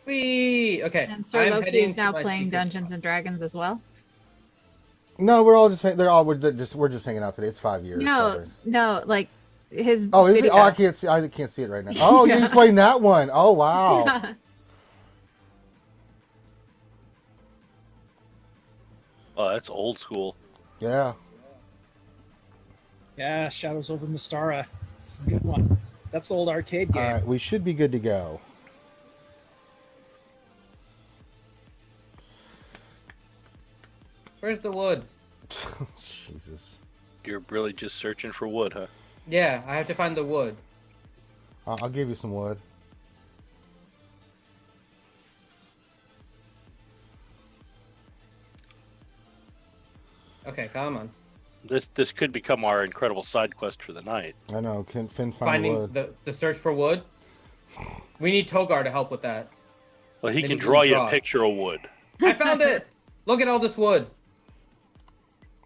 Okay. And Sir Loki is now playing Dungeons and Dragons as well. No, we're all just we're just hanging out today. It's 5 years. No, like his. Oh, is video. it? Oh, I can't see it right now. Oh, yeah. He's playing that one. Oh, wow. Yeah. Oh, that's old school. Yeah. Yeah, Shadows over Mystara. It's a good one. That's the old arcade game. All right, we should be good to go. Where's the wood? Jesus. You're really just searching for wood, huh? Yeah, I have to find the wood. I'll give you some wood. Okay, come on. This could become our incredible side quest for the night. I know. Can Finn find Finding wood? the search for wood. We need Togar to help with that. Well, he Then can you draw can you draw. a picture of wood. I found it. Look at all this wood.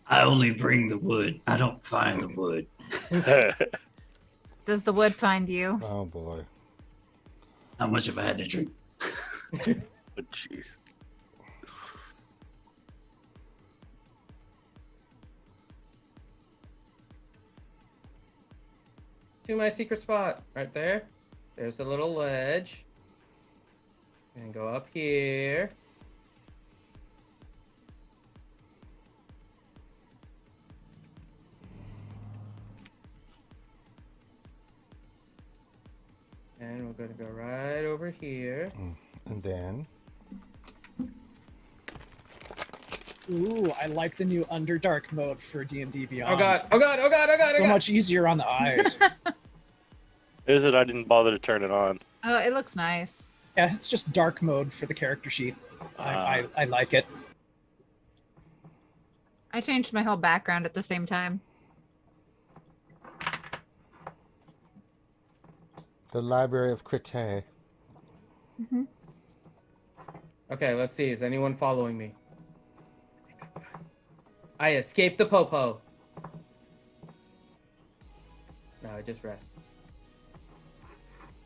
I only bring the wood. I don't find the wood. Does the wood find you? Oh boy. How much have I had to drink? But jeez. To my secret spot. Right there. There's the little ledge. And go up here. And we're going to go right over here. And then. Ooh, I like the new Underdark mode for D&D Beyond. Oh god, oh god, oh god, oh god, So oh god. much easier on the eyes. Is it? I didn't bother to turn it on. Oh, it looks nice. Yeah, it's just dark mode for the character sheet. I like it. I changed my whole background at the same time. The Library of Crete. Mm-hmm. Okay, let's see. Is anyone following me? I escaped the popo. No, I just rest.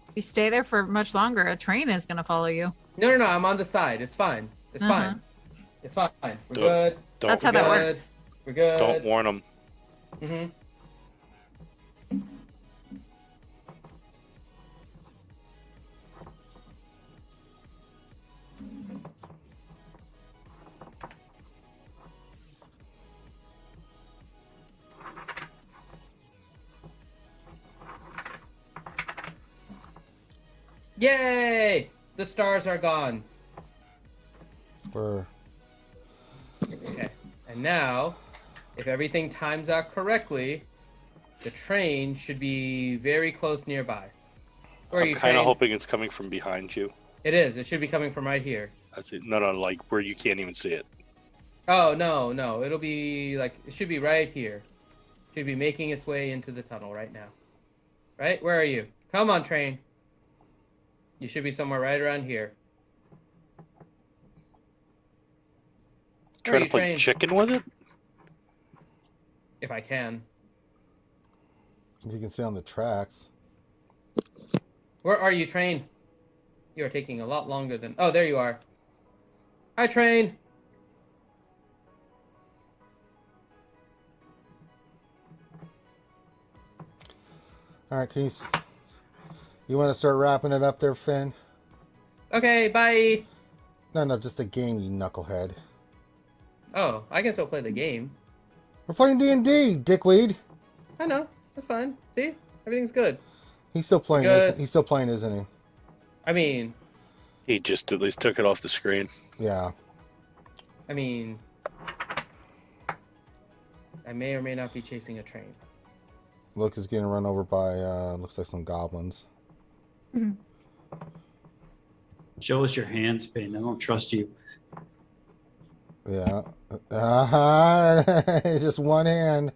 If you stay there for much longer, a train is going to follow you. No, I'm on the side. It's fine. It's fine. It's fine. We're good. That's how that works. We're good. Don't warn them. Mm-hmm. Yay! The stars are gone. We're... Okay. And now, if everything times out correctly, the train should be very close nearby. Where are I'm you, kind of train? hoping it's coming from behind you. It is. It should be coming from right here. That's it. No, like where you can't even see it. Oh, no. It'll be like, it should be right here. Should be making its way into the tunnel right now. Right? Where are you? Come on, train. You should be somewhere right around here. Trying to play chicken with it? If I can. If you can stay on the tracks. Where are you, train? You are taking a lot longer than... Oh, there you are. Hi, train. All right, you want to start wrapping it up there, Finn? Okay, bye. No, just the game, you knucklehead. Oh, I can still play the game. We're playing D&D, dickweed. I know. That's fine. See? Everything's good. He's still playing. Good. He's still playing, isn't he? I mean... He just at least took it off the screen. Yeah. I mean... I may or may not be chasing a train. Luke is getting run over by, looks like some goblins. Show us your hands, Payne. I don't trust you. Yeah. Just one hand.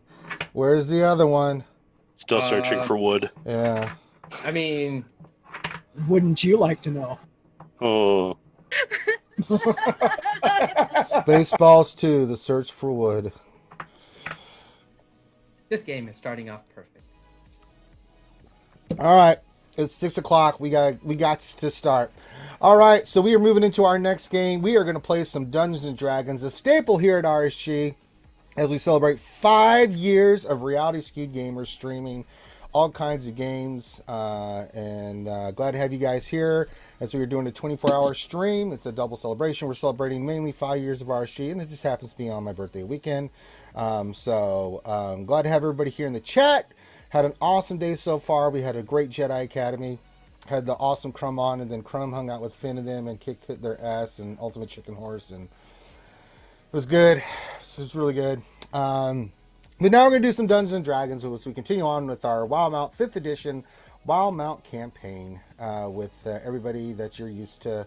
Where's the other one? Still searching for wood. Yeah. I mean... Wouldn't you like to know? Oh. Spaceballs 2, The Search for Wood. This game is starting off perfect. All right. It's 6 o'clock. We got to start. All right, so we are moving into our next game. We are going to play some Dungeons and Dragons, a staple here at RSG, as we celebrate 5 years of Reality Skewed Gamers streaming all kinds of games. And glad to have you guys here as we are doing a 24-hour stream. It's a double celebration. We're celebrating mainly 5 years of RSG, and it just happens to be on my birthday weekend. Glad to have everybody here in the chat. Had an awesome day so far. We had a great Jedi Academy. Had the awesome Crumb on, and then Crumb hung out with Finn and them and kicked their ass and Ultimate Chicken Horse, and it was good. It was really good. But now we're going to do some Dungeons and Dragons as we continue on with our Wildemount 5th edition Wildemount campaign with everybody that you're used to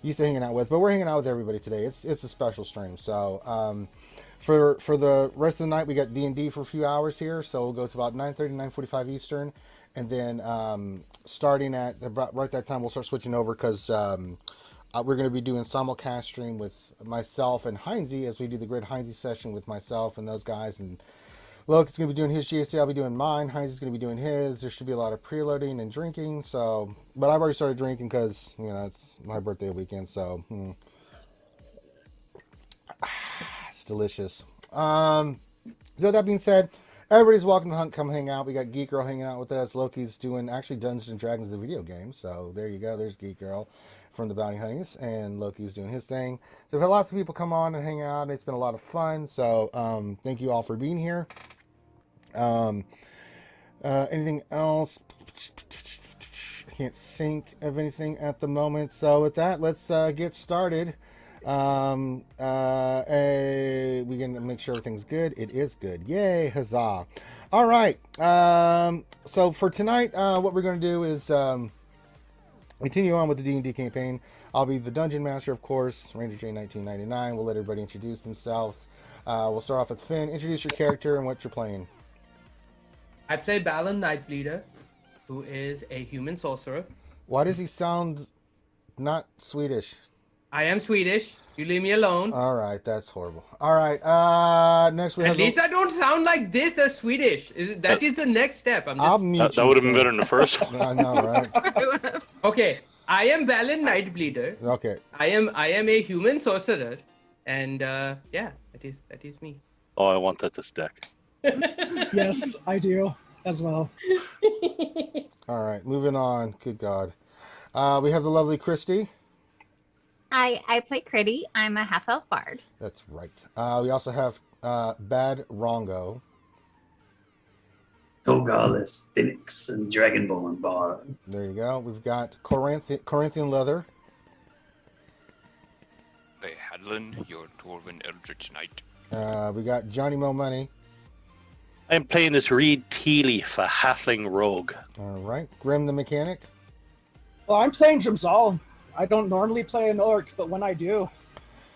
hanging out with. But we're hanging out with everybody today. It's a special stream. So for the rest of the night, we got D&D for a few hours here. So we'll go to about 9:30, 9:45 Eastern. And then starting at right that time, we'll start switching over because we're going to be doing simulcast stream with myself and Heinze as we do the Grid Heinze session with myself and those guys. And Loki's going to be doing his GSC. I'll be doing mine. Heinze's going to be doing his. There should be a lot of preloading and drinking. So, but I've already started drinking because, it's my birthday weekend. So, it's delicious. So that being said, everybody's welcome to come hang out. We got Geek Girl hanging out with us. Loki's doing actually Dungeons and Dragons, the video game. So there you go. There's Geek Girl from the Bounty Honeys, and Loki's doing his thing. So we've had lots of people come on and hang out. It's been a lot of fun. So thank you all for being here. Anything else? I can't think of anything at the moment. So with that, let's get started. We're gonna make sure everything's good. It is good. Yay, huzzah. All right. So for tonight, what we're gonna do is continue on with the D&D campaign. I'll be the Dungeon Master, of course, Ranger J 1999. We'll let everybody introduce themselves. We'll start off with Finn. Introduce your character and what you're playing. I play Balin Nightbleeder, who is a human sorcerer. Why does he sound not Swedish? I am Swedish. You leave me alone. All right, that's horrible. All right, next we have. At least I don't sound like this as Swedish. That is the next step. I'll mute that would have been better than the first one. I know, right? Okay, I am Balin Nightbleeder. Okay. I am a human sorcerer, and yeah, that is me. Oh, I want that to stick. Yes, I do as well. All right, moving on. Good God. We have the lovely Christy. Hi, I play Critty. I'm a half-elf bard. That's right. We also have Bad Rongo. Togalis, Phoenix, and Dragonborn Bard. There you go. We've got Corinthian Leather. Hey, Hadlin, your Dwarven Eldritch Knight. We got Johnny Mo Money. I'm playing this Reed Tea Leaf, a halfling rogue. All right. Grim the Mechanic. Well, I'm playing Jimzal. I don't normally play an orc, but when I do,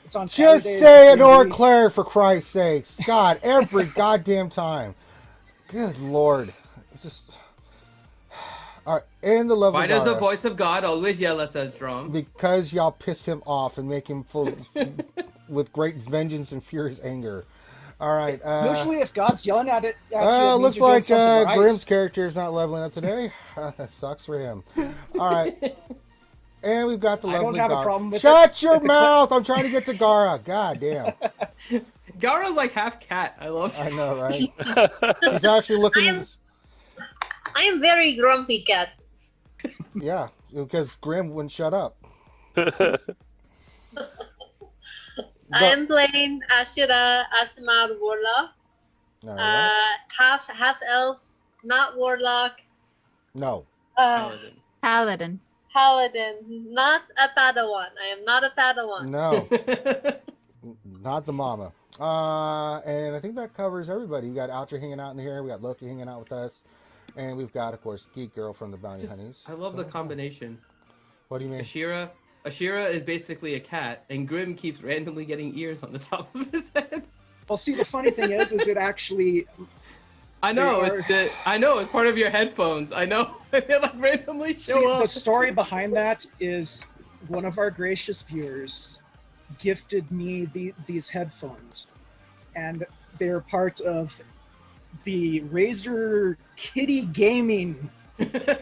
it's on Just Saturdays say at an D&D. orc cleric for Christ's sakes. God, every goddamn time. Good Lord. Just. All right. And the lovely Why does the Gara. voice of God always yell at us wrong? Because y'all piss him off and make him full with great vengeance and furious anger. All right. Usually, if God's yelling at it, it means looks you're doing like something right. Grim's character is not leveling up today. That sucks for him. All right. And we've got the I lovely don't have Gara. a problem with Shut it. your If the mouth! I'm trying to get to Gara. God damn. Gara's like half cat. I love I know, right? She's actually looking. I am very grumpy cat. Yeah, because Grim wouldn't shut up. I am playing Ashura Asimar Warlock. All right. Half elf, not warlock. No. Paladin. Paladin, not a Padawan. I am not a Padawan. No. Not the mama. And I think that covers everybody. We got Oucher hanging out in here. We got Loki hanging out with us. And we've got, of course, Geek Girl from the Bounty Honeys. I love the combination. What do you mean? Ashira is basically a cat, and Grim keeps randomly getting ears on the top of his head. Well, see, the funny thing is it actually. I know, it's part of your headphones. I know. They like randomly show See, up. the story behind that is one of our gracious viewers gifted me these headphones, and they're part of the Razer Kitty Gaming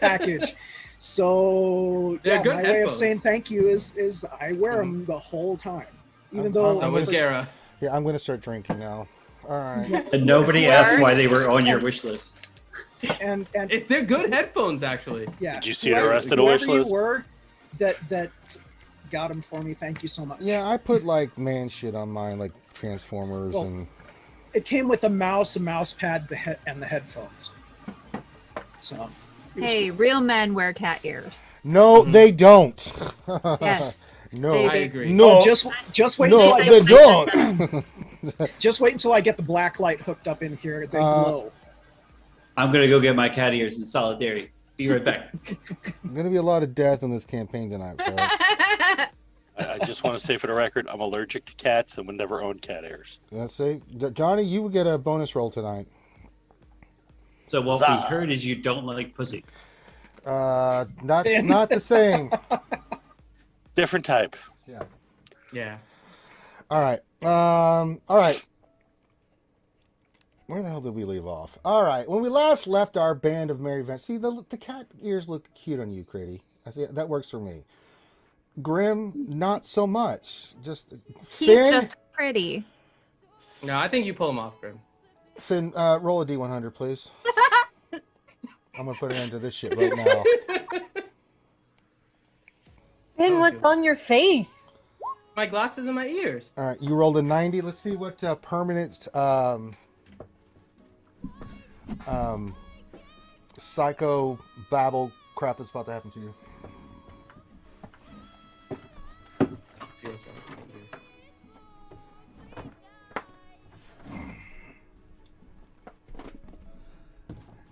package. So They're yeah, good my way of headphones. saying thank you is I wear them the whole time, even though So was Gara. Yeah, I'm going to start drinking now. All right. And nobody asked why they were on your wish list. and They're good headphones, actually. yeah. Did you see the rest of the wish whoever list? you were that got them for me, thank you so much. Yeah, I put like man shit on mine, like Transformers Well, and. It came with a mouse pad, and the headphones. So. Hey, real men wear cat ears. No, they don't. Yes. No, They I do. agree. no, Just wait no, until I they get don't. just wait until I get the black light hooked up in here. They glow. I'm gonna go get my cat ears in solidarity. Be right back. There's gonna be a lot of death in this campaign tonight, folks. I just want to say for the record, I'm allergic to cats and would never own cat ears. Let's see, Johnny, you will get a bonus roll tonight. So what Zah. we heard is you don't like pussy. That's not the same. Different type. Yeah. Yeah. All right. All right. Where the hell did we leave off? All right. When we last left our band of merry events, see the cat ears look cute on you, Critty. I see that works for me. Grim, not so much. Just He's Finn. just pretty. No, I think you pull them off, Grim. Finn, roll a D100, please. I'm gonna put it into this shit right now. Finn, what's on your face? My glasses and my ears. All right, you rolled a 90. Let's see what permanent psycho babble crap that's about to happen to you. See what's wrong.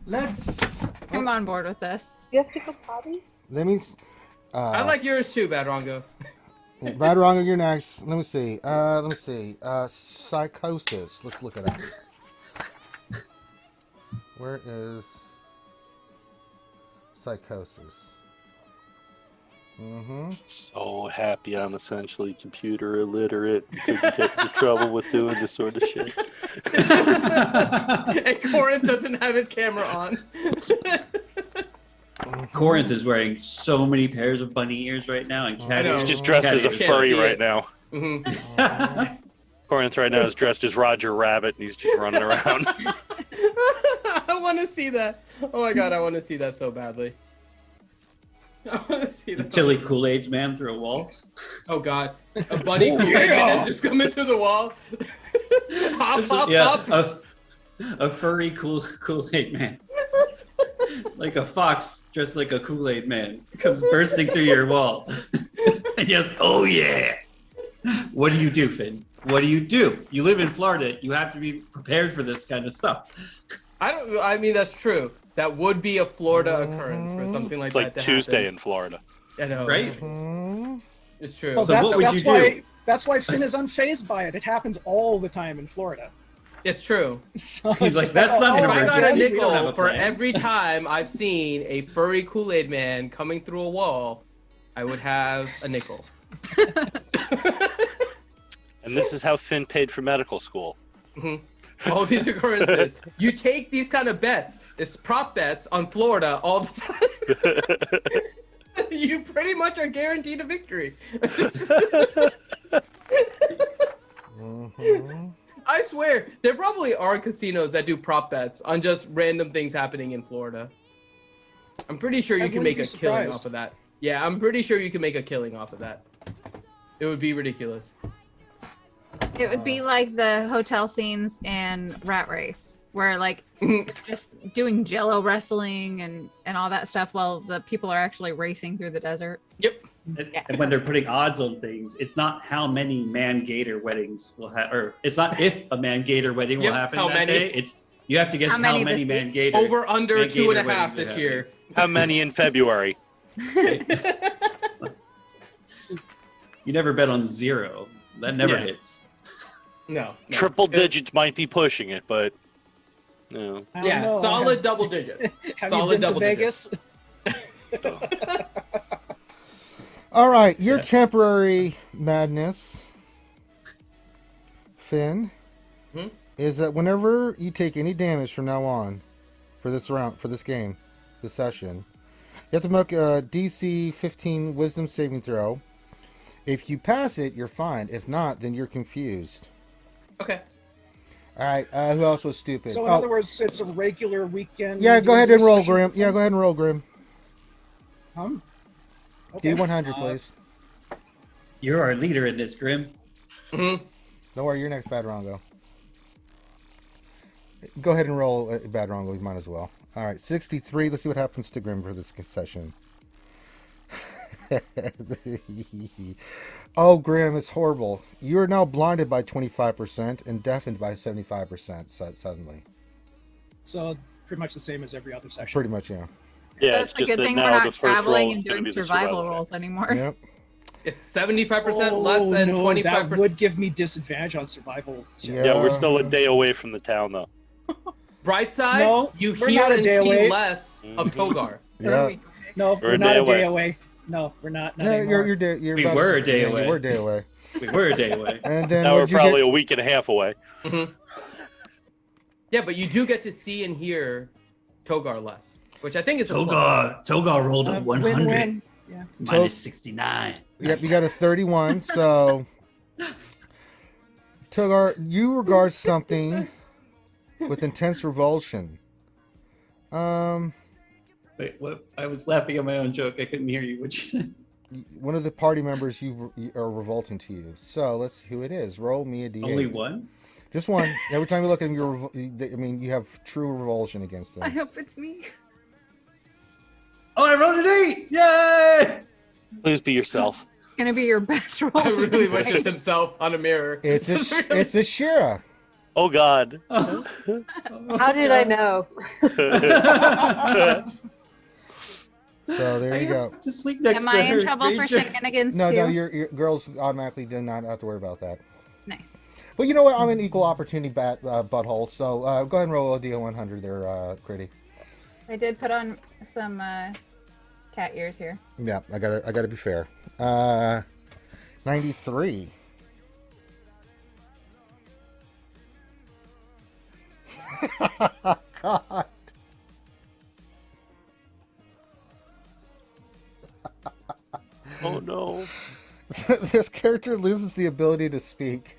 Let's. I'm on board with this. You have to go potty? Let me. I like yours too, Badrongo. Right wrong on your next. Let me see. Psychosis. Let's look at that. Where is psychosis? So happy I'm essentially computer illiterate. Couldn't get into trouble with doing this sort of shit. And Corinth doesn't have his camera on. Corinth is wearing so many pairs of bunny ears right now, and cat know. ears. He's just dressed cat as a ears. Can't furry see right it. now. Mm-hmm. Corinth right now is dressed as Roger Rabbit, and he's just running around. I want to see that. Oh my god, I want to see that so badly. I want to see that. Until he Kool-Aid's man through a wall. Oh god, a bunny Kool-Aid man just coming through the wall. Hop, hop, hop. A furry Kool-Aid man. Like a fox dressed like a Kool-Aid man comes bursting through your wall. And yes, oh yeah. What do you do, Finn? What do you do? You live in Florida. You have to be prepared for this kind of stuff. I mean, that's true. That would be a Florida occurrence for something like It's that like to Tuesday happen. in Florida. I know. Right? It's true. Oh, So what would you do? That's why Finn is unfazed by it. It happens all the time in Florida. It's true. So He's it's like, just that's not If gonna I work. got a We don't have nickel a for plan. every time I've seen a furry Kool-Aid man coming through a wall, I would have a nickel. And this is how Finn paid for medical school. All these occurrences. You take these kind of bets, this prop bets on Florida all the time. You pretty much are guaranteed a victory. I swear, there probably are casinos that do prop bets on just random things happening in Florida. I'm pretty sure you I can wouldn't make be a killing surprised. off of that. Yeah, I'm pretty sure you can make a killing off of that. It would be ridiculous. It would be like the hotel scenes in Rat Race, where like they're just doing Jello wrestling and all that stuff while the people are actually racing through the desert. Yep. And when they're putting odds on things, it's not how many man-gator weddings will have, or it's not if a man-gator wedding will Yep, happen how that many? day. It's you have to guess How how many many this week? man-gator. Over under man-gator 2.5 weddings this are year. How many in February? You never bet on zero. That never Yeah. hits. No. Triple digits might be pushing it, but no. I don't Yeah, know. solid double digits. Have solid you been to double digits. Vegas? All right, your temporary madness, Finn, is that whenever you take any damage from now on, for this round, for this game, this session, You have to make a DC 15 Wisdom saving throw. If you pass it, you're fine. If not, then you're confused. Okay. All right. Who else was stupid? So in other words, it's a regular weekend. Yeah, go ahead and roll, session Grim. for Yeah, fun? go ahead and roll, Grim. Okay. D100, please. You're our leader in this, Grim. Mm-hmm. Don't worry, you're next, Bad Rongo. Go ahead and roll Bad Rongo. You might as well. All right, 63. Let's see what happens to Grim for this session. Oh, Grim, it's horrible. You are now blinded by 25% and deafened by 75% suddenly. So pretty much the same as every other session. Pretty much, yeah. Yeah, That's it's a just good that thing we're now not the first roll traveling is and going to doing be the survival check. rolls anymore. Yep. It's 75% less and no, 25%. That would give me disadvantage on survival. Yeah. Yeah, we're still a day away from the town, though. Bright side, No, you we're hear not a and day see away. less of Togar. Yeah. No, We're we're a not day a day away. away. No, we're not. Not Yeah, anymore. you're We about were a day away. You were a day away. We were a day away. And then Now we're what'd you probably get? a week and a half away. Mm-hmm. Yeah, but you do get to see and hear Togar less, which I think is a plus. Togar rolled a 100. Win-win. Yeah. Minus 69. Yep, you got a 31. So, Togar, you regard something with intense revulsion. Wait, what? I was laughing at my own joke. I couldn't hear you. What you said? One of the party members you are revolting to you. So let's see who it is. Roll me a d8. Only one? Just one. Every time you look at him, you have true revulsion against I them. hope it's me. Oh, I rolled an 8! Yay! Please be yourself. It's gonna be your best roll. I really wish it's himself on a mirror. It's a Shira. Oh, God. How did I know? So there you go. To sleep next Am to I in her, trouble for Ranger. shenanigans No, too? no, your girls automatically do not have to worry about that. Nice. But you know what? I'm an equal opportunity butthole. So go ahead and roll a D100 there, Critty. I did put on some cat ears here. Yeah, I gotta be fair. 93. God. Oh, no. This character loses the ability to speak.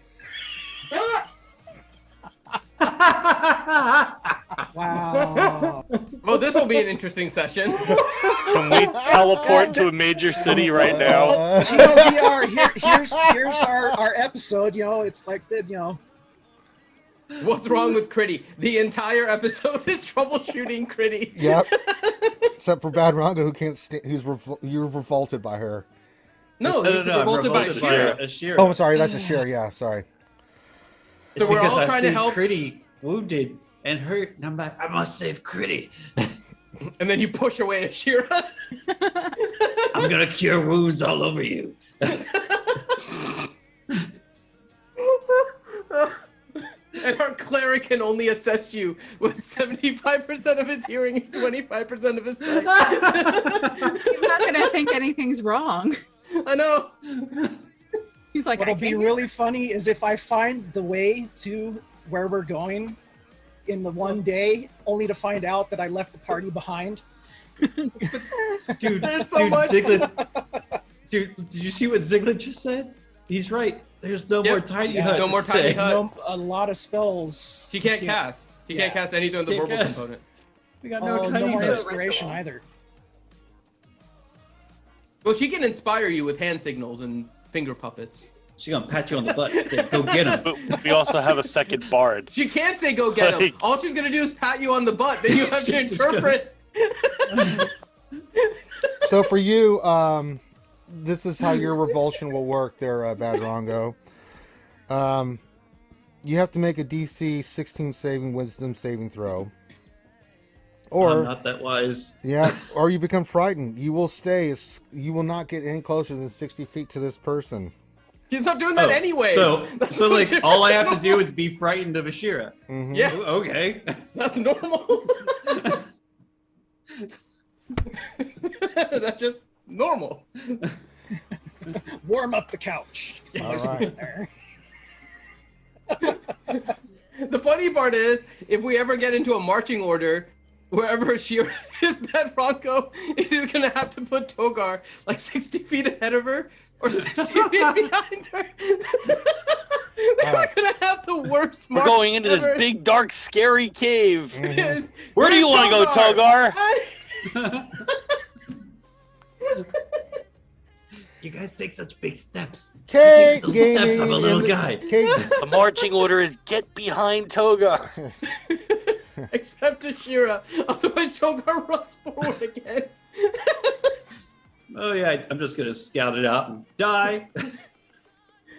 Wow. Well, this will be an interesting session. Can we teleport to a major city right now? TLDR, here's our episode. You know, it's like the, you know. What's wrong with Critty? The entire episode is troubleshooting Critty. Yep. Except for Bad Rongo, who can't you're revolted by her. No, he's I'm revolted by revolted Shira. a Shira. Oh, I'm sorry, that's a Shira. Yeah, sorry. So we're all I trying to see help. Critty wounded and hurt, and I'm like, I must save Critty. And then you push away a Shira. I'm gonna cure wounds all over you. And our cleric can only assess you with 75% of his hearing and 25% of his sight. He's not gonna think anything's wrong. I know. He's like, What'll I be can't really funny is if I find the way to where we're going in the one day, only to find out that I left the party behind. Dude, There's so much. Ziglet. Dude, did you see what Ziglet just said? He's right. There's no more tiny hut. no more tiny today. hut. No, a lot of spells. She can't cast. She can't cast anything on the Can't verbal cast. component. We got Oh, no tiny no more hut. inspiration either. Well, she can inspire you with hand signals and finger puppets. She's gonna pat you on the butt and say, "Go get him." But we also have a second bard. She can't say go get him. Like- All she's gonna do is pat you on the butt. Then you have to She's just interpret. So for you, this is how your revulsion will work there, Bad Rongo. You have to make a DC 16 wisdom saving throw. I'm Or not that wise. yeah, or you become frightened. You will you will not get any closer than 60 feet to this person. She's not doing that anyways. So That's like, different. all I have to do is be frightened of Ashira. Mhm. Yeah, Okay. that's normal. That's just normal. Warm up the couch. Somebody's All right. sitting there. The funny part is, if we ever get into a marching order, wherever Shira is, Bad Bronco is either gonna have to put Togar like 60 feet ahead of her or 60 feet behind her. They're Alright. gonna have the worst. We're going into this ever. big, dark, scary cave. Mhm. Where do you want to go, Togar? You guys take such big steps. Kate You take little steps Gaming. of a little in the- guy. Kate, The marching order is get behind Togar. Except Ashira, otherwise Togar runs forward again. Oh yeah, I'm just gonna scout it out and die.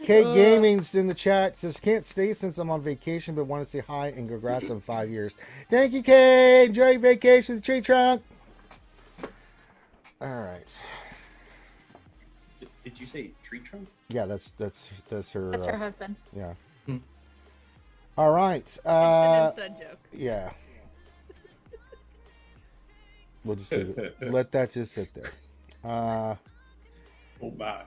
Kate Gaming's in the chat says, can't stay since I'm on vacation, but want to say hi and congrats on 5 years. Thank you, Kate. Enjoy your vacation, the tree trunk. All right. Did you say tree trunk? Yeah, that's her. That's her husband. Yeah. Hmm. All right. It's an inside joke. Yeah. We'll just leave it. Let that just sit there. Oh my.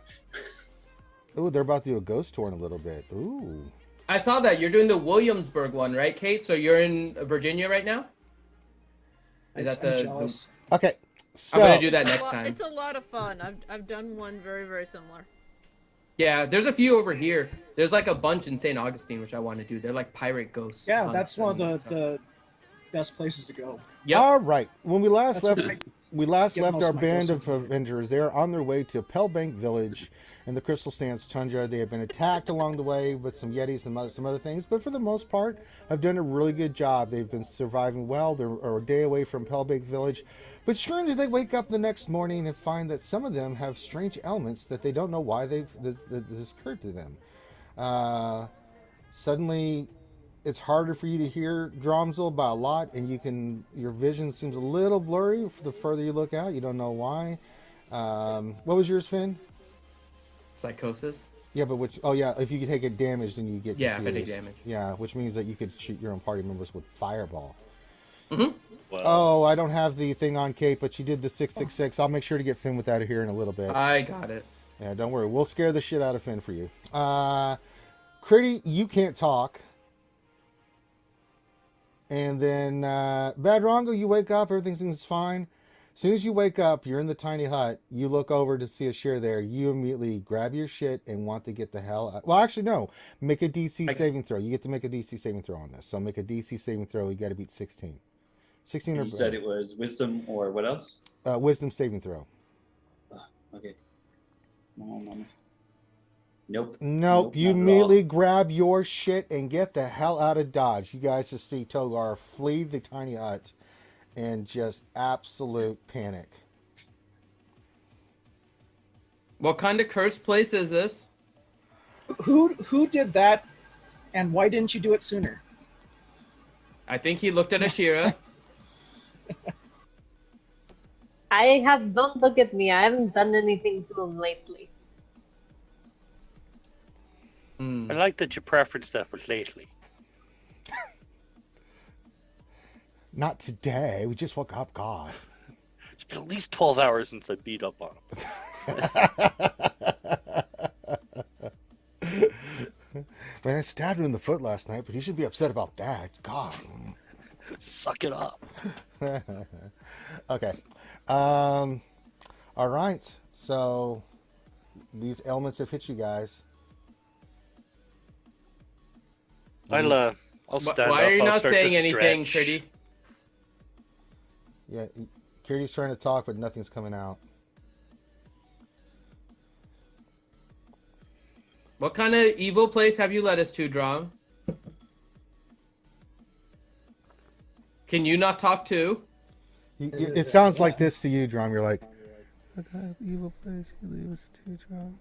Ooh, they're about to do a ghost tour in a little bit. Ooh. I saw that you're doing the Williamsburg one, right, Kate? So you're in Virginia right now. Is that I'm the? jealous. Okay. So I'm gonna do that next time. It's a lot of fun. I've done one very, very similar. Yeah, there's a few over here. There's like a bunch in St. Augustine, which I want to do. They're like pirate ghosts. Yeah, hunts that's one and of the best places to go. Yep. All right. When we last That's left, where I we last get left most our of my band ghosts. of Avengers. They are on their way to Pellbank Village in the Crystal Sands Tundra. They have been attacked along the way with some Yetis and some other things, but for the most part, have done a really good job. They've been surviving well. They're a day away from Pellbank Village, but strangely, they wake up the next morning and find that some of them have strange ailments that they don't know why this occurred to them. Suddenly, it's harder for you to hear Dromzel by a lot, and your vision seems a little blurry the further you look out. You don't know why. What was yours, Finn? Psychosis. Yeah, but if you take it damage, then you get Yeah, if I take confused. damage. Yeah, which means that you could shoot your own party members with fireball. Mm-hmm. Well, Oh, I don't have the thing on Kate, but she did the 666. I'll make sure to get Finn with that here in a little bit. I got it. Yeah, don't worry. We'll scare the shit out of Finn for you. Critty, you can't talk. And then Bad Rongo, you wake up, everything's fine. As soon as you wake up, you're in the tiny hut. You look over to see a share there. You immediately grab your shit and want to get the hell out. Well, actually, no. Make a DC saving throw. You get to make a DC saving throw on this. So make a DC saving throw. You got to beat 16. 16 or You said it was wisdom or what else? wisdom saving throw. Okay. Come on, mama. Nope. Nope. You not at immediately all. grab your shit and get the hell out of Dodge. You guys just see Togar flee the tiny hut and just absolute panic. What kind of cursed place is this? Who did that, and why didn't you do it sooner? I think he looked at Ashira. Don't look at me. I haven't done anything to him lately. Hmm. I like that you preference that with lately. Not today. We just woke up, God. It's been at least 12 hours since I beat up on him. Man, I stabbed him in the foot last night, but he should be upset about that. God. Suck it up. Okay. All right. So these ailments have hit you guys. I'll stand up. Why are you I'll not start saying to anything, stretch. Pretty? Yeah, Kitty's trying to talk, but nothing's coming out. What kind of evil place have you led us to, Drom? Can you not talk too? It sounds like this to you, Drum. You're like, what kind of evil place you leave us to, Drum?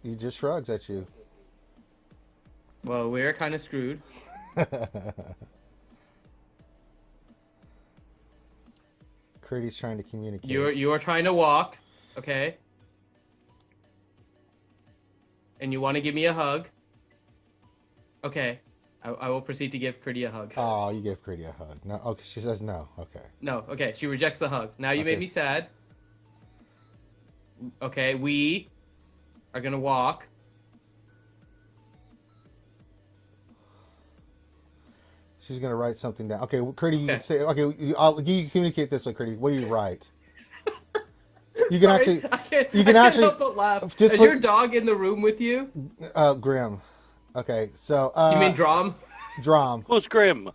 He just shrugs at you. Well, we're kind of screwed. Curdy's trying to communicate. You are trying to walk, okay? And you want to give me a hug. Okay. I will proceed to give Curdy a hug. Oh, you gave Curdy a hug. No, okay, she says no. Okay. No, okay. She rejects the hug. Now you made Okay. me sad. Okay, we are gonna walk. She's gonna write something down. Okay, Curdy, you Okay. say. Okay, you communicate this way, Curdy. What do you write? You can Sorry, actually. I can't, you can I actually- can't help but laugh. just Is for- your dog in the room with you? Grim. Okay, so. You mean Drom? Drom. Who's Grim?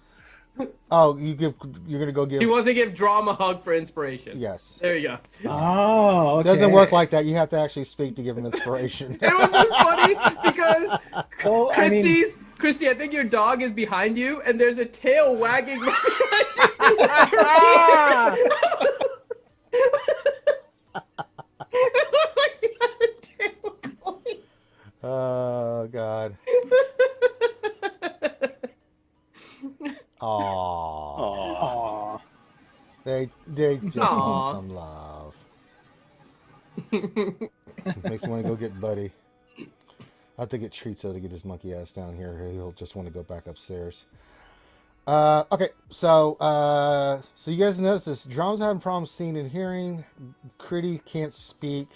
Oh, you're gonna go give. He wants to give Drom a hug for inspiration. Yes. There you go. Oh, okay. Doesn't work like that. You have to actually speak to give him inspiration. It was just funny because Well, I mean, Christy, I think your dog is behind you, and there's a tail wagging behind you. Oh God. Aww. aw. They just Aw. want some love. Makes me want to go get Buddy. I have to get Treatso to get his monkey ass down here. He'll just want to go back upstairs. Okay, so you guys notice this. Drum's having problems seeing and hearing. Critty can't speak.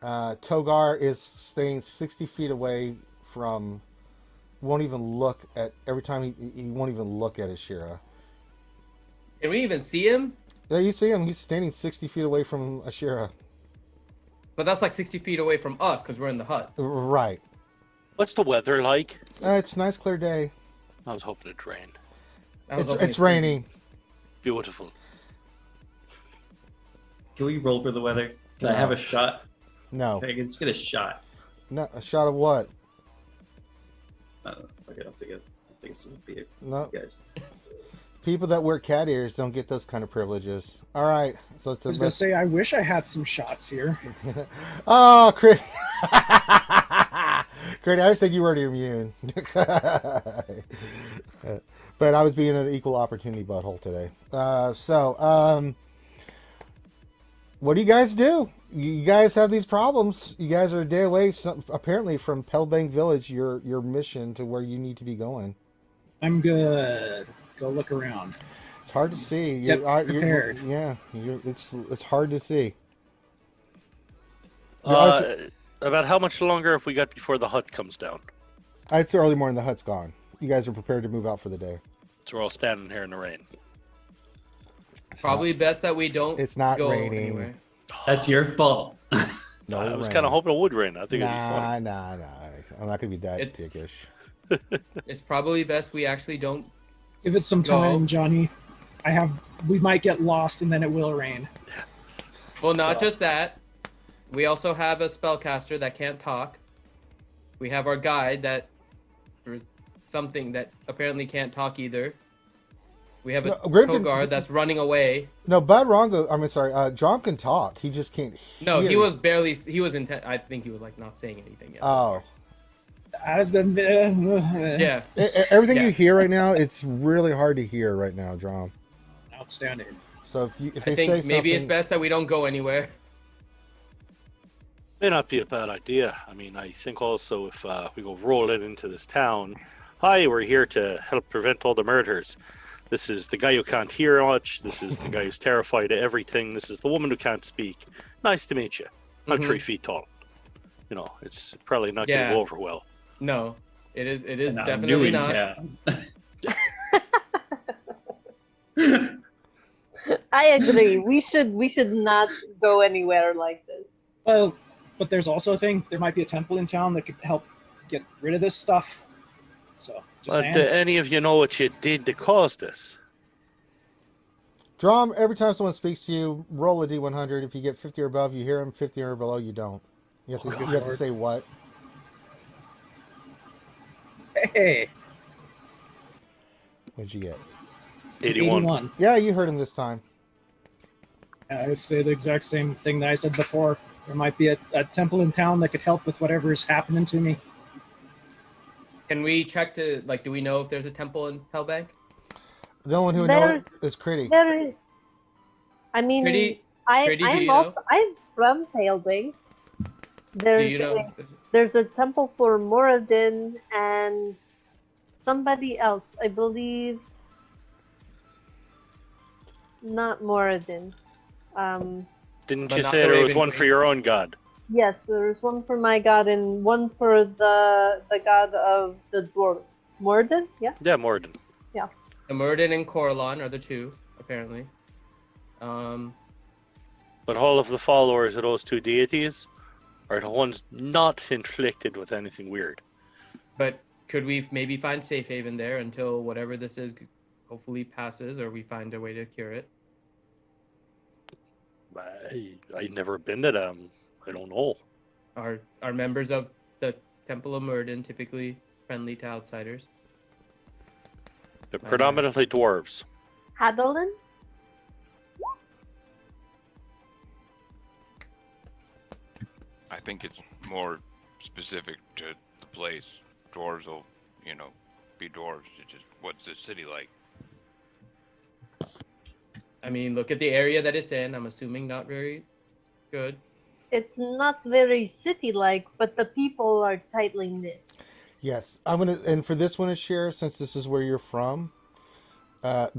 Togar is staying 60 feet away from. Won't even look at every time he won't even look at Ashira. Can we even see him? Yeah, you see him. He's standing 60 feet away from Ashira. But that's like 60 feet away from us because we're in the hut. Right. What's the weather like? It's a nice clear day. I was hoping it rained. It's raining. Beautiful. Can we roll for the weather? Can I have a shot? No. Can I just get a shot? No, a shot of what? I don't know. Okay, I'll take it. I'll take some beer. No. Guys. People that wear cat ears don't get those kind of privileges. All right. So I was gonna say, I wish I had some shots here. Oh, Crit. Crit, I said you were immune. But I was being an equal opportunity butthole today. What do you guys do? You guys have these problems. You guys are a day away, apparently, from Pelbang Village, your mission to where you need to be going. I'm good. Go look around. It's hard to see. Get prepared. It's hard to see. About how much longer have we got before the hut comes down? It's early morning. The hut's gone. You guys are prepared to move out for the day. So we're all standing here in the rain. Probably best that we don't. It's not go raining. anywhere. That's your fault. No, I was rain. kind of hoping it would rain. I think it'd be fun. Nah. I'm not gonna be that It's- dickish. It's probably best we actually don't. Give it some Go. time, Johnny. We might get lost and then it will rain. Well, not So- just that. We also have a spellcaster that can't talk. We have our guide that, or something that apparently can't talk either. We have a Togar that's running away. No, Bud Rongo. I mean, sorry. Drom can talk. He just can't. No, hear. he was barely. He was intent. I think he was like not saying anything yet. Oh. As the Yeah. Everything Yeah. you hear right now, it's really hard to hear right now, Drom. Outstanding. So if I they say think maybe it's something- best that we don't go anywhere. May not be a bad idea. I mean, I think also if we go rolling into this town, hi, we're here to help prevent all the murders. This is the guy who can't hear much. This is the guy who's terrified of everything. This is the woman who can't speak. Nice to meet you. I'm 3 feet tall. You know, it's probably not going to Yeah. go over well. No, it is. It is And I'm definitely new in not. town. I agree. We should not go anywhere like this. Well, but there's also a thing. There might be a temple in town that could help get rid of this stuff. So, just But saying. any of you know what you did to cause this? Drom, every time someone speaks to you, roll a D100. If you get 50 or above, you hear them. 50 or below, you don't. You have to say what? Hey, What'd you get? 81. Yeah, you heard him this time. I would say the exact same thing that I said before. There might be a temple in town that could help with whatever is happening to me. Can we check to like? Do we know if there's a temple in Hellbank? The only one who There- knows is Critty. There is. I mean, Pretty. do you I'm know? I'm from Tailbane. Do you know? There's a temple for Moradin and somebody else, I believe. Not Moradin. Didn't But you not say the there was Raven one Queen. for your own god? Yes, there's one for my god and one for the god of the dwarves. Moradin? Yeah. Yeah, Morden. The Murden and Corlon are the two, apparently. But all of the followers of those two deities are the ones not inflicted with anything weird. But could we maybe find safe haven there until whatever this is hopefully passes, or we find a way to cure it? I've never been to them. I don't know. Are members of the Temple of Murden typically friendly to outsiders? They're predominantly dwarves. Hadolin? I think it's more specific to the place. Dwarves will, be dwarves. It's just, what's the city like? I mean, look at the area that it's in. I'm assuming not very good. It's not very city-like, but the people are tightly knit. Yes, and for this one, Ashira, since this is where you're from,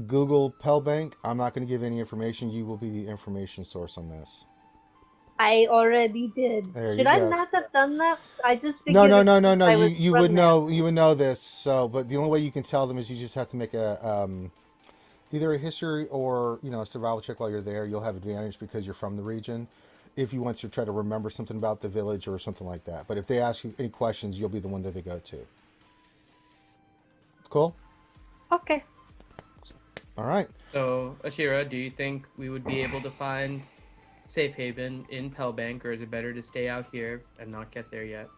Google Pellbank. I'm not going to give any information. You will be the information source on this. I already did. There Should you I go. not have done that? I just figured No. I was You from would there. know. You would know this. So, but the only way you can tell them is you just have to make a either a history or a survival check while you're there. You'll have advantage because you're from the region. If you want to try to remember something about the village or something like that. But if they ask you any questions, you'll be the one that they go to. Cool? Okay. All right. So, Ashira, do you think we would be able to find safe haven in Pellbank, or is it better to stay out here and not get there yet?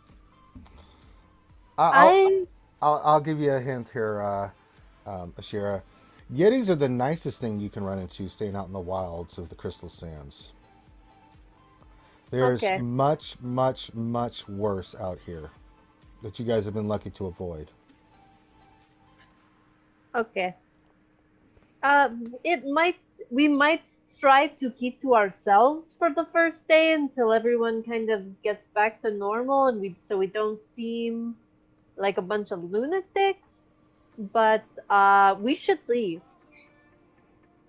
I'll give you a hint here, Ashira. Yetis are the nicest thing you can run into staying out in the wilds of the Crystal Sands. There's Okay. much, much, much worse out here that you guys have been lucky to avoid. Okay. We might strive to keep to ourselves for the first day until everyone kind of gets back to normal, and so we don't seem like a bunch of lunatics. But we should leave.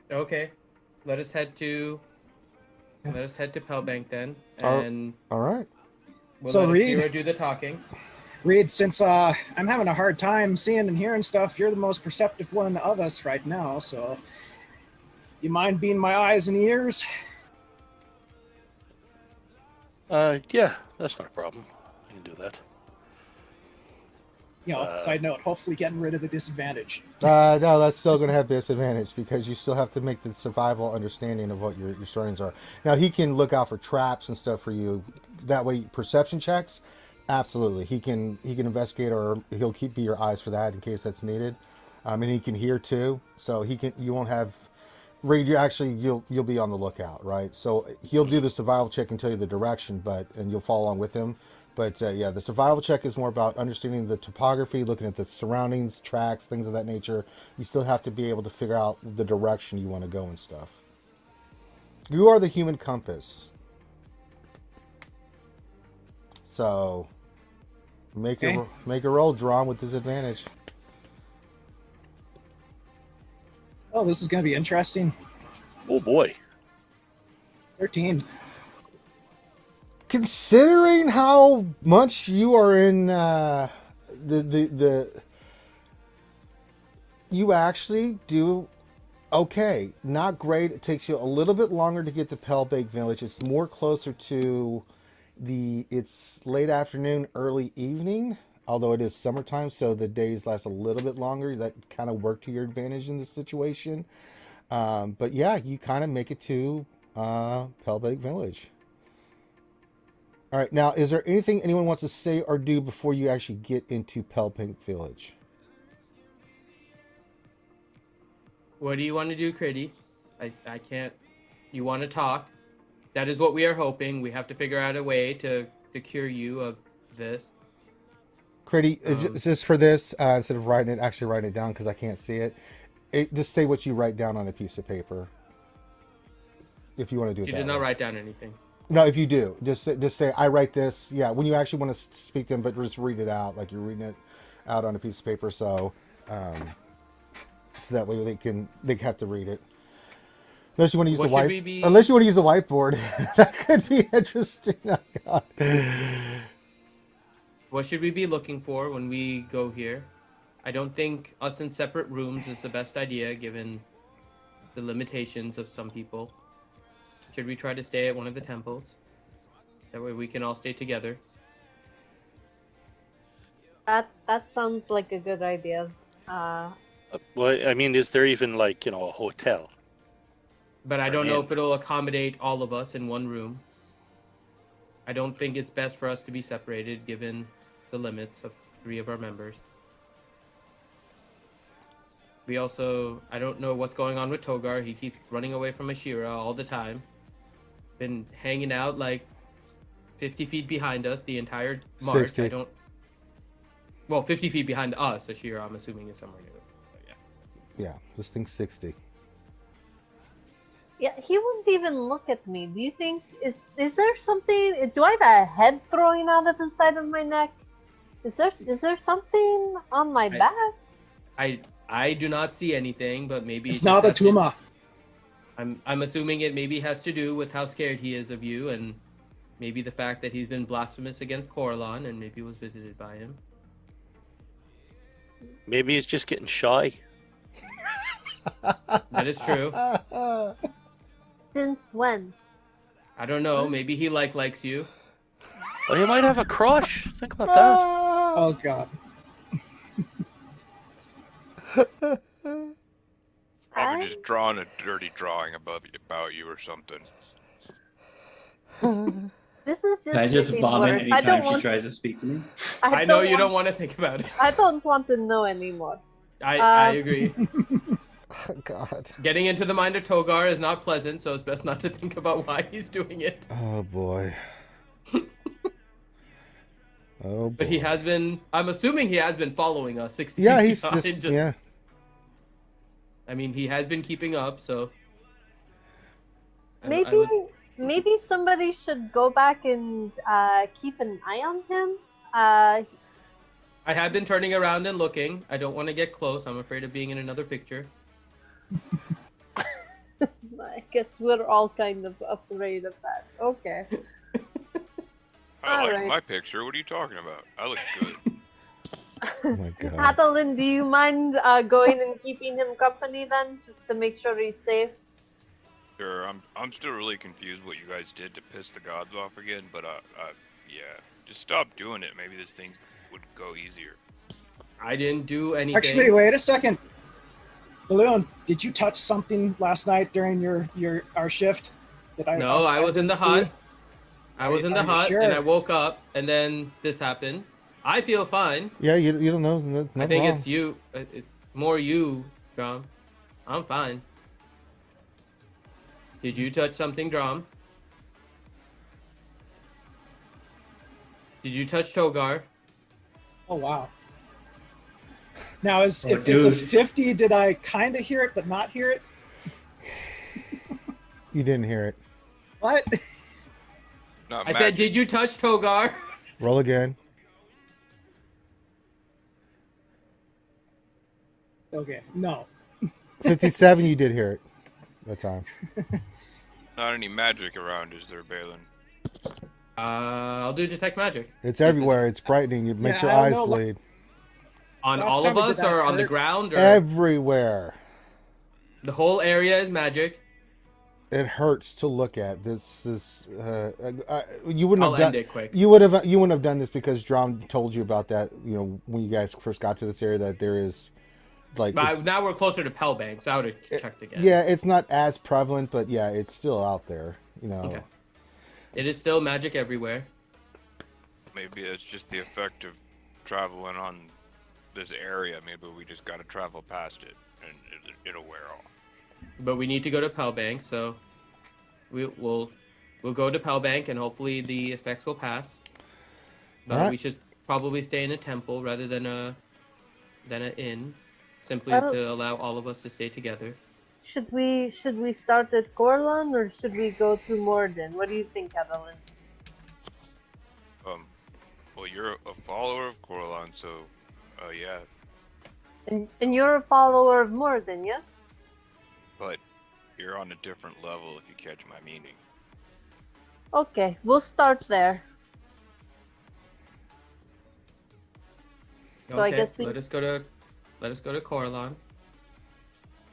Okay, let us head to Pellbank then, All- and All right. we'll So, let Reed? Ashira do the talking. Reed, since I'm having a hard time seeing and hearing stuff, you're the most perceptive one of us right now, so you mind being my eyes and ears? Yeah, that's not a problem. I can do that. Side note, hopefully getting rid of the disadvantage. No, that's still going to have disadvantage because you still have to make the survival understanding of what your surroundings are. Now, he can look out for traps and stuff for you. That way, perception checks, absolutely. He can investigate, or he'll be your eyes for that in case that's needed. And he can hear too, so you won't have. Reed, you'll be on the lookout, right? So he'll do the survival check and tell you the direction, and you'll follow along with him. But yeah, the survival check is more about understanding the topography, looking at the surroundings, tracks, things of that nature. You still have to be able to figure out the direction you want to go and stuff. You are the human compass. So make a roll, drawn with disadvantage. Oh, this is going to be interesting. Oh boy. 13. Considering how much you are in you actually do okay. Not great. It takes you a little bit longer to get to Pellbank Village. It's more closer to it's late afternoon, early evening, although it is summertime, so the days last a little bit longer. That kind of worked to your advantage in this situation. But yeah, you kind of make it to Pellbank Village. All right, now, is there anything anyone wants to say or do before you actually get into Pellbank Village? What do you want to do, Critty? I can't. You want to talk? That is what we are hoping. We have to figure out a way to cure you of this. Critty, just for this, instead of writing it down because I can't see it, just say what you write down on a piece of paper. If you want to do it. You that did not way. write down anything. No, if you do, just say I write this. Yeah, when you actually want to speak to them, but just read it out like you're reading it out on a piece of paper. So that way they have to read it. Unless you want to use unless you want to use the whiteboard, that could be interesting. Oh, God. What should we be looking for when we go here? I don't think us in separate rooms is the best idea given the limitations of some people. Should we try to stay at one of the temples? That way we can all stay together. That sounds like a good idea. Well, I mean, is there even like, a hotel? But I For don't know an if it'll accommodate all of us in one room. I don't think it's best for us to be separated given the limits of 3 of our members. We also, I don't know what's going on with Togar. He keeps running away from Ashira all the time. Been hanging out like 50 feet behind us the entire march. 60. Well, 50 feet behind us. Ashira, I'm assuming, is somewhere new. So, yeah. Yeah, this thing's 60. Yeah, he wouldn't even look at me. Do you think is there something? Do I have a head throwing out of the side of my neck? Is there something on my back? I do not see anything, but maybe It's it not a just has to- Tuma. I'm assuming it maybe has to do with how scared he is of you, and maybe the fact that he's been blasphemous against Coralon, and maybe was visited by him. Maybe he's just getting shy. That is true. Since when? I don't know. Maybe he likes you. Well, he might have a crush. Think about that. Oh god. Probably just drawing a dirty drawing about you or something. This is just. Can I just getting vomit worse. anytime she tries to speak to me? I know you don't want to think about it. I don't want to know anymore. I agree. Oh, God. Getting into the mind of Togar is not pleasant, so it's best not to think about why he's doing it. Oh, boy. Oh, boy. But he has been. I'm assuming he has been following us 60 Yeah, feet he's behind, just, yeah. I mean, he has been keeping up, so. I Maybe would- maybe somebody should go back and keep an eye on him. I have been turning around and looking. I don't want to get close. I'm afraid of being in another picture. I guess we're all kind of afraid of that. Okay. I like Alright. my picture. What are you talking about? I look good. Oh, my God. Adeline, do you mind going and keeping him company then, just to make sure he's safe? Sure, I'm still really confused what you guys did to piss the gods off again, but yeah, just stop doing it. Maybe this thing would go easier. I didn't do anything. Actually, wait a second. Balloon, did you touch something last night during our shift? No, I was in the didn't see? hut. I was in the Are you hut, sure? and I woke up, and then this happened. I feel fine. Yeah, you don't know. Nothing I think wrong. it's you. It's more you, Drum. I'm fine. Did you touch something, Drum? Did you touch Togar? Oh wow. Now, if Oh, it's a dude. 50, did I kind of hear it but not hear it? You didn't hear it. What? Not I said, did you touch Togar? Roll again. Okay, no. 57, you did hear it that time. Not any magic around, is there, Balin? I'll do detect magic. It's everywhere. It's brightening. It makes Yeah, your I eyes don't know. bleed. On Last all time of we did us, that or on the hurt. ground, or Everywhere. the whole area is magic. It hurts to look at. This is you wouldn't I'll have done end it quick. You wouldn't have done this because Drum told you about that. You know, when you guys first got to this area, that there is like it's- Now we're closer to Pellbank, so I would have checked again. yeah, it's not as prevalent, but yeah, it's still out there. You know, Okay. It is still magic everywhere. Maybe it's just the effect of traveling on this area. Maybe we just gotta travel past it, and it'll wear off. But we need to go to Pellbank, so we'll go to Pellbank, and hopefully the effects will pass. But Alright. we should probably stay in a temple rather than an inn, simply Well- to allow all of us to stay together. Should we start at Corlon or should we go to Morden? What do you think, Adeline? Well, you're a follower of Coralon, so, yeah. And you're a follower of Morden, yes? But you're on a different level, if you catch my meaning. Okay, we'll start there. So I Okay, guess we- let us go to Let us go to Coralon.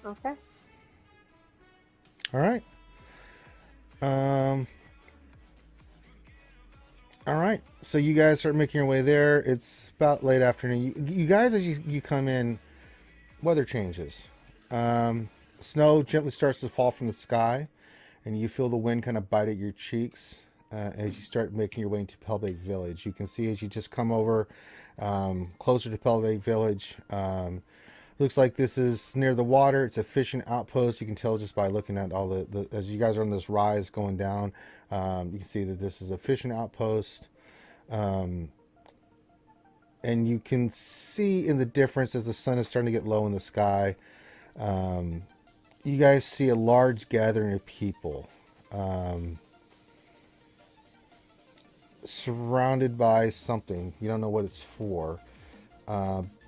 Okay. All right. All right. So you guys start making your way there. It's about late afternoon. You guys, as you come in, weather changes. Snow gently starts to fall from the sky, and you feel the wind kind of bite at your cheeks as you start making your way into Pelbake Village. You can see as you just come over closer to Pelbake Village. Looks like this is near the water. It's a fishing outpost. You can tell just by looking at all the as you guys are on this rise going down. You can see that this is a fishing outpost. And you can see in the difference as the sun is starting to get low in the sky. You guys see a large gathering of people. Surrounded by something. You don't know what it's for.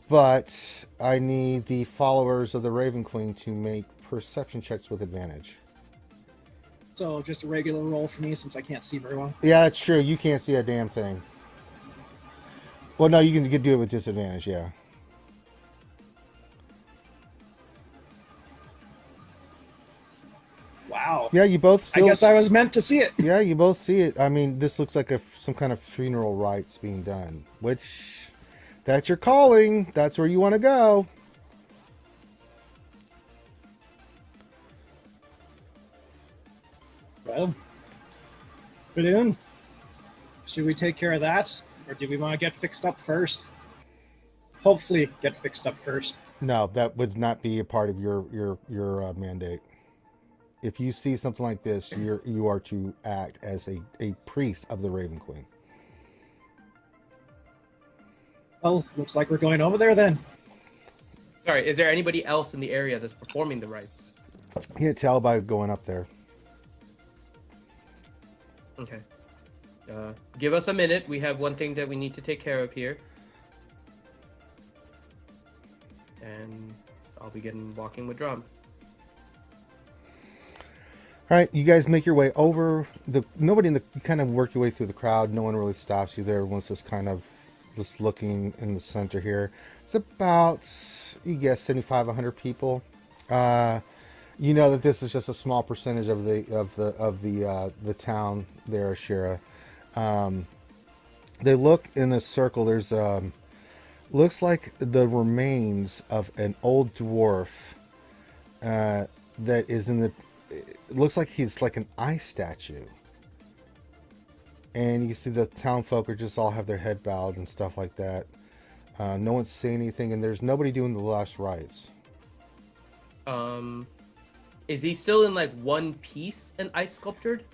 But I need the followers of the Raven Queen to make perception checks with advantage. So just a regular roll for me since I can't see very well. Yeah, that's true. You can't see a damn thing. Well, no, you can do it with disadvantage, yeah. Wow. Yeah, you both still... I guess I was meant to see it. Yeah, you both see it. I mean, this looks like some kind of funeral rites being done, which... That's your calling. That's where you want to go. Well, Balloon, should we take care of that? Or do we want to get fixed up first? Hopefully get fixed up first. No, that would not be a part of your mandate. If you see something like this, you are to act as a priest of the Raven Queen. Well, looks like we're going over there then. Sorry, is there anybody else in the area that's performing the rites? You can't tell by going up there. Okay. Give us a minute. We have one thing that we need to take care of here. And I'll be walking with Drum. All right, you guys make your way over. You kind of work your way through the crowd. No one really stops you there. Everyone's just kind of just looking in the center here. It's about, you guess, 75, 100 people. You know that this is just a small percentage of the town there, Ashira. They look in this circle. There's looks like the remains of an old dwarf that is in the. It looks like he's like an ice statue. And you can see the town folk are just all have their head bowed and stuff like that. No one's saying anything, and there's nobody doing the last rites. Is he still in like one piece and ice sculptured?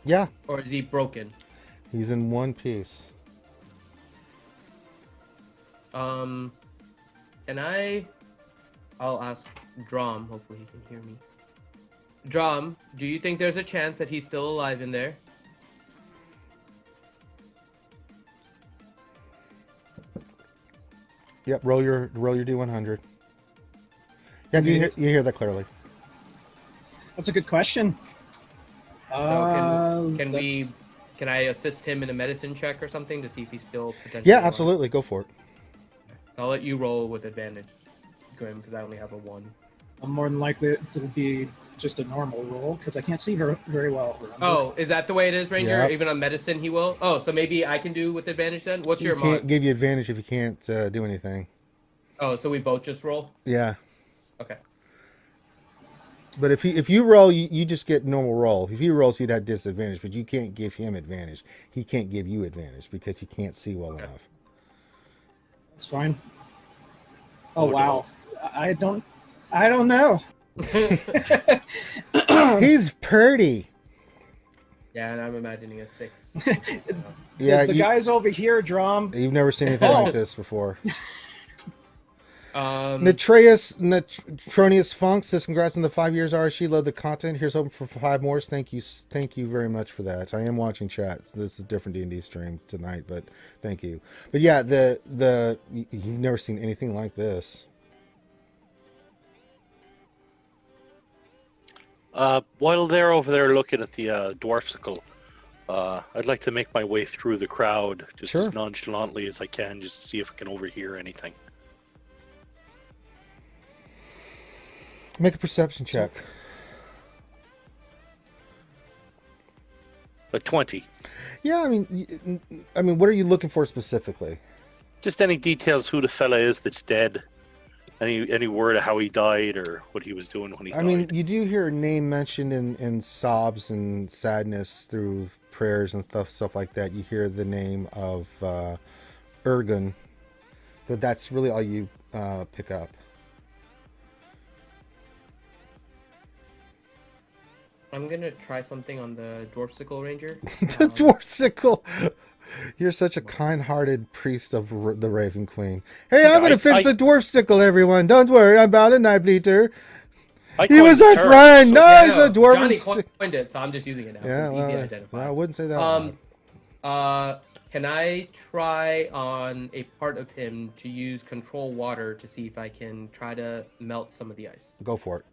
Yeah. Or is he broken? He's in one piece. I'll ask Drum. Hopefully he can hear me. Drum, do you think there's a chance that he's still alive in there? Yep, roll your D100. Yeah, you hear that clearly. That's a good question. So can I assist him in a medicine check or something to see if he's still potentially Yeah, alive? absolutely. Go for it. I'll let you roll with advantage, Grim, because I only have a 1. I'm more than likely it'll be just a normal roll because I can't see very well. Oh, is that the way it is, Ranger? Yep. Even on medicine, he will? Oh, so maybe I can do with advantage then? What's your He can't mod? give you advantage if you can't do anything. Oh, so we both just roll? Yeah. Okay. But if you roll, you just get normal roll. If he rolls, he'd have disadvantage, but you can't give him advantage. He can't give you advantage because he can't see well enough. That's fine. Oh wow. I don't know. He's pretty. Yeah, and I'm imagining a 6. Yeah, the guys over here, Drum. You've never seen anything like this before. Tronius Funk says, congrats on the 5 years RSG. Love the content. Here's hoping for 5 more. Thank you very much for that. I am watching chat. This is a different D&D stream tonight, but thank you. But yeah, you've never seen anything like this. While they're over there looking at the dwarfsicle, I'd like to make my way through the crowd just Sure. as nonchalantly as I can, just to see if I can overhear anything. Make a perception check. A 20. Yeah, I mean, what are you looking for specifically? Just any details who the fella is that's dead. Any word of how he died or what he was doing when he died. I mean, you do hear a name mentioned in sobs and sadness through prayers and stuff like that. You hear the name of Ergun, but that's really all you pick up. I'm gonna try something on the Dwarfsicle Ranger. The Dwarfsicle. You're such a kind-hearted priest of the Raven Queen. Hey, I'm gonna fix the Dwarfsicle, everyone. Don't worry about it, Nightbleater. He was our friend. No, he's a dwarven. Johnny coined it, so I'm just using it now. Yeah, It's easy to identify. I wouldn't say that. Can I try on a part of him to use control water to see if I can try to melt some of the ice? Go for it.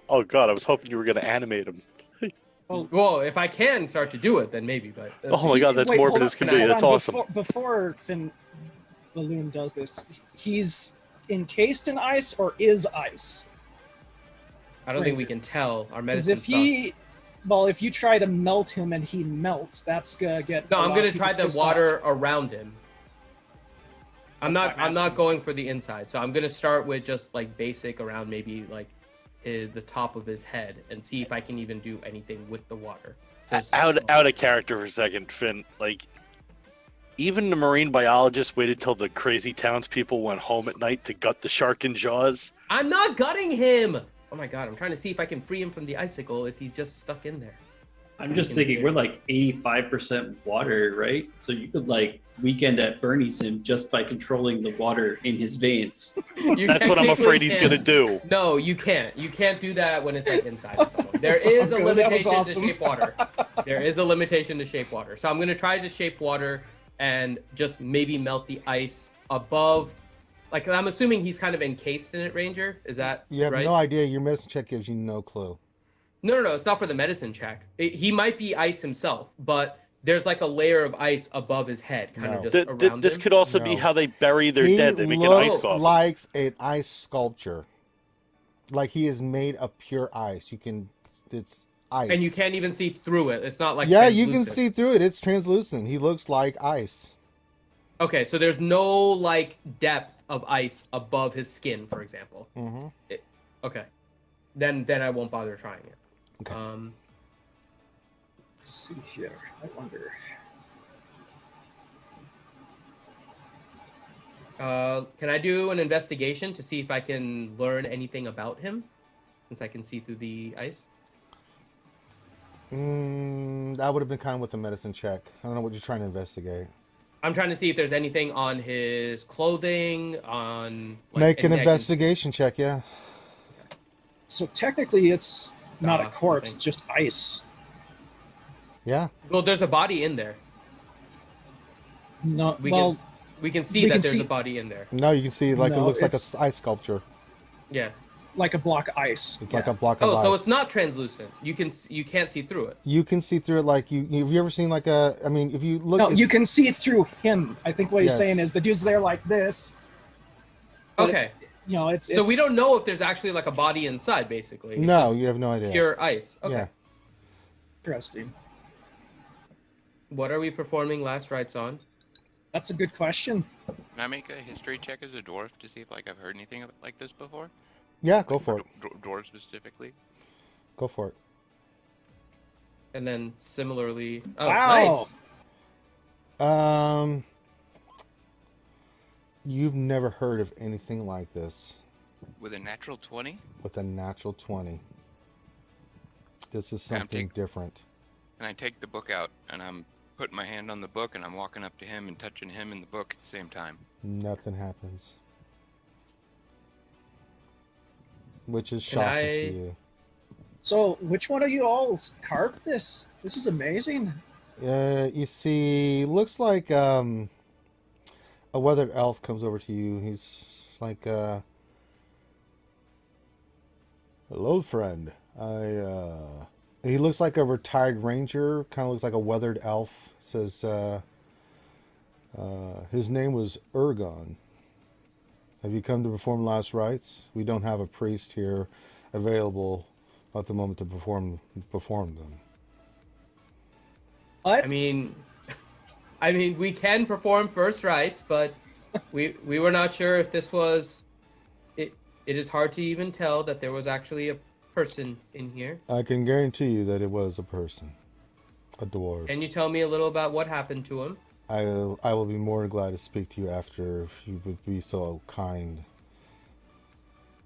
Oh God, I was hoping you were going to animate him. Well, if I can start to do it, then maybe. But oh my God, that's morbid as can be. That's awesome. Before Finn Balloon does this, he's encased in ice or is ice? I don't think we can tell. Our Because medicine. if you try to melt him and he melts, that's gonna get. No, I'm gonna try the water around him. I'm not going for the inside, so I'm gonna start with just like basic around maybe like the top of his head and see if I can even do anything with the water. Out of character for a second, Finn. Like, even the marine biologist waited till the crazy townspeople went home at night to gut the shark in Jaws. I'm not gutting him. Oh my God, I'm trying to see if I can free him from the icicle if he's just stuck in there. I'm just thinking we're like 85% water, right? So you could like weekend at Bernie's him just by controlling the water in his veins. That's what I'm afraid he's gonna do. No, you can't. You can't do that when it's like inside of someone. There is a limitation to shape water. There is a limitation to shape water. So I'm gonna try to shape water and just maybe melt the ice above. Like, I'm assuming he's kind of encased in it, Ranger. Is that You have right? no idea. Your medicine check gives you no clue. No, it's not for the medicine check. He might be ice himself, but there's like a layer of ice above his head, kind of just around This him. could also be how they bury their dead. They make an ice coffin. He like an ice sculpture. Like he is made of pure ice. It's ice. And you can't even see through it. It's not like you can translucent. see through it. It's translucent. He looks like ice. Okay, so there's no like depth of ice above his skin, for example. Mm-hmm. Okay, then I won't bother trying it. Okay. Let's see here. I wonder. Can I do an investigation to see if I can learn anything about him, since I can see through the ice? That would have been kind of with a medicine check. I don't know what you're trying to investigate. I'm trying to see if there's anything on his clothing, on... Like, Make an anything I can investigation check, yeah. So technically, it's not a corpse; something. it's just ice. Yeah. Well, there's a body in there. No, We can see we that can there's see- a body in there. No, you can see like it No, looks like it's- an ice sculpture. Yeah. like a block of ice. It's like a block of Oh, ice. so it's not translucent. You can't see through it. You can see through it like you. Have you ever seen like a? I mean, if you look. No, it's- you can see through him. I think what he's Yes. saying is the dude's there like this. but Okay. It's So we don't know if there's actually like a body inside, basically. It's No, just you have no idea. pure ice. Okay. Yeah. Interesting. What are we performing last rites on? That's a good question. Can I make a history check as a dwarf to see if like I've heard anything like this before? Yeah, go for it. Dwarves specifically. Go for it. And then similarly. Oh, Wow. nice. You've never heard of anything like this With a natural 20? with a natural 20. This is And I'm something different. And I take the book out and I'm putting my hand on the book and I'm walking up to him and touching him in the book at the same time. Nothing happens. Which is Can shocking I- to you. So, which one of you all carved this? This is amazing. You see, looks like a weathered elf comes over to you. He's like, hello, friend. He looks like a retired ranger. Kind of looks like a weathered elf. Says, his name was Ergon. Have you come to perform last rites? We don't have a priest here. available at the moment to perform them. What? I mean, we can perform first rites, but we were not sure if this was. It is hard to even tell that there was actually a person in here. I can guarantee you that it was a person, a dwarf. Can you tell me a little about what happened to him? I will be more than glad to speak to you after, if you would be so kind,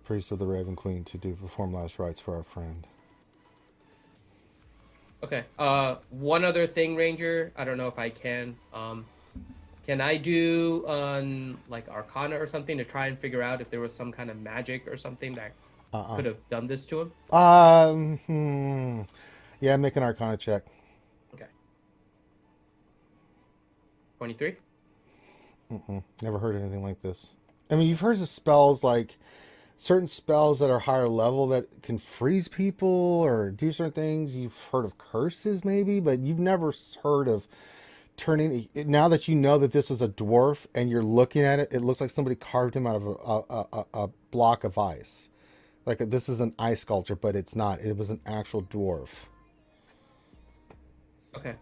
priest of the Raven Queen, to perform last rites for our friend. Okay. One other thing, Ranger. I don't know if I can. Can I do like Arcana or something to try and figure out if there was some kind of magic or something that could have done this to him? Yeah, make an Arcana check. Okay. 23. Never heard anything like this. I mean, you've heard of spells, like certain spells that are higher level that can freeze people or do certain things. You've heard of curses, maybe, but you've never heard of turning. Now that you know that this is a dwarf and you're looking at it, it looks like somebody carved him out of a block of ice. Like this is an ice sculpture, but it's not. It was an actual dwarf. Okay.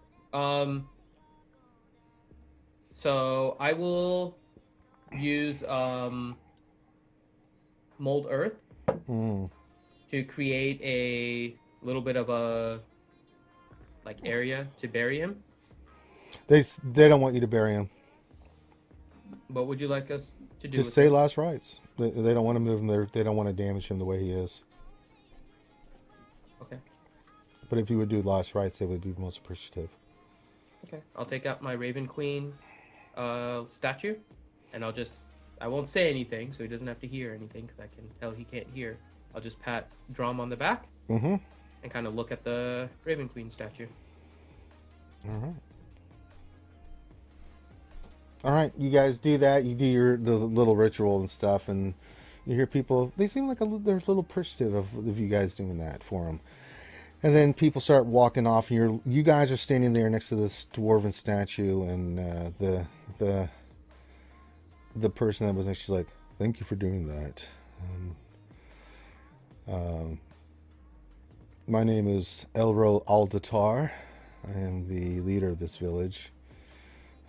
So I will use mold earth to create a little bit of a like area to bury him. They don't want you to bury him. What would you like us to do? Just say last rites. They don't want to move him. They don't want to damage him the way he is. Okay. But if you would do last rites, they would be most appreciative. Okay. I'll take out my Raven Queen statue, and I won't say anything, so he doesn't have to hear anything, because I can tell he can't hear. I'll just draw him on the back, and kind of look at the Raven Queen statue. All right, you guys do that. You do the little ritual and stuff, and you hear people. They seem like they're a little appreciative of you guys doing that for them. And then people start walking off, and you guys are standing there next to this dwarven statue, and the person that was next, she's like, "Thank you for doing that." My name is Elro Aldatar. I am the leader of this village.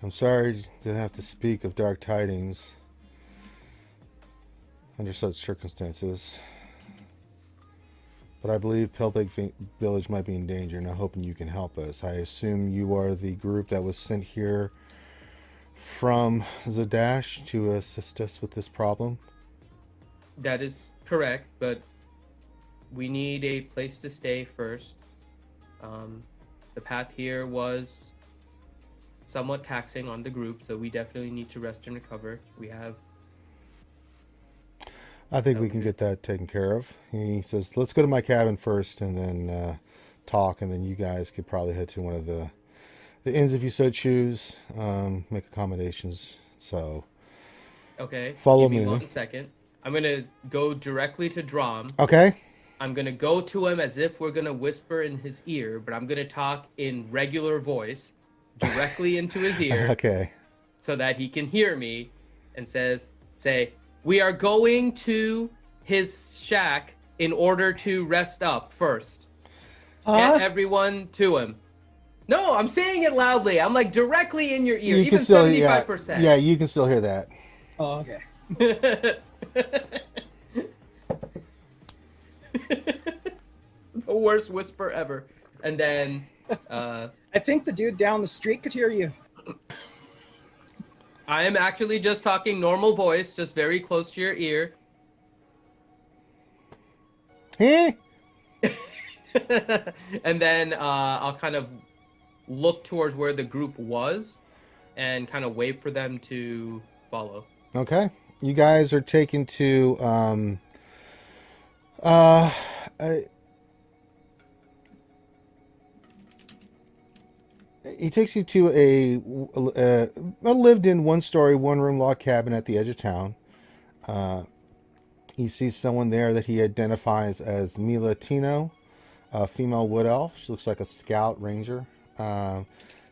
I'm sorry to have to speak of dark tidings under such circumstances, but I believe Pelbig Village might be in danger, and I'm hoping you can help us. I assume you are the group that was sent here from Zadash to assist us with this problem. That is correct, but we need a place to stay first. The path here was somewhat taxing on the group, so we definitely need to rest and recover. I think we can get that taken care of. He says, let's go to my cabin first and then talk, and then you guys could probably head to one of the inns if you so choose, make accommodations. So okay, follow give me 1 second. I'm gonna go directly to Drom. Okay. I'm gonna go to him as if we're gonna whisper in his ear, but I'm gonna talk in regular voice directly into his ear. Okay. So that he can hear me, and say, we are going to his shack in order to rest up first. Get everyone to him. No, I'm saying it loudly. I'm like directly in your ear, even 75%. Yeah, you can still hear that. Oh, okay. The worst whisper ever. And then I think the dude down the street could hear you. I am actually just talking normal voice, just very close to your ear. Hey. And then I'll kind of look towards where the group was and kind of wait for them to follow. Okay. You guys are taken to he takes you to a lived-in one-story, one-room log cabin at the edge of town. He sees someone there that he identifies as Mila Tino, a female wood elf. She looks like a scout ranger.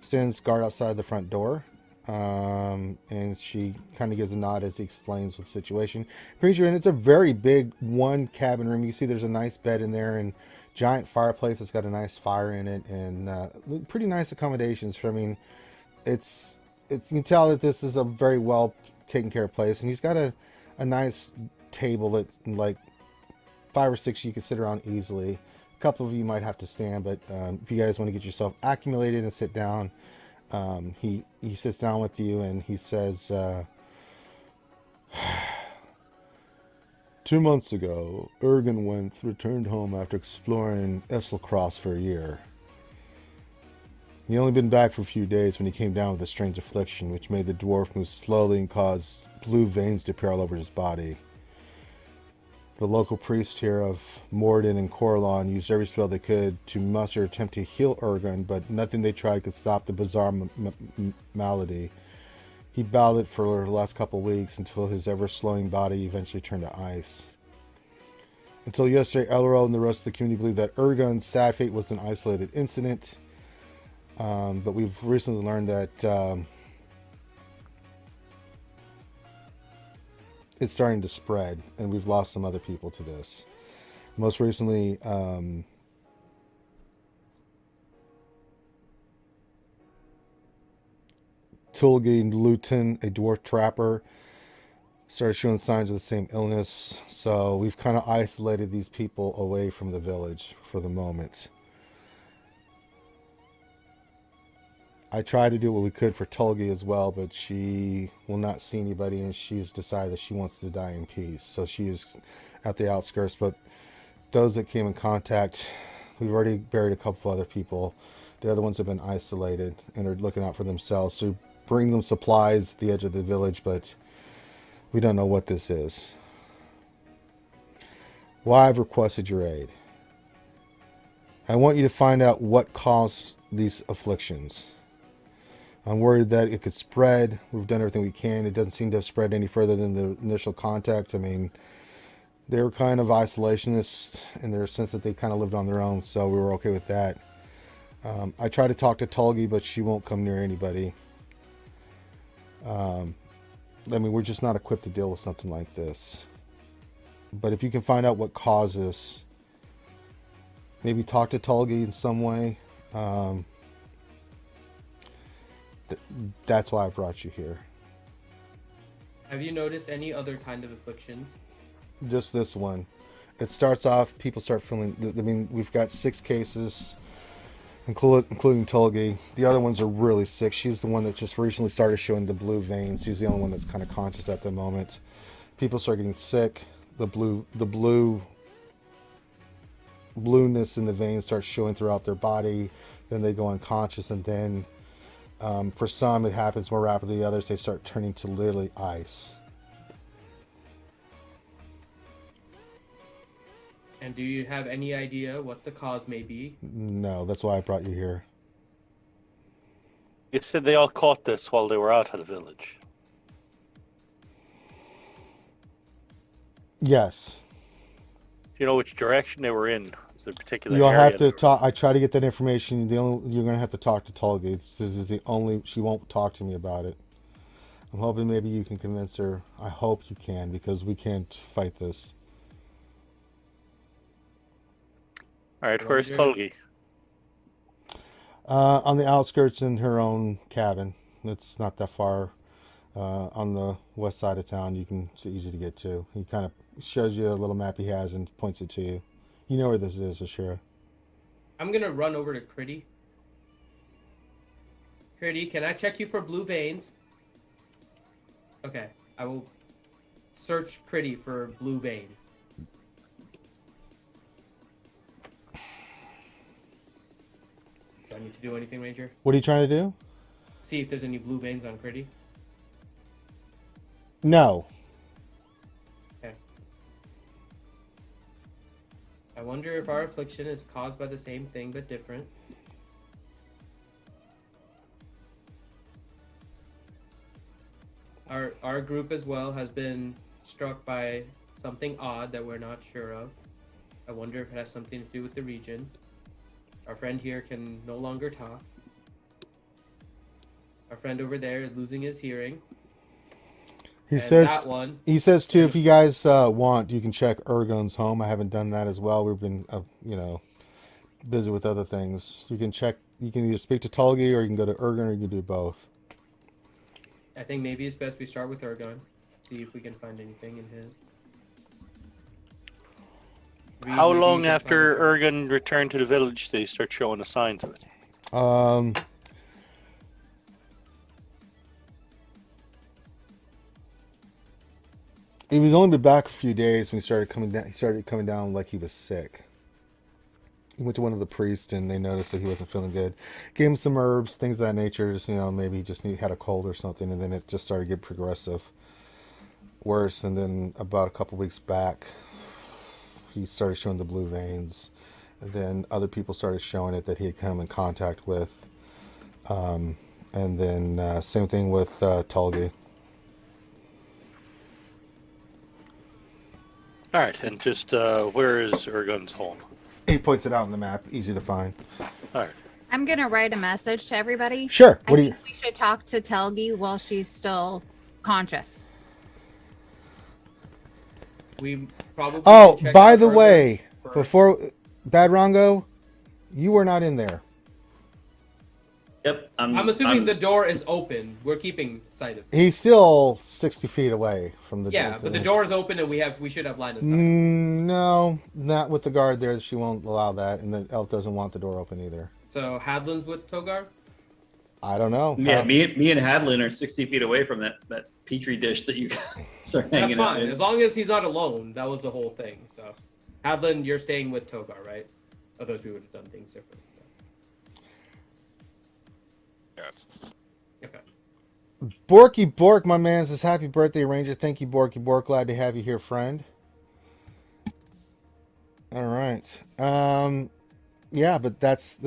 Stands guard outside the front door. And she kind of gives a nod as he explains the situation. Brings you in. It's a very big one cabin room. You see there's a nice bed in there and giant fireplace that's got a nice fire in it, and pretty nice accommodations. I mean, it's you can tell that this is a very well taken care of place, and he's got a nice table that like 5 or 6 you can sit around easily. A couple of you might have to stand, but if you guys want to get yourself accumulated and sit down, he sits down with you and he says, 2 months ago, Ergen Wenth returned home after exploring Esselcross for a year. He'd only been back for a few days when he came down with a strange affliction, which made the dwarf move slowly and caused blue veins to appear all over his body. The local priests here of Morden and Corlon used every spell they could to muster attempt to heal Ergen, but nothing they tried could stop the bizarre malady. He battled it for the last couple of weeks until his ever-slowing body eventually turned to ice. Until yesterday, Elrond and the rest of the community believed that Ergen's sad fate was an isolated incident. But we've recently learned that it's starting to spread, and we've lost some other people to this. Most recently, Tulgi Luton, a dwarf trapper, started showing signs of the same illness. So we've kind of isolated these people away from the village for the moment. I tried to do what we could for Tulgi as well, but she will not see anybody, and she's decided that she wants to die in peace. So she is at the outskirts, but those that came in contact, we've already buried a couple of other people. The other ones have been isolated and are looking out for themselves. So bring them supplies at the edge of the village, but we don't know what this is. Why I've requested your aid. I want you to find out what caused these afflictions. I'm worried that it could spread. We've done everything we can. It doesn't seem to have spread any further than the initial contact. I mean, they were kind of isolationists in their sense that they kind of lived on their own, so we were okay with that. I tried to talk to Tulgi, but she won't come near anybody. I mean, we're just not equipped to deal with something like this. But if you can find out what causes, maybe talk to Tulgi in some way. That's why I brought you here. Have you noticed any other kind of afflictions? Just this one. It starts off, people start feeling, I mean, we've got 6 cases, including Tulgi. The other ones are really sick. She's the one that just recently started showing the blue veins. She's the only one that's kind of conscious at the moment. People start getting sick. The blueness in the veins starts showing throughout their body. Then they go unconscious, and then for some, it happens more rapidly. Others, they start turning to literally ice. And do you have any idea what the cause may be? No, that's why I brought you here. You said they all caught this while they were out of the village. Yes. Do you know which direction they were in? Is there a particular You'll area have to they were- talk. I try to get that information. You're going to have to talk to Tulgi. This is the only. She won't talk to me about it. I'm hoping maybe you can convince her. I hope you can, because we can't fight this. All right, where's Tulgi? On the outskirts in her own cabin. It's not that far. On the west side of town, it's easy to get to. He kind of shows you a little map he has and points it to you. You know where this is, Ashura. I'm gonna run over to Critty. Critty, can I check you for blue veins? Okay, I will search Critty for blue veins. Do I need to do anything, Ranger? What are you trying to do? See if there's any blue veins on Critty. No. Okay. I wonder if our affliction is caused by the same thing but different. Our group as well has been struck by something odd that we're not sure of. I wonder if it has something to do with the region. Our friend here can no longer talk. Our friend over there is losing his hearing. He And says that one. he says too. If you guys want, you can check Ergon's home. I haven't done that as well. We've been busy with other things. You can check. You can either speak to Tulgi or you can go to Ergon, or you can do both. I think maybe it's best we start with Ergon. See if we can find anything in his. How long after Ergon returned to the village did he start showing the signs of it? He was only been back a few days when he started coming down. He started coming down like he was sick. He went to one of the priests and they noticed that he wasn't feeling good. Gave him some herbs, things of that nature. Just, maybe he just had a cold or something, and then it just started to get progressive, worse. And then about a couple weeks back, he started showing the blue veins. And then other people started showing it that he had come in contact with. And then same thing with Tulgi. All right, and just where is Ergon's home? He points it out on the map, easy to find. All right. I'm gonna write a message to everybody. Sure. I think we should talk to Telgi while she's still conscious. We probably. Oh, should check by out the Ergon way, first. before Bad Rongo, you were not in there. Yep. I'm assuming the door is open. We're keeping sight of it. He's still 60 feet away from the door. Yeah, but the door is open and we should have line of sight. No, not with the guard there. She won't allow that, and the elf doesn't want the door open either. So Hadlin's with Togar? I don't know. Yeah, me and Hadlin are 60 feet away from that petri dish that you guys are hanging That's out fine, in. as long as he's not alone. That was the whole thing. So, Hadlin, you're staying with Togar, right? Otherwise, we would have done things differently. Yes. Okay. Borky Bork, my man, says happy birthday, Ranger. Thank you, Borky Bork. Glad to have you here, friend. All right. Yeah, but that's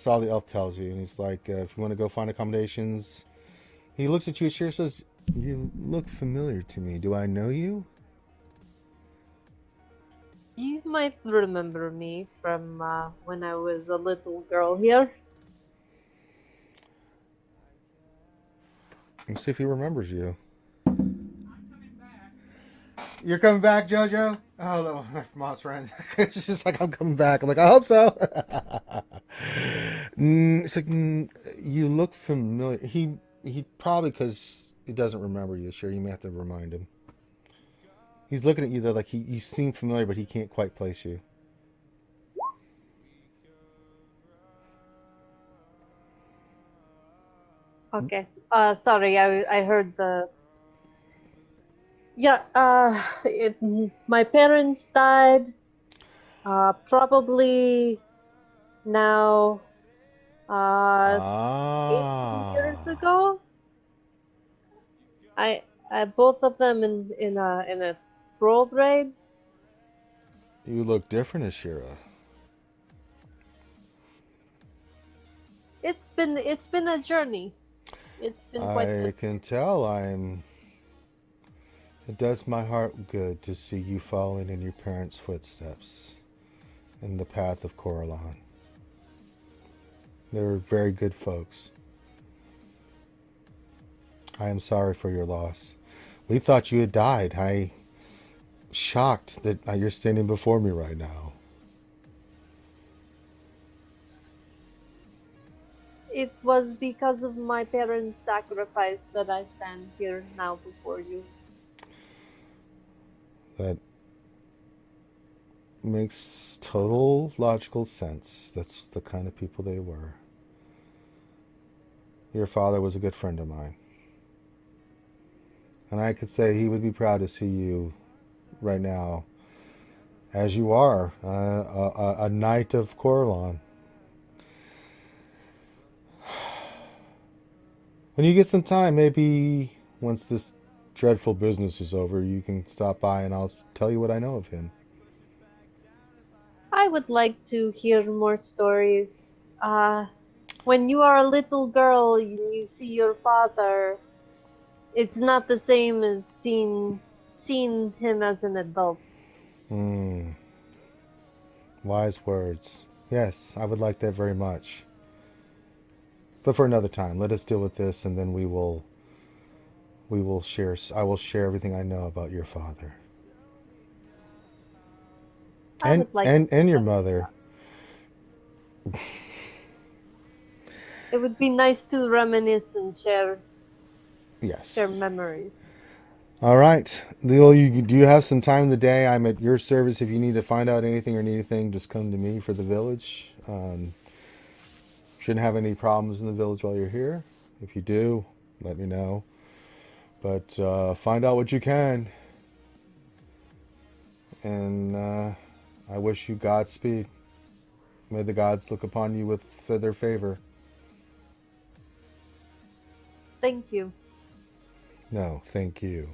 all the elf tells you. And he's like, if you want to go find accommodations, he looks at you and says, "You look familiar to me. Do I know you?" You might remember me from when I was a little girl here. Let's see if he remembers you. You're coming back, Jojo? Oh, no, my mom's friend. It's just like, I'm coming back. I'm like, I hope so. It's like, you look familiar. He probably, because he doesn't remember you, sure, you may have to remind him. He's looking at you, though, like you seem familiar, but he can't quite place you. Okay. Sorry, I heard the. Yeah. My parents died. Probably now. 18 years ago. I both of them in a troll raid. You look different, Ashira. It's been a journey. It's been quite. I can tell. It does my heart good to see you following in your parents' footsteps in the path of Coraline. They were very good folks. I am sorry for your loss. We thought you had died. I'm shocked that you're standing before me right now. It was because of my parents' sacrifice that I stand here now before you. That makes total logical sense. That's the kind of people they were. Your father was a good friend of mine. And I could say he would be proud to see you right now, as you are, a knight of Coraline. When you get some time, maybe once this dreadful business is over, you can stop by and I'll tell you what I know of him. I would like to hear more stories. When you are a little girl and you see your father, it's not the same as seeing him as an adult. Wise words. Yes, I would like that very much. But for another time, let us deal with this, and then we will share. I will share everything I know about your father I would like and your mother. it would be nice to reminisce and share Yes. memories. All right. Leo, do you have some time in the day? I'm at your service. If you need to find out anything or need anything, just come to me for the village. Shouldn't have any problems in the village while you're here. If you do, let me know. But find out what you can. And I wish you Godspeed. May the gods look upon you with their favor. Thank you. No, thank you.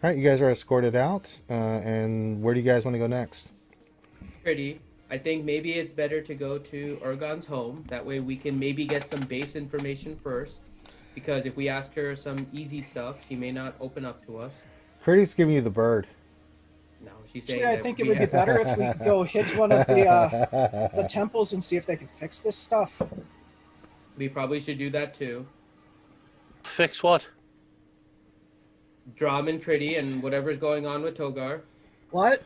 All right, you guys are escorted out. And where do you guys want to go next? Pretty. I think maybe it's better to go to Urgon's home. That way we can maybe get some base information first. Because if we ask her some easy stuff, she may not open up to us. Curdy's giving you the bird. No, she's saying Actually, I that think we it would be have- better if we could go hit one of the temples and see if they can fix this stuff. We probably should do that too. Fix what? Drum and Critty and whatever's going on with Togar. What?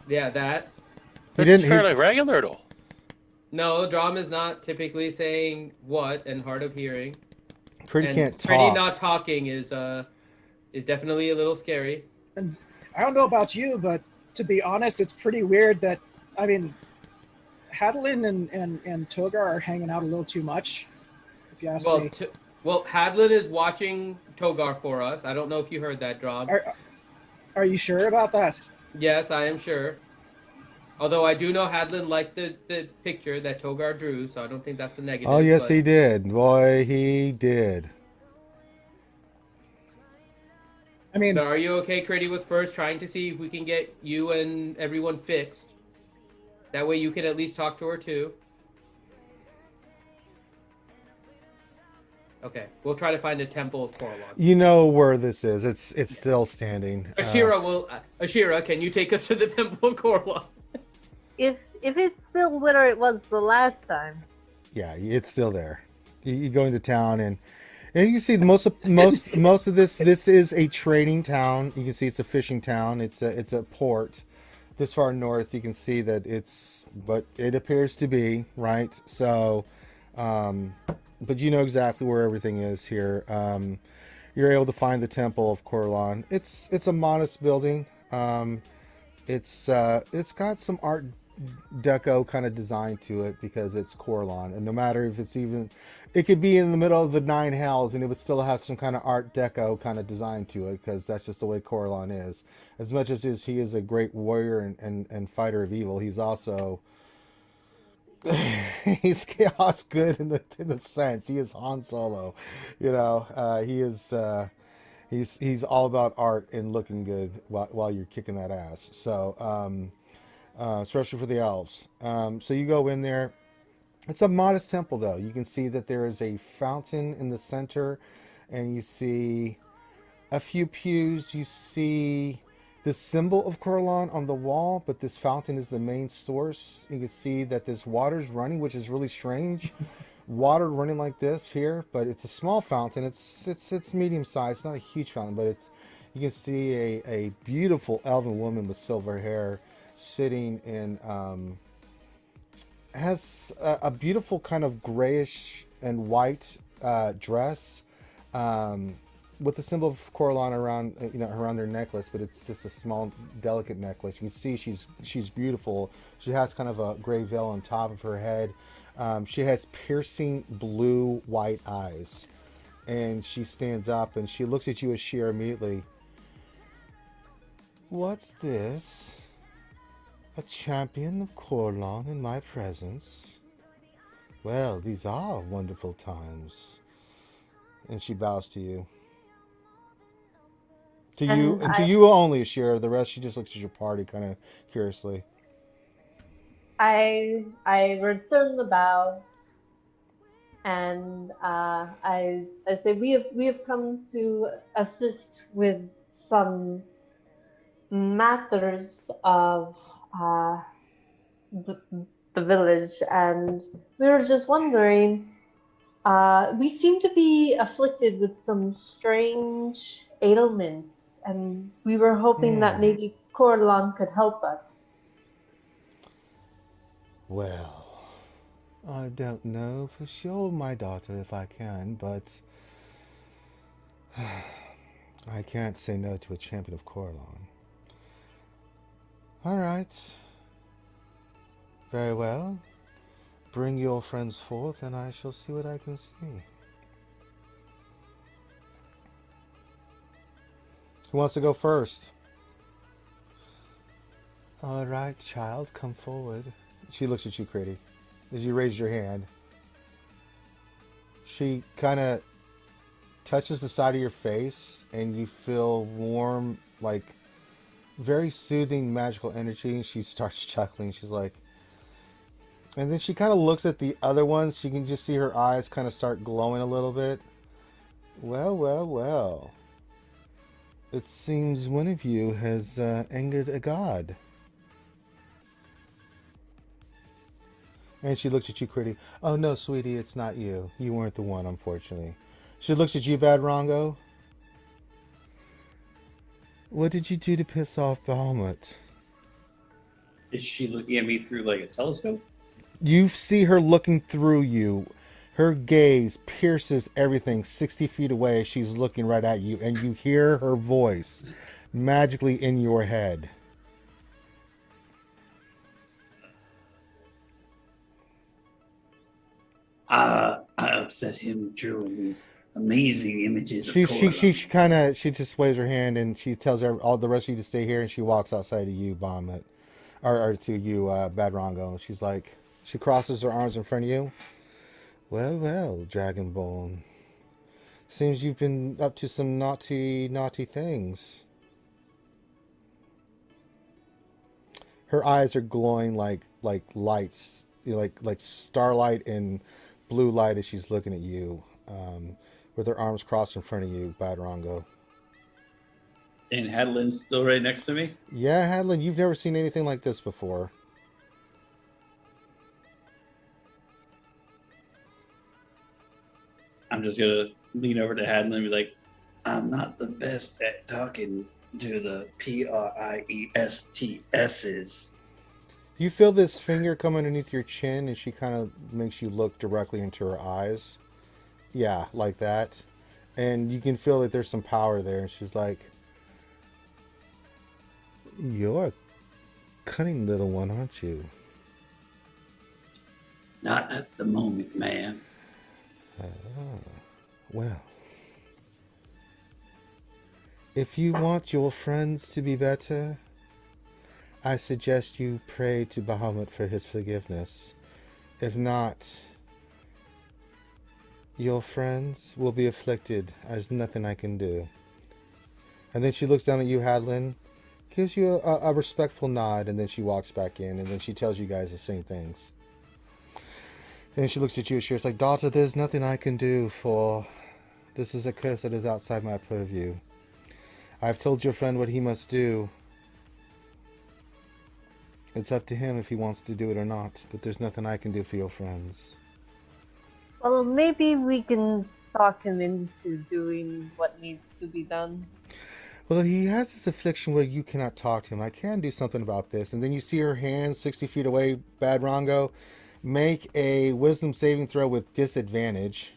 Yeah, that. This is fairly regular, though. No, Drum is not typically saying what and hard of hearing. Critty can't talk. Critty not talking is definitely a little scary. And I don't know about you, but to be honest, it's pretty weird that, I mean, Hadlin and Togar are hanging out a little too much, if you ask me. Well, Hadlin is watching Togar for us. I don't know if you heard that, Drum. Are you sure about that? Yes, I am sure. Although I do know Hadlin liked the picture that Togar drew, so I don't think that's a negative. Oh, yes, he did. Boy, he did. I mean, but are you okay, Critty, with first trying to see if we can get you and everyone fixed? That way you can at least talk to her too. Okay, we'll try to find a temple of Coralon. You know where this is. It's still standing. Ashira, can you take us to the temple of Coralon? If it's still where it was the last time. Yeah, it's still there. You go into town and you can see most of this. This is a trading town. You can see it's a fishing town. It's a port. This far north, you can see that it's what it appears to be, right? So, but you know exactly where everything is here. You're able to find the Temple of Coralon. It's a modest building. It's got some Art Deco kind of design to it because it's Coralon, and no matter if it's even, it could be in the middle of the Nine Hells and it would still have some kind of Art Deco kind of design to it because that's just the way Coralon is. As much as he is a great warrior and fighter of evil, he's also he's chaos good in the sense. He is Han Solo, you know. He is he's all about art and looking good while you're kicking that ass. So especially for the elves. So you go in there. It's a modest temple, though. You can see that there is a fountain in the center, and you see a few pews. You see the symbol of Coralon on the wall, but this fountain is the main source. You can see that this water's running, which is really strange. Water running like this here, but it's a small fountain. It's medium sized. It's not a huge fountain, but you can see a beautiful elven woman with silver hair sitting in has a beautiful kind of grayish and white dress with the symbol of Coralon around her necklace, but it's just a small delicate necklace. You can see she's beautiful. She has kind of a gray veil on top of her head. She has piercing blue white eyes, and she stands up and she looks at you, Ashir, immediately. What's this? A champion of Coralon in my presence? Well, these are wonderful times. And she bows to you. To you only, Ashira. The rest, she just looks at your party kind of curiously. I return the bow, and I say we have come to assist with some matters of the village, and we were just wondering. We seem to be afflicted with some strange ailments, and we were hoping that maybe Corlon could help us. Well, I don't know for sure, my daughter, if I can, but I can't say no to a champion of Corlon. All right. Very well. Bring your friends forth, and I shall see what I can see. Who wants to go first? All right, child, come forward. She looks at you, Critty, as you raise your hand. She kind of touches the side of your face, and you feel warm, like very soothing magical energy. She starts chuckling. She's like, and then she kind of looks at the other ones. She can just see her eyes kind of start glowing a little bit. Well, well, well. It seems one of you has angered a god. And she looks at you, Critty. Oh, no, sweetie, it's not you. You weren't the one, unfortunately. She looks at you, Bad Rongo. What did you do to piss off Bahamut? Is she looking at me through like a telescope? You see her looking through you. Her gaze pierces everything 60 feet away. She's looking right at you, and you hear her voice magically in your head. I upset him drawing these amazing images. She just waves her hand, and she tells all the rest of you to stay here, and she walks outside to you, Bahamut, or to you, Bad Rongo. She's like, she crosses her arms in front of you. Well, well, Dragonborn. Seems you've been up to some naughty, naughty things. Her eyes are glowing like lights, like starlight and blue light as she's looking at you, with her arms crossed in front of you, Bad Rongo. And Hadlin's still right next to me? Yeah, Hadlin, you've never seen anything like this before. I'm just gonna lean over to Hadlin and be like, I'm not the best at talking to the PRIESTS's. You feel this finger come underneath your chin, and she kind of makes you look directly into her eyes. Yeah, like that. And you can feel that there's some power there. And she's like, you're a cunning little one, aren't you? Not at the moment, ma'am. Well. If you want your friends to be better, I suggest you pray to Bahamut for his forgiveness. If not, your friends will be afflicted. There's nothing I can do. And then she looks down at you, Hadlin, gives you a respectful nod, and then she walks back in, and then she tells you guys the same things. And she looks at you, she's like, daughter, there's nothing I can do, for this is a curse that is outside my purview. I've told your friend what he must do. It's up to him if he wants to do it or not, but there's nothing I can do for your friends. Well, maybe we can talk him into doing what needs to be done. Well, he has this affliction where you cannot talk to him. I can do something about this. And then you see her hand 60 feet away, Bad Rongo. Make a wisdom saving throw with disadvantage.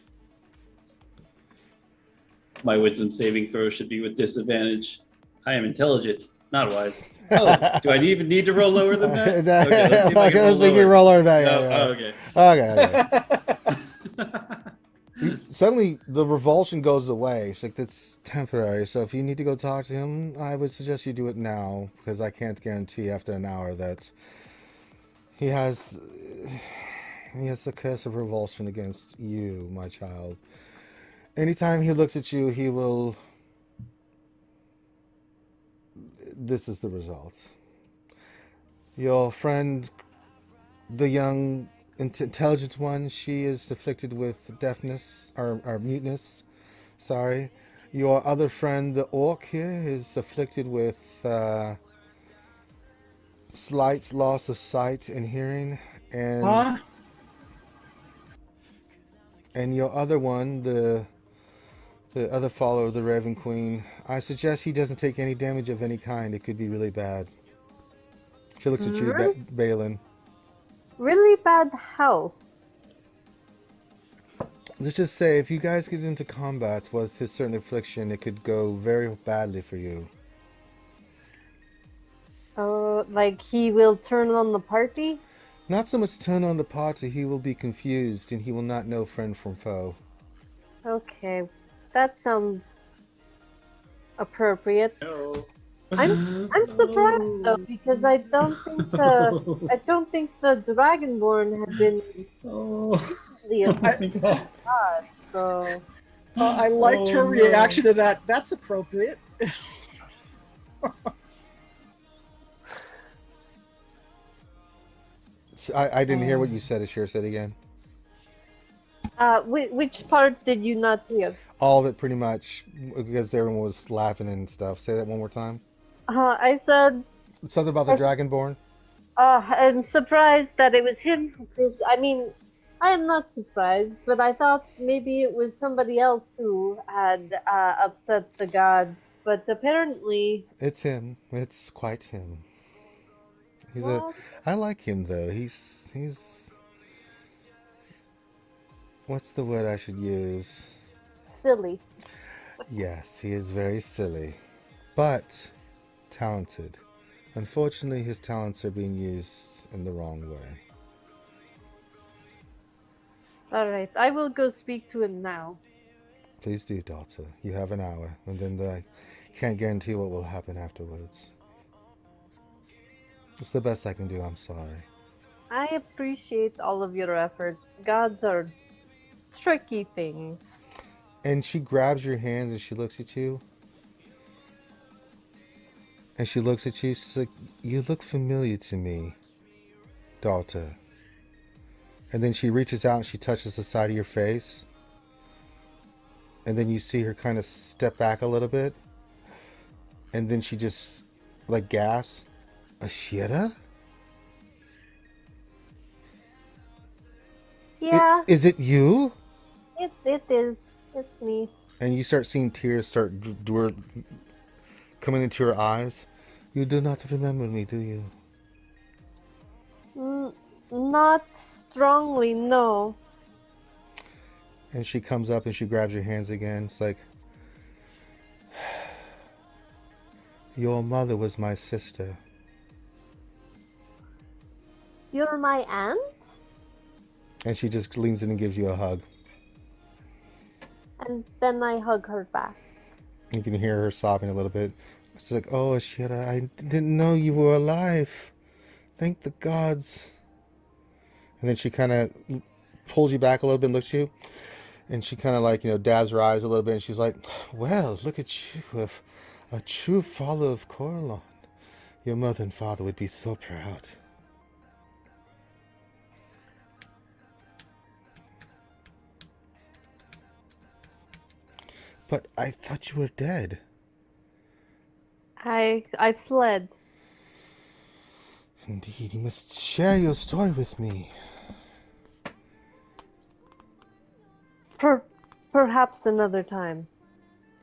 My wisdom saving throw should be with disadvantage. I am intelligent, not wise. Oh, do I even need to roll lower than that? Okay, let's see if I can roll lower than that. Okay. Suddenly, the revulsion goes away. It's like, that's temporary. So if you need to go talk to him, I would suggest you do it now, because I can't guarantee after an hour that he has the curse of revulsion against you, my child. Anytime he looks at you, he will... This is the result. Your friend, the young, intelligent one, she is afflicted with deafness, or muteness. Sorry. Your other friend, the orc here, is afflicted with slight loss of sight and hearing. And Huh? and your other one, the other follower of the Raven Queen, I suggest he doesn't take any damage of any kind. It could be really bad. She looks at you, Really? Balin. Really bad health. Let's just say, if you guys get into combat with his certain affliction, it could go very badly for you. Oh, like he will turn on the party? Not so much turn on the party, he will be confused and he will not know friend from foe. Okay, that sounds appropriate. No. I'm surprised though because I don't think the Dragonborn had been Oh. really a my God. god, so I liked her reaction to that. That's appropriate. I didn't hear what you said. Ashir said again. which part did you not hear? All of it, pretty much, because everyone was laughing and stuff. Say that one more time. I said Something about the Dragonborn. I'm surprised that it was him because I mean I am not surprised, but I thought maybe it was somebody else who had upset the gods, but apparently It's him. It's quite him. He's well, I like him though. He's. What's the word I should use? silly. Yes, he is very silly, but talented. Unfortunately, his talents are being used in the wrong way. Alright, I will go speak to him now. Please do, daughter. You have an hour, and then I can't guarantee what will happen afterwards. It's the best I can do. I'm sorry. I appreciate all of your efforts. Gods are tricky things. And she grabs your hands and she looks at you. And she looks at you. She's like, "You look familiar to me, daughter." And then she reaches out and she touches the side of your face. And then you see her kind of step back a little bit. And then she just, like, gasps. Ashira? Yeah, Is it you? it is. It's me. And you start seeing tears start coming into your eyes. You do not remember me, do you? Not strongly, no. And she comes up and she grabs your hands again. It's like, your mother was my sister. You're my aunt? And she just leans in and gives you a hug. And then I hug her back. You can hear her sobbing a little bit. It's like, "Oh, Ashira, I didn't know you were alive. Thank the gods." And then she kind of pulls you back a little bit and looks at you. And she kind of like, dabs her eyes a little bit. And she's like, "Well, look at you, a true follower of Corlon. Your mother and father would be so proud." But I thought you were dead. I fled. Indeed, you must share your story with me. Perhaps another time.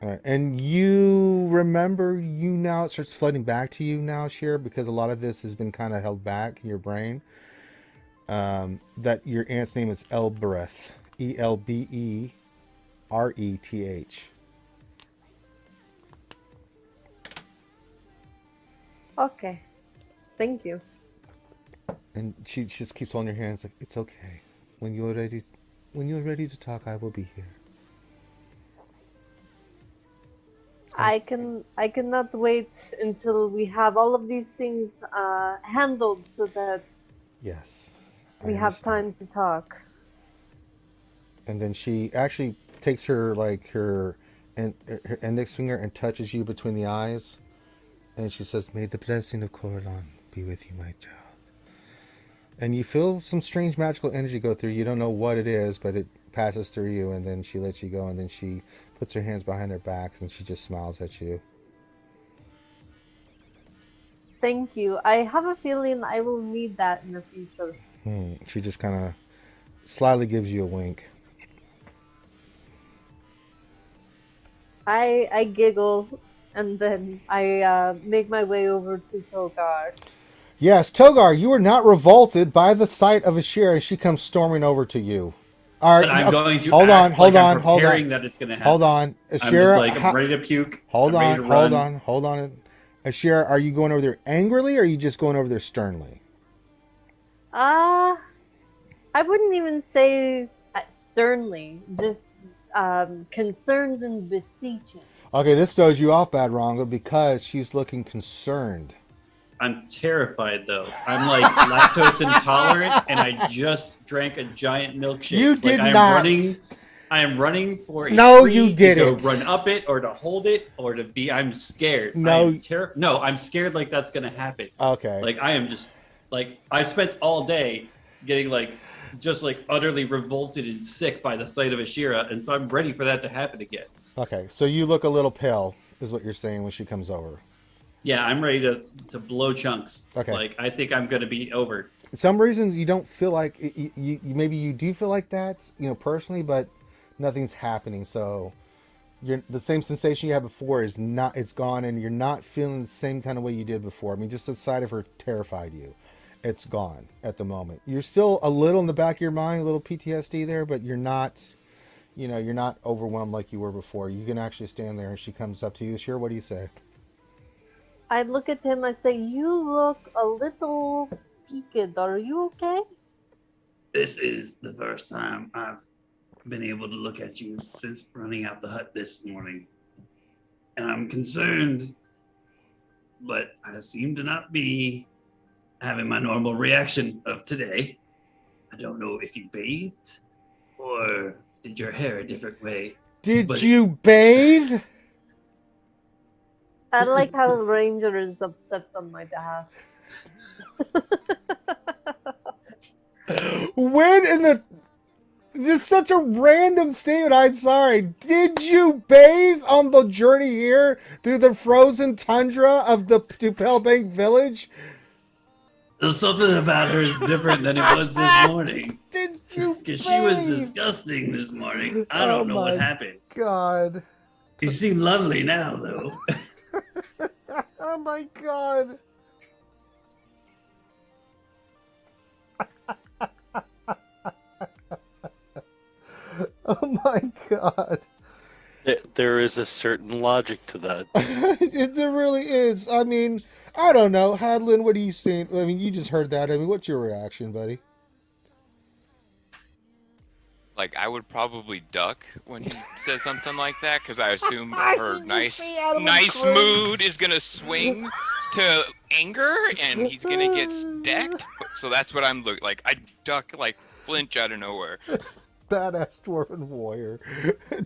And you remember now, it starts flooding back to you now, Shir, because a lot of this has been kind of held back in your brain. That your aunt's name is Elbereth. Elbereth. Okay. Thank you. And she just keeps holding your hands like, "It's okay. When you're ready to talk, I will be here." I cannot wait until we have all of these things handled so that Yes. we have time to talk. And then she actually takes her index finger and touches you between the eyes. And she says, "May the blessing of Corlon be with you, my child." And you feel some strange magical energy go through you. You don't know what it is, but it passes through you. And then she lets you go. And then she puts her hands behind her back and she just smiles at you. Thank you. I have a feeling I will need that in the future. She just kind of slyly gives you a wink. I giggle, and then I make my way over to Togar. Yes, Togar, you are not revolted by the sight of Ashira as she comes storming over to you. All But right, I'm going to hold act on, like I'm hold preparing on. that it's going to happen. Hold on, I'm Ashira. just like, I'm ready to puke. Hold I'm ready on, to hold run. on, hold on. Ashira, are you going over there angrily, or are you just going over there sternly? I wouldn't even say sternly, just concerned and beseeching. Okay, this throws you off, Bad Rongo, because she's looking concerned. I'm terrified though. I'm like lactose intolerant, and I just drank a giant milkshake. You did like, not. I am running for a No, tree you to didn't. go run up it, or to hold it, or to be. I'm scared. No. I'm scared like that's gonna happen. Okay. Like I am just like I spent all day getting just utterly revolted and sick by the sight of Ashira, and so I'm ready for that to happen again. Okay, so you look a little pale, is what you're saying when she comes over. Yeah, I'm ready to blow chunks. Okay. Like I think I'm gonna be over. Some reasons you don't feel like maybe you do feel like that, personally, but nothing's happening. So the same sensation you had before it's gone, and you're not feeling the same kind of way you did before. I mean, just the sight of her terrified you. It's gone at the moment. You're still a little in the back of your mind, a little PTSD there, but you're not, you're not overwhelmed like you were before. You can actually stand there, and she comes up to you. Sure, what do you say? I look at him, I say, "You look a little peaked. Are you okay?" This is the first time I've been able to look at you since running out the hut this morning. And I'm concerned, but I seem to not be having my normal reaction of today. I don't know if you bathed or did your hair a different way. Did you bathe? I like how the ranger is upset on my behalf. When in the... Just such a random statement. I'm sorry. Did you bathe on the journey here through the frozen tundra of the Tupelbank village? There's something about her is different than it was this morning. Did you Because she was disgusting this morning. I don't know what happened. God. You seem lovely now, though. Oh my God. Oh my God. There is a certain logic to that. There really is. I mean, I don't know. Hadlin, what are you seeing? I mean, you just heard that. I mean, what's your reaction, buddy? Like, I would probably duck when he says something like that, because I assume her nice mood is gonna swing to anger, and he's gonna get decked. So that's what I'm looking like. I duck, like, flinch out of nowhere. Badass dwarven warrior.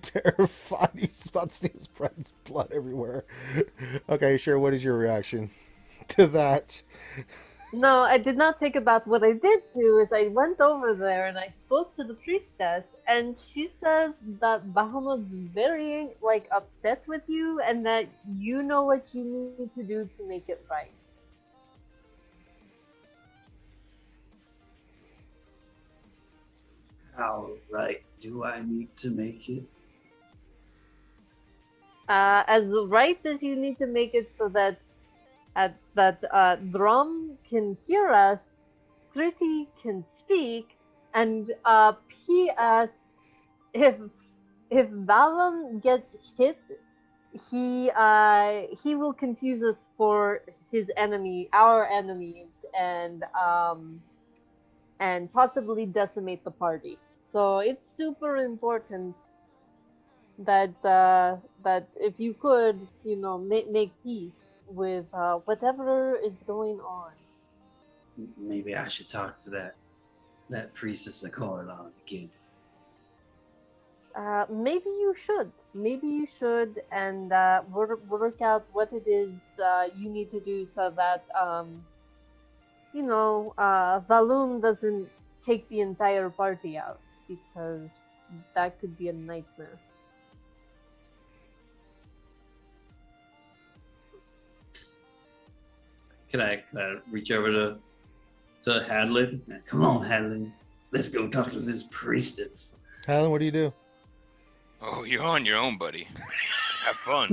Terrified. He's about to see his friend's blood everywhere. Okay, sure. What is your reaction to that? No, I did not take a bath. What I did do is I went over there and I spoke to the priestess, and she says that Bahamut's very, upset with you, and that you know what you need to do to make it right. How right do I need to make it? As right as you need to make it so that Drum can hear us, Triti can speak, and P.S. If Valum gets hit, he will confuse us for our enemies, and possibly decimate the party. So it's super important that if you could, make peace with whatever is going on. Maybe I should talk to that priestess of Coralon again. Maybe you should, and work out what it is you need to do so that Valum doesn't take the entire party out, because that could be a nightmare. Can I reach over to to Hadlin. Come on, Hadlin. Let's go talk to this priestess. Helen, what do you do? Oh, you're on your own, buddy. Have fun.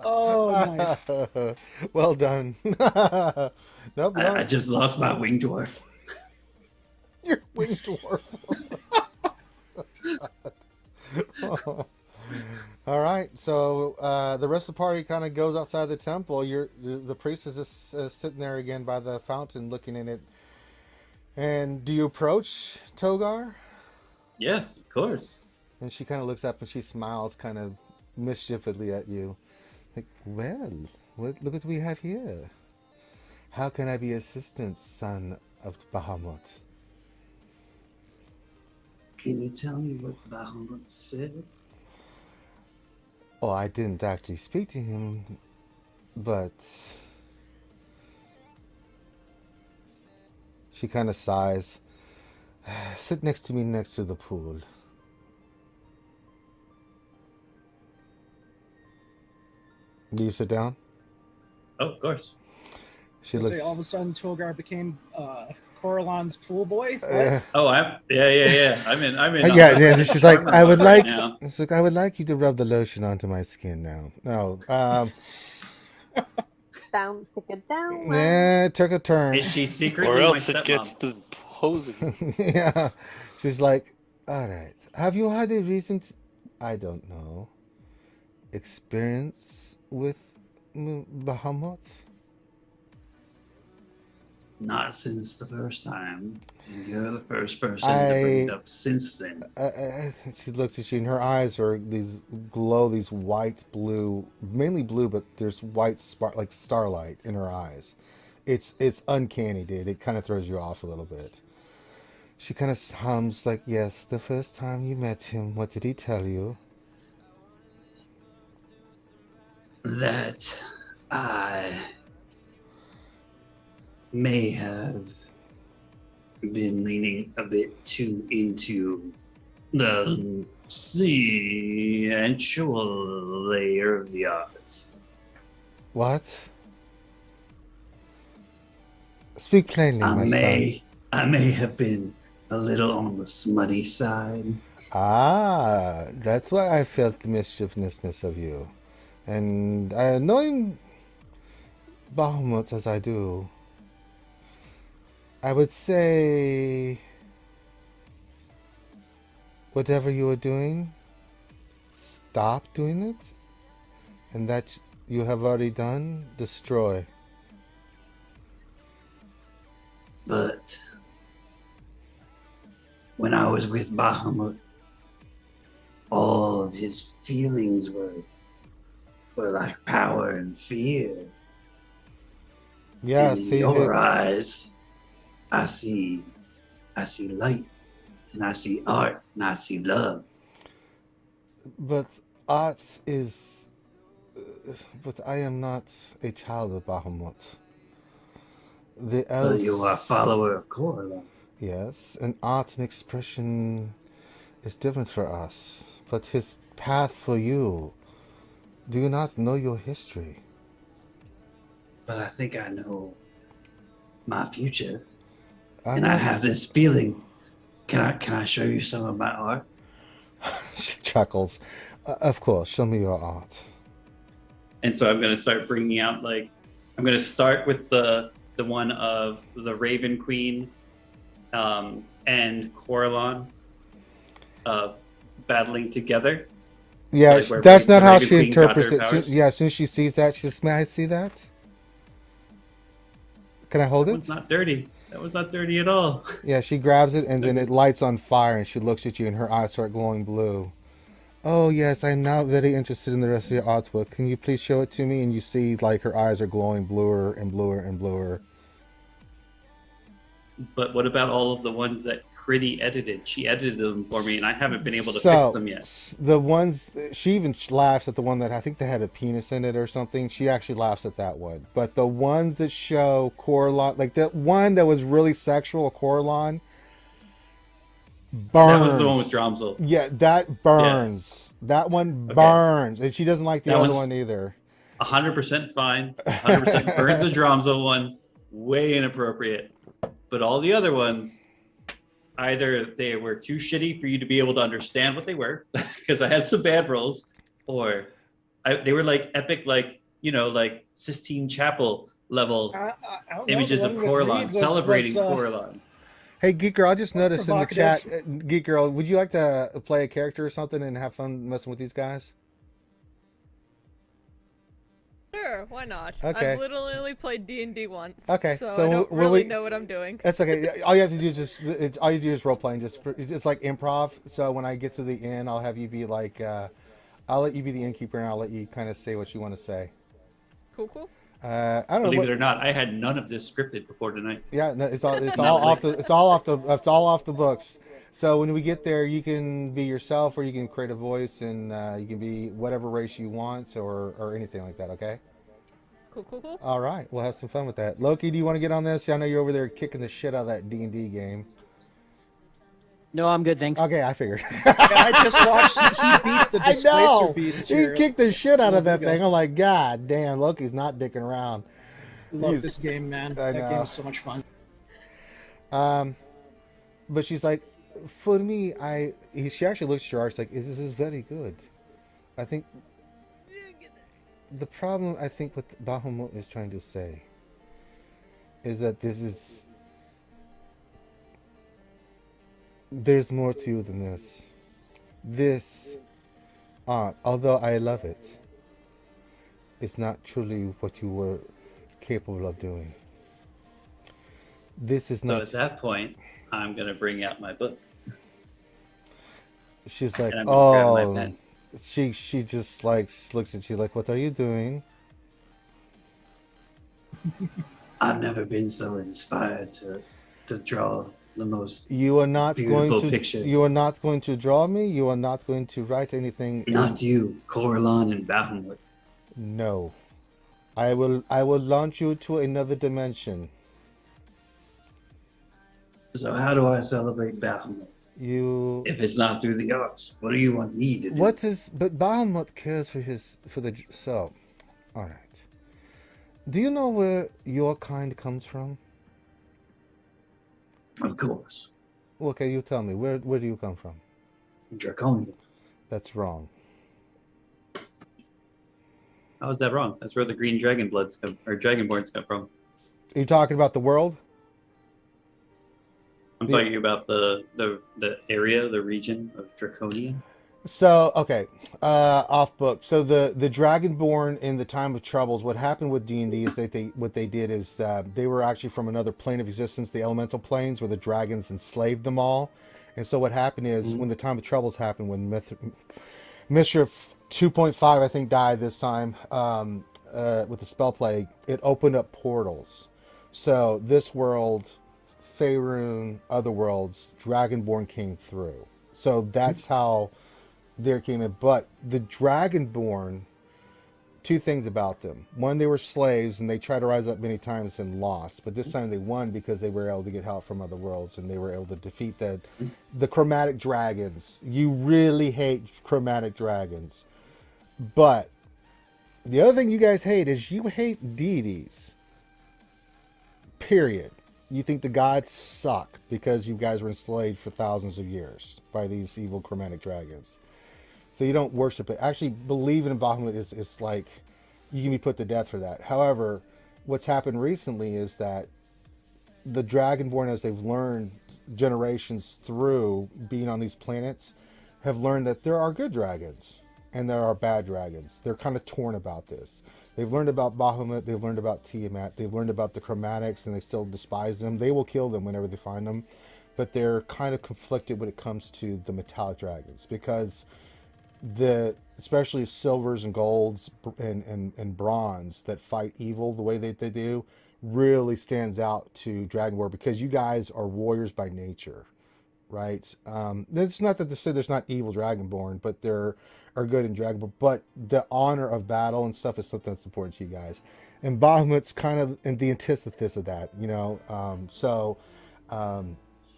Oh, nice. Well done. Nope, I just lost my winged dwarf. Your winged dwarf. All right, so the rest of the party kind of goes outside the temple. The priest is just sitting there again by the fountain, looking in it. And do you approach Togar? Yes, of course. And she kind of looks up and she smiles, kind of mischievously at you. Like, well, look what we have here. How can I be assistant, son of Bahamut? Can you tell me what Bahamut said? Oh, I didn't actually speak to him, but she kind of sighs. Sit next to me next to the pool. Do you sit down? Oh, of course. She Say looks. all of a sudden Togar became Coralon's pool boy. Oh, yeah. I'm in. Yeah. She's like, I would right like. now. It's like I would like you to rub the lotion onto my skin now. No. Down, take it down. Yeah, it took a turn. Is she secretly Or my else it stepmom? gets the posing. Yeah. She's like, all right. Have you had a recent, I don't know, experience with Bahamut? Not since the first time, and you're the first person to bring it up since then. She looks at you, and her eyes are these white blue, mainly blue, but there's white like starlight in her eyes. It's uncanny, dude. It kind of throws you off a little bit. She kind of hums like, yes, the first time you met him, what did he tell you? That I may have been leaning a bit too into the sensual layer of the arts. What? Speak plainly, my son. I may have been a little on the smutty side. Ah, that's why I felt the mischievousness of you. And knowing Bahamut as I do, I would say whatever you are doing, stop doing it. And that you have already done, destroy. But when I was with Bahamut, all of his feelings were like power and fear. Yeah, in see your eyes, I see light, and I see art, and I see love. But art is. But I am not a child of Bahamut. The But elves. you are a follower of Korla. Yes, and art and expression is different for us. But his path for you. Do you not know your history? But I think I know my future, I'm and I not- have this feeling. Can I show you some of my art? She chuckles. Of course, show me your art. And so I'm going to start bringing out, like, I'm going to start with the one of the Raven Queen and Coralon battling together. Yeah, Like where that's not the how Raven she Queen got interprets her it. powers? Yeah, as soon as she sees that, she says, may I see that? Can I hold That it? was not dirty. That was not dirty at all. Yeah, she grabs it and then it lights on fire and she looks at you and her eyes start glowing blue. Oh yes, I'm now very interested in the rest of your artwork. Can you please show it to me? And you see like her eyes are glowing bluer and bluer and bluer. But what about all of the ones that Critty edited? She edited them for me, and I haven't been able to So, fix them yet. The ones, she even laughs at the one that I think they had a penis in it or something. She actually laughs at that one. But the ones that show Coralon, like the one that was really sexual, Coralon, burns. That was the one with Dromzel. Yeah, that burns. That one Okay. burns. And she doesn't like the That other one's- one either. 100% fine. 100% burned the Dromzo one. Way inappropriate. But all the other ones, either they were too shitty for you to be able to understand what they were, because I had some bad rolls, or they were like epic, like, you know, like Sistine Chapel level I don't know, images the of one with Coralon, Reed celebrating Coralon. Hey, Geek Girl, I just That's noticed in the chat, provocative. Geek Girl, would you like to play a character or something and have fun messing with these guys? Sure, why not? Okay. I've literally only played D&D once. Okay, so so I don't will really we- know what I'm doing. That's okay. All you have to do is all you do is role playing. It's like improv. So when I get to the end, I'll have you be like, I'll let you be the innkeeper, and I'll let you kind of say what you want to say. Cool. I don't know. Believe it or not, I had none of this scripted before tonight. Yeah, no, it's all off the books. So when we get there, you can be yourself, or you can create a voice, and you can be whatever race you want, or anything like that. Okay. Cool. All right, we'll have some fun with that. Loki, do you want to get on this? I know you're over there kicking the shit out of that D&D game. No, I'm good, thanks. Okay, I figured. Yeah, I just watched he beat the Displacer Beast He here. kicked the shit out of that There we thing. go. I'm like, God damn, Loki's not dicking around. Love this game, man. I That know. game is so much fun. But she's like, for me, she actually looks at your arts like, this is very good. I think the problem, I think, what Bahamut is trying to say is that there's more to you than this. This art, although I love it, is not truly what you were capable of doing. This is So not. at that point, I'm going to bring out my book. She's like, And I'm gonna grab my oh. pen. She just like looks at you like, what are you doing? I've never been so inspired to draw the most You are not beautiful going to. picture. You are not going to draw me. You are not going to write anything. Not you, Coralon and Bahamut. No, I will launch you to another dimension. So how do I celebrate Bahamut? You. If it's not through the arts, what do you want me to do? What is? But Bahamut cares for the. So, all right. Do you know where your kind comes from? Of course. Okay, you tell me. Where do you come from? Draconia. That's wrong. How is that wrong? That's where the green dragon bloods come, or dragonborns come from. Are you talking about the world? I'm talking about the area, the region of Draconia. So, okay, off book. So the Dragonborn in the time of troubles, what happened with D&D is what they did is they were actually from another plane of existence, the elemental planes, where the dragons enslaved them all. And so what happened is when the time of troubles happened, when Mischief 2.5, I think, died this time with the spell plague, it opened up portals. So this world, Faerun, other worlds, Dragonborn came through. So that's how there came in. But the Dragonborn, two things about them. One, they were slaves and they tried to rise up many times and lost. But this time they won because they were able to get help from other worlds and they were able to defeat the chromatic dragons. You really hate chromatic dragons. But the other thing you guys hate is you hate deities. Period. You think the gods suck because you guys were enslaved for thousands of years by these evil chromatic dragons. So you don't worship it. Actually, believing in Bahamut is like, you can be put to death for that. However, what's happened recently is that the Dragonborn, as they've learned generations through being on these planets, have learned that there are good dragons and there are bad dragons. They're kind of torn about this. They've learned about Bahamut, they've learned about Tiamat, they've learned about the chromatics, and they still despise them. They will kill them whenever they find them, but they're kind of conflicted when it comes to the metallic dragons, because especially silvers and golds and bronze that fight evil the way that they do really stands out to Dragonborn, because you guys are warriors by nature, right? It's not that to say there's not evil Dragonborn, but there are good in Dragonborn. But the honor of battle and stuff is something that's important to you guys. And Bahamut's kind of in the antithesis of that, you know.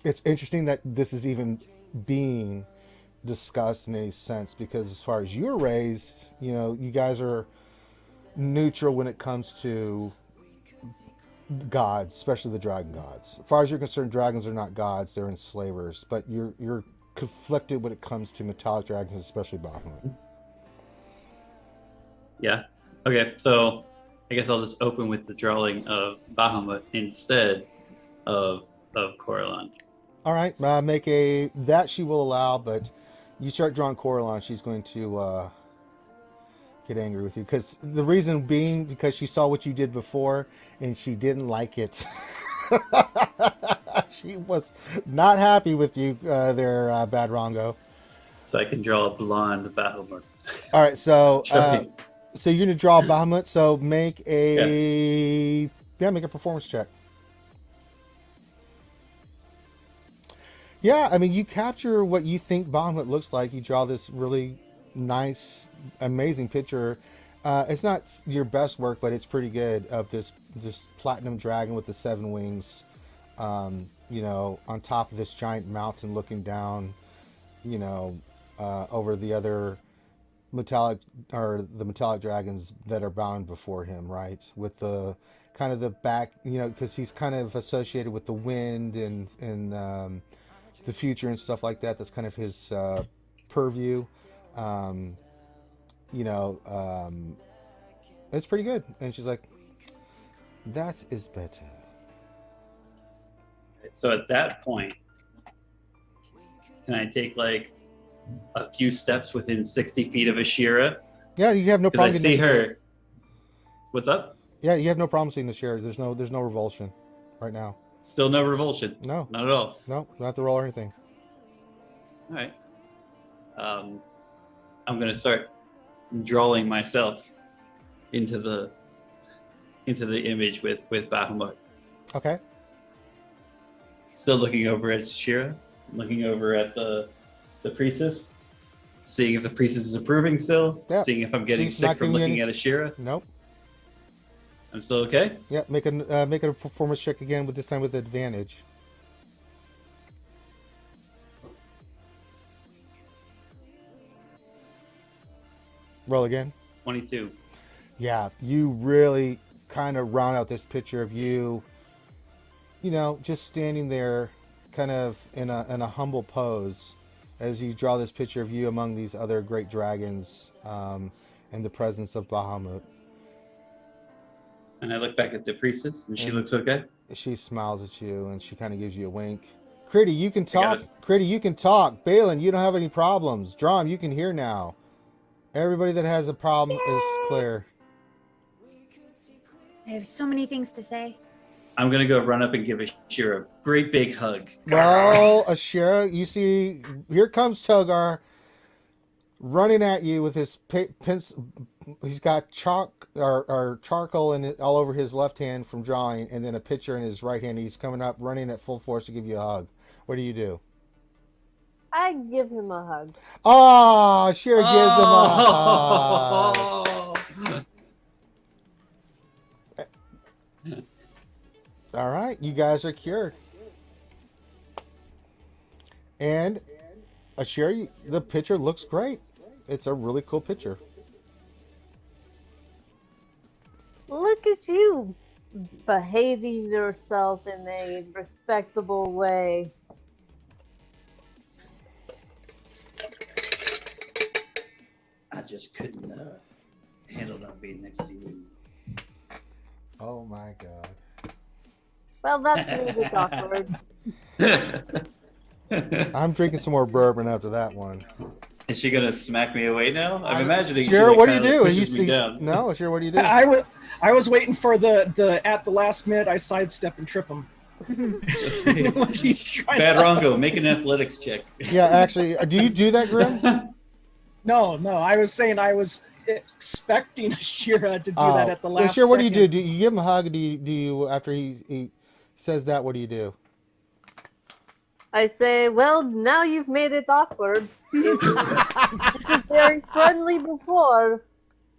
It's interesting that this is even being discussed in any sense, because as far as you're raised, you know, you guys are neutral when it comes to gods, especially the dragon gods. As far as you're concerned, dragons are not gods; they're enslavers. But you're conflicted when it comes to metallic dragons, especially Bahamut. Yeah. Okay, so I guess I'll just open with the drawing of Bahamut instead of Coralon. All right, make a that she will allow, but you start drawing Coralon, she's going to get angry with you because the reason being because she saw what you did before and she didn't like it. She was not happy with you there, Bad Rongo. So I can draw a blonde Bahamut. All right, so Joking. so you're gonna draw Bahamut. So make a make a performance check. Yeah, I mean you capture what you think Bahamut looks like. You draw this really nice, amazing picture. It's not your best work, but it's pretty good of this platinum dragon with the 7 wings. You know, on top of this giant mountain looking down, you know, over the other metallic dragons that are bound before him, right? With the kind of the back, you know, because he's kind of associated with the wind and the future and stuff like that. That's kind of his purview. You know, it's pretty good. And she's like, that is better. So at that point, can I take like a few steps within 60 feet of Ashira? Yeah, you have no problem. I see her. What's up? Yeah, you have no problem seeing Ashira. There's no revulsion right now. Still no revulsion? No. Not at all? No, not the roll or anything. All right. I'm going to start drawing myself into the image with Bahamut. Okay. Still looking over at Shira, looking over at the priestess, seeing if the priestess is approving still, seeing if I'm getting sick from looking at Ashira. Nope. I'm still okay? Yeah, make a performance check again, with this time with advantage. Roll again. 22. Yeah, you really kind of round out this picture of you, you know, just standing there kind of in a humble pose as you draw this picture of you among these other great dragons in the presence of Bahamut. And I look back at the priestess, and she looks okay. She smiles at you, and she kind of gives you a wink. Critty, you can talk. Critty, you can talk. Balin, you don't have any problems. Drom, you can hear now. Everybody that has a problem is clear. I have so many things to say. I'm going to go run up and give Ashira a great big hug. Well, Ashira, you see, here comes Togar running at you with his pencil. He's got chalk or charcoal in it all over his left hand from drawing, and then a picture in his right hand. He's coming up, running at full force to give you a hug. What do you do? I give him a hug. Oh, Ashira gives him a hug. All right, you guys are cured. And Ashira, the picture looks great. It's a really cool picture. Look at you behaving yourself in a respectable way. I just couldn't handle not being next to you. Oh my god. Well, that's made it awkward. I'm drinking some more bourbon after that one. Is she gonna smack me away now? I'm imagining. Sure, what do you do? No, sure, what do you do? I was waiting for the at the last minute I sidestep and trip him. When he's trying Bad Rongo, make an athletics check. Yeah, actually, do you do that, Grim? No, I was saying I was expecting Ashira to do that at the last. Sure, what do second. you do? Do you give him a hug? Do you after he says that? What do you do? I say, well, now you've made it awkward. This was very friendly before,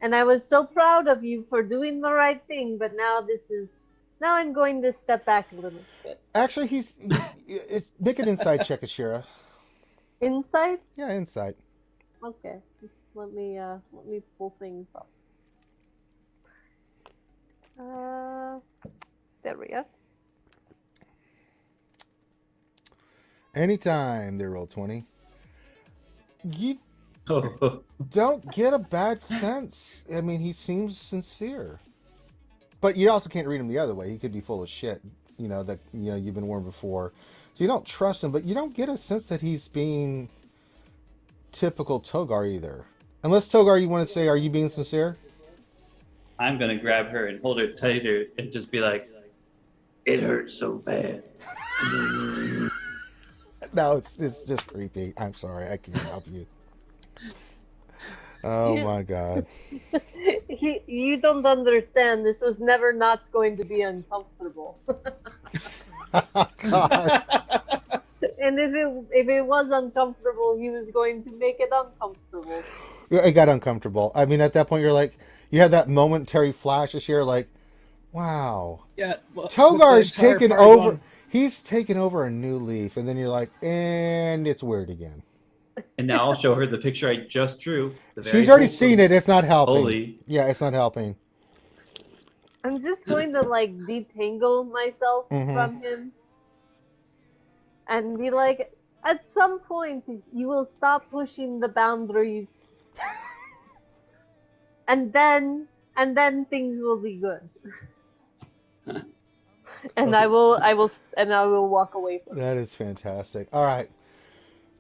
and I was so proud of you for doing the right thing, but now I'm going to step back a little bit. Actually, it's make an insight check, Ashira. Insight? Yeah, insight. Okay. Let me pull things up. There we are. Anytime they roll 20. You Oh, don't get a bad sense. I mean, he seems sincere. But you also can't read him the other way. He could be full of shit, that you've been warned before. So you don't trust him, but you don't get a sense that he's being typical Togar either. Unless, Togar, you want to say, are you being sincere? I'm gonna grab her and hold her tighter and just be like, "It hurts so bad." No, it's just creepy. I'm sorry, I can't help you. Oh my god. You don't understand. This was never not going to be uncomfortable. God. And if it was uncomfortable, he was going to make it uncomfortable. Yeah, it got uncomfortable. I mean, at that point, you're like, you had that momentary flash this year, like, wow. Yeah. Well, Togar's with the entire taken party over. going- He's taken over a new leaf, and then you're like, and it's weird again. And now I'll show her the picture I just drew. She's already seen it. It's not helping. Holy. Yeah, it's not helping. I'm just going to detangle myself from him and be like, at some point you will stop pushing the boundaries, and then things will be good. And I will walk away from it. That is fantastic. All right.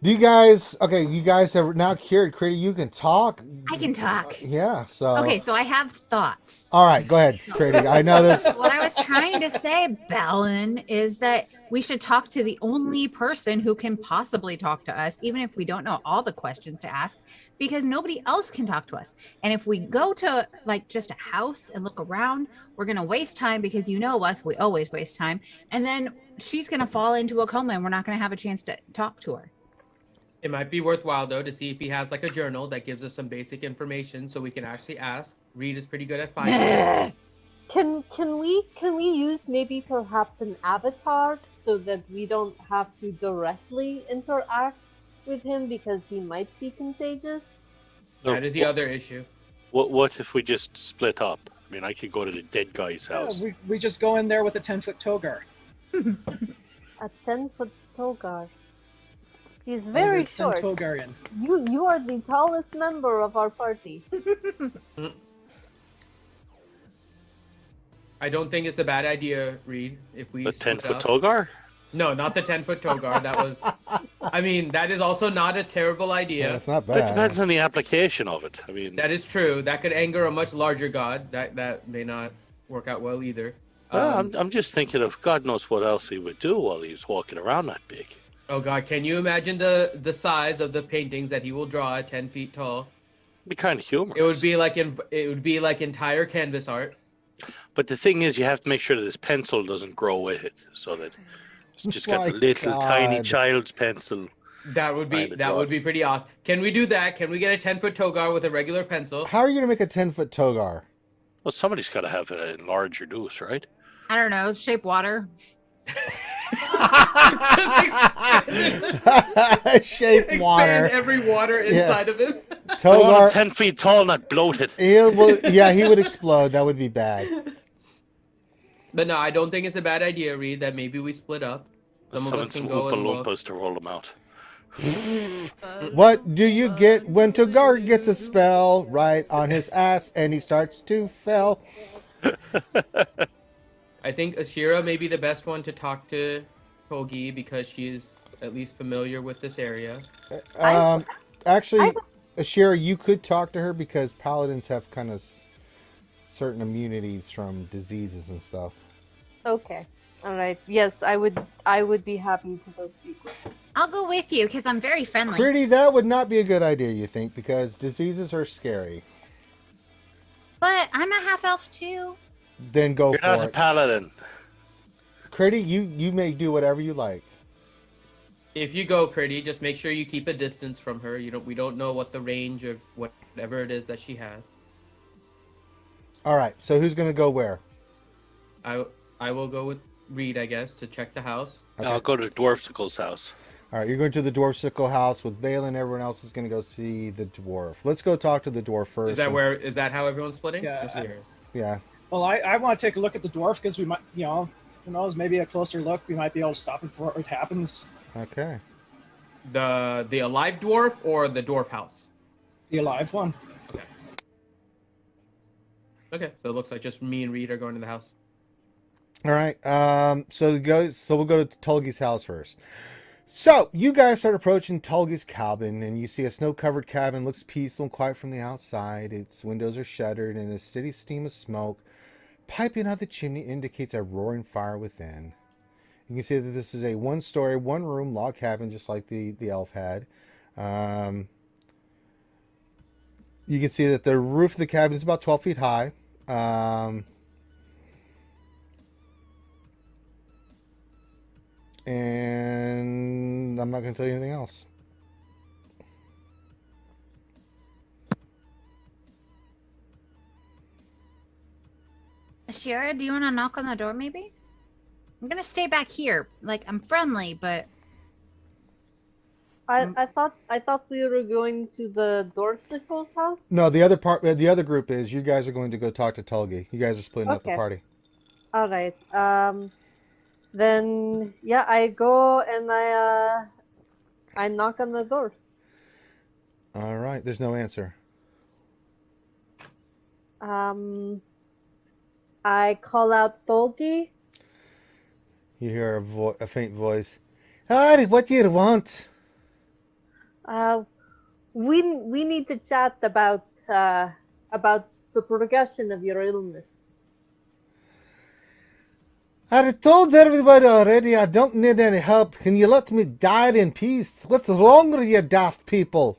You guys have now cured Critty. You can talk. I can talk. Yeah. So. Okay, so I have thoughts. All right, go ahead, Critty. I know this. What I was trying to say, Bellin, is that we should talk to the only person who can possibly talk to us, even if we don't know all the questions to ask, because nobody else can talk to us. And if we go to just a house and look around, we're going to waste time because us, we always waste time. And then she's going to fall into a coma and we're not going to have a chance to talk to her. It might be worthwhile though to see if he has a journal that gives us some basic information so we can actually ask. Reed is pretty good at finding. Can we use maybe perhaps an avatar so that we don't have to directly interact with him because he might be contagious? That is the other issue. What if we just split up? I mean, I could go to the dead guy's house. Yeah, we just go in there with a 10-foot Togar. A 10-foot Togar. He's very short. Togarian. You are the tallest member of our party. I don't think it's a bad idea, Reed, if we A split 10-foot up. Togar? No, not the 10-foot Togar. That was... I mean, that is also not a terrible idea. Yeah, it's not But it bad. depends on the application of it. I mean, That is true. That could anger a much larger god. That may not work out well either. I'm just thinking of God knows what else he would do while he was walking around that big. Oh god, can you imagine the size of the paintings that he will draw at 10 feet tall? It'd be kind of humorous. It would be like entire canvas art. But the thing is, you have to make sure that his pencil doesn't grow with it, so that it's just got My a little tiny God. child's pencil. That would be Right, pretty awesome. Can we do that? Can we get a 10-foot Togar with a regular pencil? How are you going to make a 10-foot Togar? Well, somebody's got to have it enlarge or reduce, right? I don't know, shape water. Shape Expand water. every water inside of it. I want Togar. him 10 feet tall, not bloated. He would explode. That would be bad. But no, I don't think it's a bad idea, Reed, that maybe we split up. Some of us Summon can some go Oompa and walk. Loompas to roll them out. What do you get when Togar gets a spell right on his ass and he starts to fell? I think Ashira may be the best one to talk to Togi because she's at least familiar with this area. Actually, Ashira, you could talk to her because paladins have kind of certain immunities from diseases and stuff. Okay. All right. Yes, I would be happy to go speak with him. I'll go with you because I'm very friendly. Pretty, that would not be a good idea, you think, because diseases are scary. But I'm a half elf too. Then go You're for not a it. paladin. Critty, you may do whatever you like. If you go, Critty, just make sure you keep a distance from her. We don't know what the range of whatever it is that she has. All right, so who's going to go where? I will go with Reed, I guess, to check the house. Okay. I'll go to Dwarfsicle's house. All right, you're going to the Dwarfsicle house with Valen. Everyone else is going to go see the dwarf. Let's go talk to the dwarf first. Is that how everyone's splitting? Yeah, Just curious. Yeah. Well, I want to take a look at the dwarf because we might, who knows, maybe a closer look, we might be able to stop it before it happens. Okay. The alive dwarf or the dwarf house? The alive one. Okay. Okay, so it looks like just me and Reed are going to the house. All right. So we'll go to Tulgi's house first. So you guys start approaching Tulgi's cabin, and you see a snow-covered cabin. Looks peaceful and quiet from the outside. Its windows are shuttered, and a steady stream of smoke piping out the chimney indicates a roaring fire within. You can see that this is a one-story, one-room log cabin, just like the elf had. You can see that the roof of the cabin is about 12 feet high. And I'm not going to tell you anything else. Ashira, do you want to knock on the door maybe? I'm going to stay back here. Like, I'm friendly, but... I thought we were going to the Dorsico's house. No, the other group is you guys are going to go talk to Tulgi. You guys are splitting up the party. All right. Then yeah, I go and I knock on the door. All right. There's no answer. I call out Tolgi. You hear a faint voice. Hi, what do you want? We need to chat about the progression of your illness. I told everybody already I don't need any help. Can you let me die in peace? What's wrong with you daft people?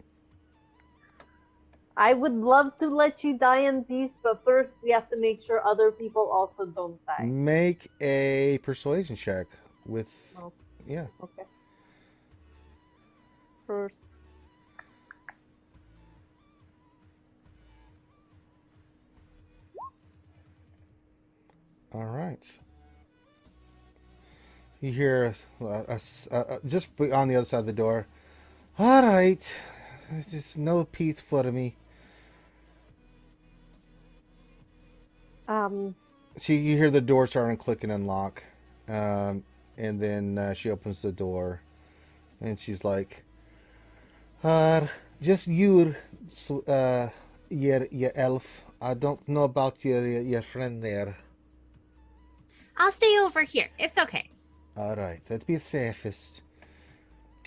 I would love to let you die in peace, but first we have to make sure other people also don't die. Make a persuasion check with... Oh. Yeah. Okay. First. All right. You hear just on the other side of the door. All right. Just no peace for me. You hear the door starting to click and unlock. And then she opens the door. And she's like, just you, your elf. I don't know about your friend there. I'll stay over here. It's okay. All right, that'd be the safest.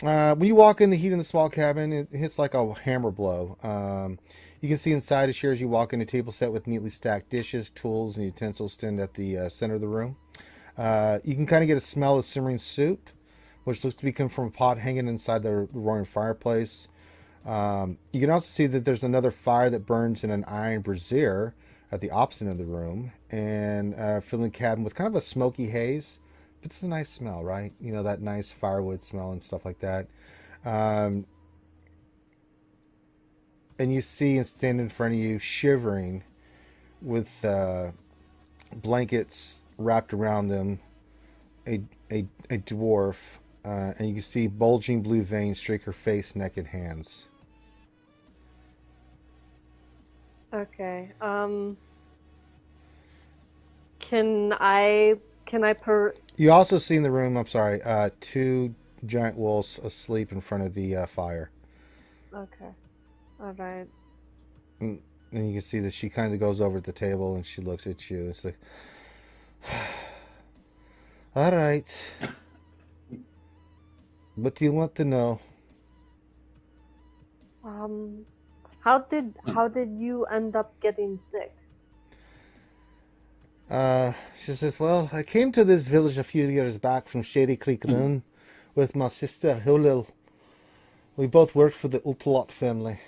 When you walk in the heat in the small cabin, it hits like a hammer blow. You can see inside a chair as you walk in, a table set with neatly stacked dishes, tools, and utensils stand at the center of the room. You can kind of get a smell of simmering soup, which looks to be coming from a pot hanging inside the roaring fireplace. You can also see that there's another fire that burns in an iron brazier at the opposite end of the room, and filling the cabin with kind of a smoky haze. But it's a nice smell, right? You know, that nice firewood smell and stuff like that. And you see and stand in front of you, shivering, with blankets wrapped around them, a dwarf, and you can see bulging blue veins streak her face, neck, and hands. Okay. Can I You also see in the room, I'm sorry, two giant wolves asleep in front of the fire. Okay. All right. And you can see that she kind of goes over at the table and she looks at you. It's like, all right. What do you want to know? How did you end up getting sick? She says, well, I came to this village a few years back from Shady Creek Run with my sister, Hulil. We both worked for the Utlot family.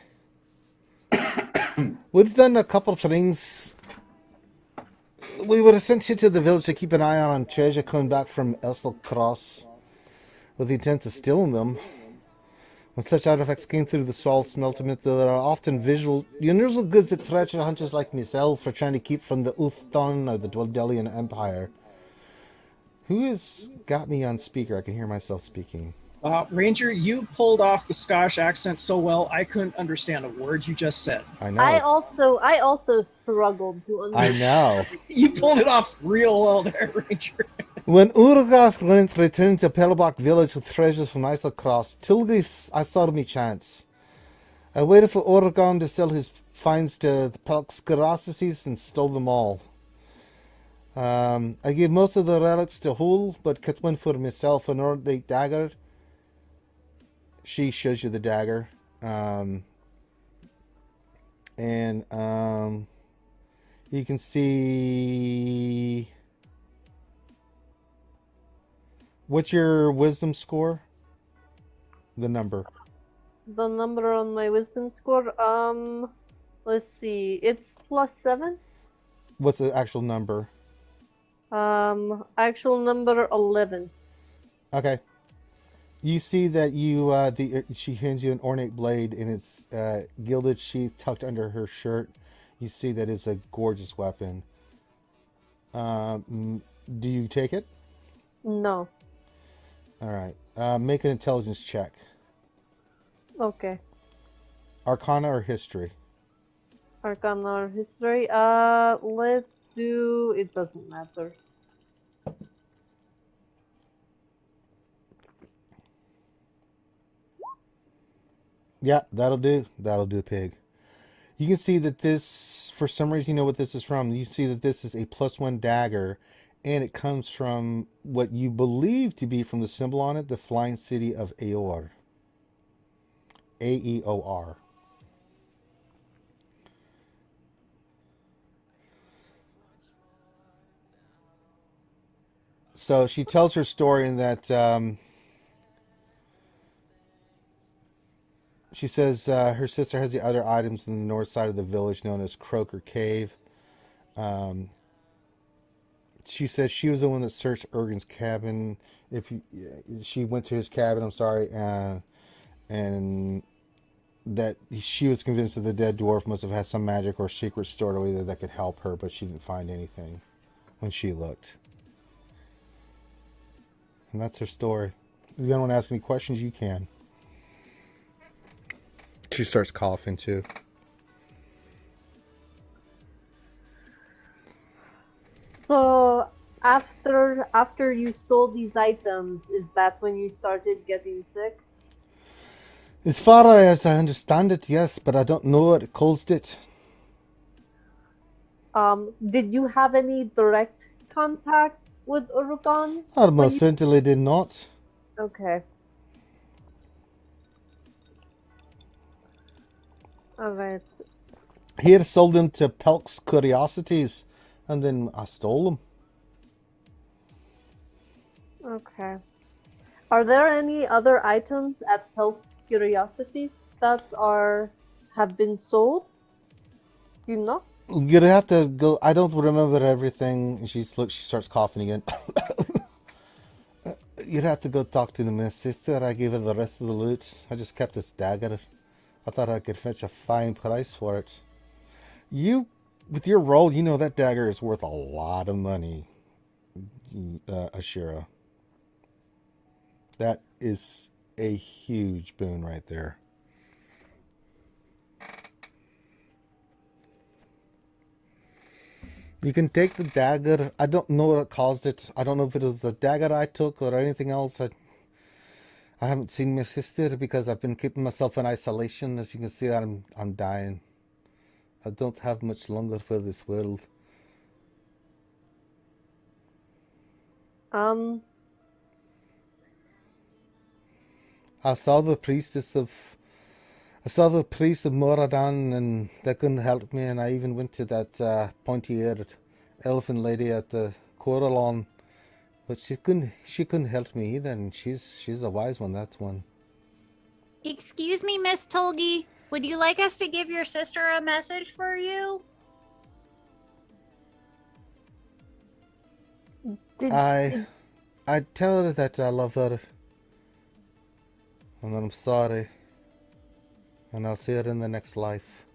We've done a couple of things. We were sent here to the village to keep an eye on treasure coming back from Elsel Cross with the intent of stealing them. When such artifacts came through the soil smeltment, there are often universal goods that treasure hunters like myself are trying to keep from the Uthton or the Dwaldelian Empire. Who has got me on speaker? I can hear myself speaking. Ranger, you pulled off the Scottish accent so well, I couldn't understand a word you just said. I know. I also struggled to I understand. know. You pulled it off real well there, Ranger. When Urgath returned to Pellbach village with treasures from Isla-Cross, Tilgis I saw me chance. I waited for Oregon to sell his finds to the Pelxcarosses and stole them all. I gave most of the relics to Hull, but kept one for myself, an ornate dagger. She shows you the dagger. You can see... What's your wisdom score? The number. The number on my wisdom score, let's see, it's +7. What's the actual number? Actual number 11. Okay. You see that she hands you an ornate blade and it's gilded sheath tucked under her shirt. You see that it's a gorgeous weapon. Do you take it? No. All right. Make an intelligence check. Okay. Arcana or history? Arcana or history? Let's do... It doesn't matter. Yeah, that'll do. That'll do, pig. You can see that this, for some reason, you know what this is from. You see that this is a +1 dagger, and it comes from what you believe to be from the symbol on it, the flying city of Aeor. A-E-O-R. So she tells her story in that she says her sister has the other items in the north side of the village known as Croaker Cave. She says she was the one that searched Ergen's cabin. She went to his cabin, I'm sorry, and that she was convinced that the dead dwarf must have had some magic or secret stored away there that could help her, but she didn't find anything when she looked. And that's her story. If you don't want to ask any questions, you can. She starts coughing too. So after you stole these items, is that when you started getting sick? As far as I understand it, yes, but I don't know what caused it. Did you have any direct contact with Urugan? I most certainly did not. Okay. Alright. He had sold them to Pelk's Curiosities, and then I stole them. Okay. Are there any other items at Pelk's Curiosities that have been sold? Do you know? You'd have to go. I don't remember everything. And she starts coughing again. You'd have to go talk to my sister. I gave her the rest of the loot. I just kept this dagger. I thought I could fetch a fine price for it. With your role, you know that dagger is worth a lot of money, Ashira. That is a huge boon right there. You can take the dagger. I don't know what caused it. I don't know if it was the dagger I took or anything else. I haven't seen my sister because I've been keeping myself in isolation. As you can see, I'm dying. I don't have much longer for this world. I saw the priest of Moradin, and they couldn't help me, and I even went to that pointy-eared elfin lady at the Coralon, but she couldn't help me either, and she's a wise one, that's one. Excuse me, Miss Tolgi. Would you like us to give your sister a message for you? I'd tell her that I love her, and that I'm sorry, and I'll see her in the next life.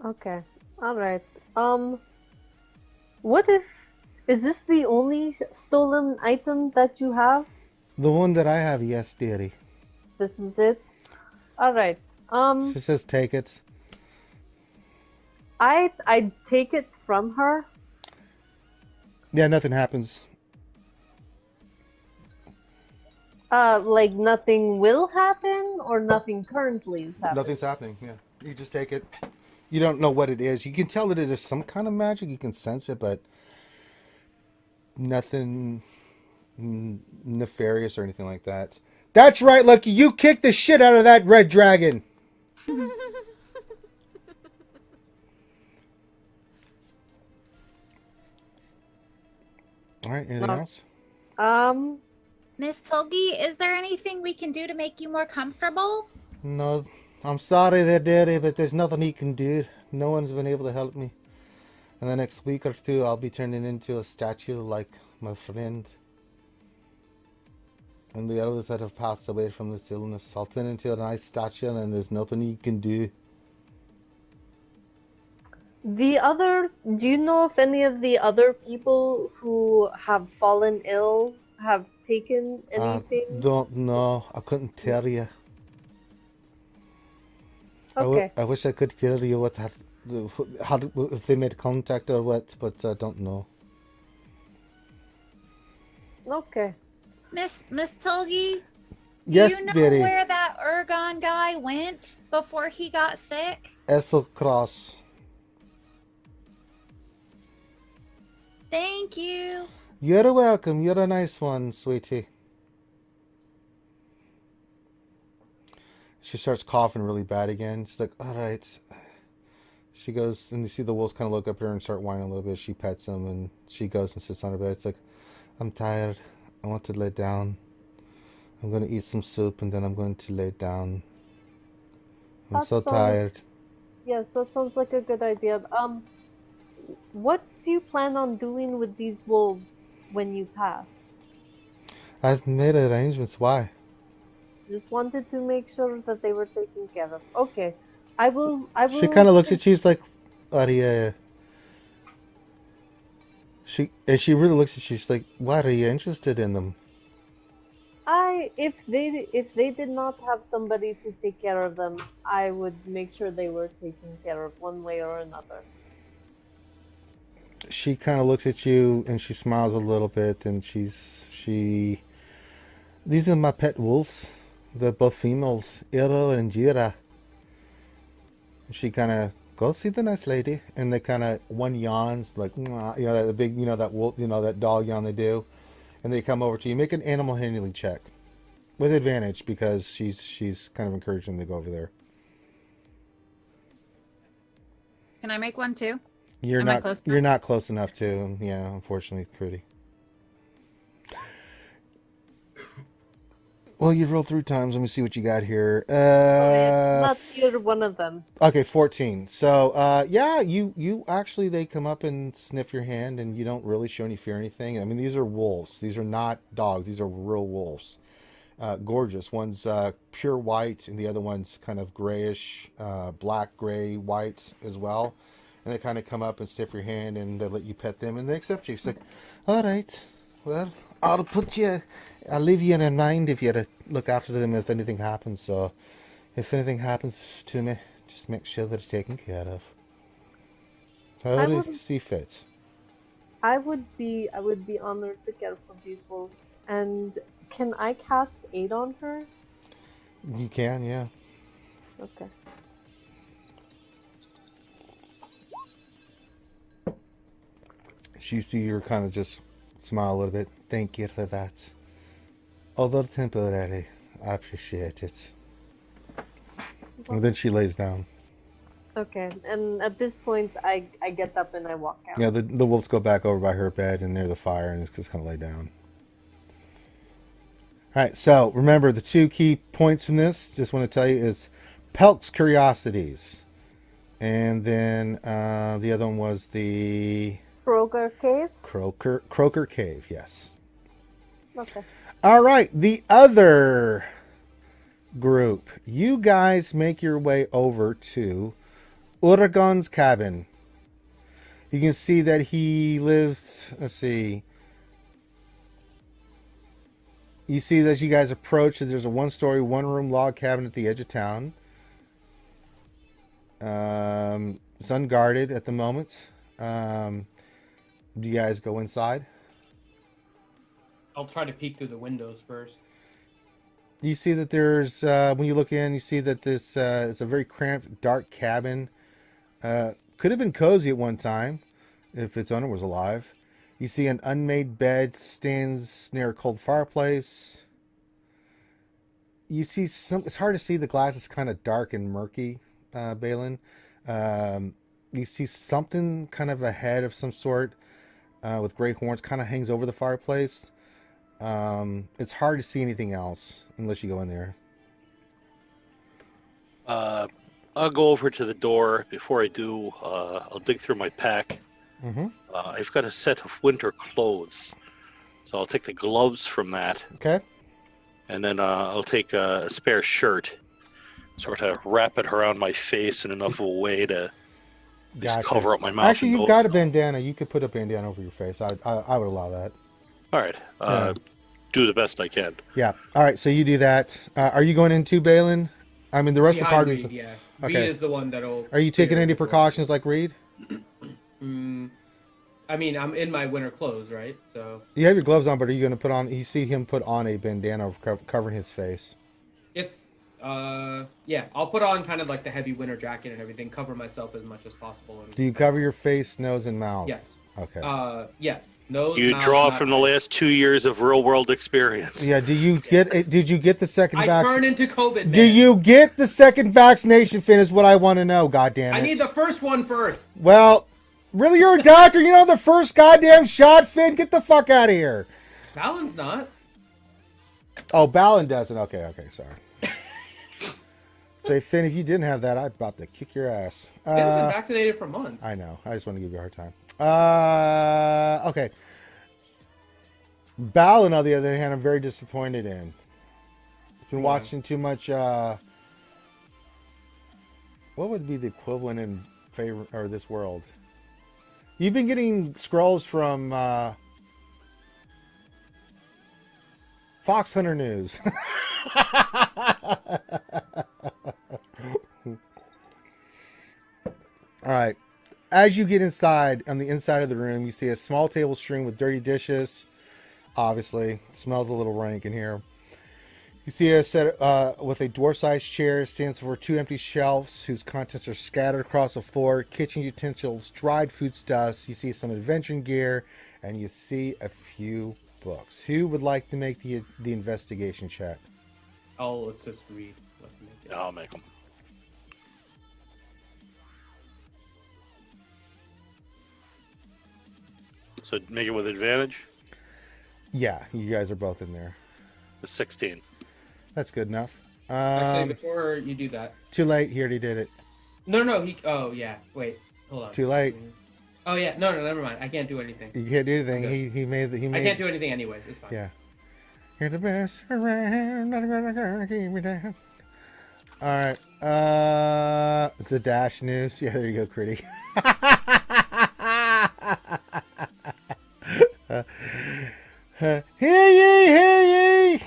Okay. All right. What if is this the only stolen item that you have? The one that I have, yes, dearie. This is it. All right. She says take it. I take it from her. Yeah, nothing happens. Like nothing will happen, or nothing currently is happening. Nothing's happening. Yeah, you just take it. You don't know what it is. You can tell that it is some kind of magic. You can sense it, but nothing nefarious or anything like that. That's right, Lucky. You kicked the shit out of that red dragon. All right. Anything else? Miss Tolgi, is there anything we can do to make you more comfortable? No, I'm sorry there, Daddy, but there's nothing he can do. No one's been able to help me. In the next week or two, I'll be turning into a statue like my friend. And the others that have passed away from this illness. I'll turn into a nice statue and there's nothing he can do. Do you know if any of the other people who have fallen ill have taken anything? I don't know. I couldn't tell you. Okay. I wish I could tell you what if they made contact or what, but I don't know. Okay. Miss Tolgi, Yes, do you know dearie. where that Ergon guy went before he got sick? Ethel Cross. Thank you. You're welcome. You're a nice one, sweetie. She starts coughing really bad again. She's like, all right. She goes, and you see the wolves kind of look up at her and start whining a little bit. She pets him, and she goes and sits on her bed. It's like, I'm tired. I want to lay down. I'm going to eat some soup, and then I'm going to lay down. I'm so tired. Yes, that sounds like a good idea. What do you plan on doing with these wolves when you pass? I've made arrangements. Why? Just wanted to make sure that they were taken care of. Okay. I will She kind of looks at you. She's like, what are you... She really looks at you. She's like, "What are you interested in them?" If they did not have somebody to take care of them, I would make sure they were taken care of one way or another. She kind of looks at you and she smiles a little bit, and these are my pet wolves. They're both females, Iro and Jira. She kind of go see the nice lady, and they kind of one yawns like, the big, that wolf, that dog yawn they do, and they come over to you. Make an animal handling check with advantage because she's kind of encouraging them to go over there. Can I make one too? You're Am I close you're enough? not close enough to, yeah, unfortunately, Crudy. Well, you rolled 3 times. Let me see what you got here. Not you're one of them. Okay, 14. So, yeah, you actually, they come up and sniff your hand, and you don't really show any fear or anything. I mean, these are wolves. These are not dogs. These are real wolves. Gorgeous. One's pure white, and the other one's kind of grayish, black, gray, white as well. And they kind of come up and sniff your hand, and they let you pet them, and they accept you. It's like, all right, well, I'll leave you in mind if you to look after them if anything happens. So if anything happens to me, just make sure that it's taken care of. How do you see fit? I would be honored to care for these wolves. And can I cast aid on her? You can, yeah. Okay. She see you kind of just smile a little bit. Thank you for that. Although temporary, I appreciate it. And then she lays down. Okay, and at this point, I get up and I walk out. Yeah, the wolves go back over by her bed and near the fire and just kind of lay down. All right, so remember the 2 key points from this, just want to tell you, is Pelk's Curiosities. And then the other one was the... Croker Cave? Croker Cave, yes. Okay. All right, the other group. You guys make your way over to Uragon's cabin. You can see that he lived. Let's see. You see that you guys approach. There's a one-story, one-room log cabin at the edge of town. It's unguarded at the moment. Do you guys go inside? I'll try to peek through the windows first. You see that there's, when you look in, you see that this is a very cramped, dark cabin. Could have been cozy at one time if its owner was alive. You see an unmade bed stands near a cold fireplace. You see some, it's hard to see, the glass is kind of dark and murky, Balin. You see something, kind of a head of some sort with gray horns, kind of hangs over the fireplace. It's hard to see anything else unless you go in there. I'll go over to the door. Before I do, I'll dig through my pack. Mm-hmm. I've got a set of winter clothes, so I'll take the gloves from that. Okay. And then I'll take a spare shirt, sort of wrap it around my face in enough of a way to just cover up my mouth. Actually, you've got a bandana. You could put a bandana over your face. I would allow that. All right. Do the best I can. Yeah. All right. So you do that. Are you going into Balin? I mean, the rest of the party. Reed, yeah. Okay. Reed is the one that'll. Are you taking any precautions like Reed? I mean, I'm in my winter clothes, right? So. You have your gloves on, but are you going to put on? You see him put on a bandana covering his face. It's yeah. I'll put on kind of like the heavy winter jacket and everything, cover myself as much as possible. And... Do you cover your face, nose, and mouth? Yes. Okay. Yes. Nose. You mouth, draw from the last 2 years of real world experience. Yeah. Did you get the second vaccine? I turn into COVID, man. Do you get the second vaccination, Finn? Is what I want to know. God damn it. I need the first one first. Well, really, you're a doctor. You know the first goddamn shot, Finn. Get the fuck out of here. Balin's not. Oh, Balin doesn't. Okay. Sorry. Say, Finn, if you didn't have that, I'd about to kick your ass. Finn's been vaccinated for months. I know. I just want to give you a hard time. Okay. Balin, on the other hand, I'm very disappointed in. Been watching too much. What would be the equivalent in favor or this world? You've been getting scrolls from Fox Hunter News. All right. As you get inside, on the inside of the room, you see a small table strewn with dirty dishes. Obviously, it smells a little rank in here. You see a set with a dwarf-sized chair stands for 2 empty shelves whose contents are scattered across the floor, kitchen utensils, dried foodstuffs. You see some adventuring gear, and you see a few books. Who would like to make the investigation check? I'll assist Reed. I'll make them. So make it with advantage? Yeah, you guys are both in there. A 16. That's good enough. Actually, before you do that. Too late. He already did it. No. Oh, yeah. Wait. Hold on. Too late. Oh, yeah. No, never mind. I can't do anything. You can't do anything. Okay. He made. I can't do anything anyways. It's fine. Yeah. You're the best around. Not gonna keep me down. All right. It's the Dash News. Yeah, there you go, Critty. Hear ye!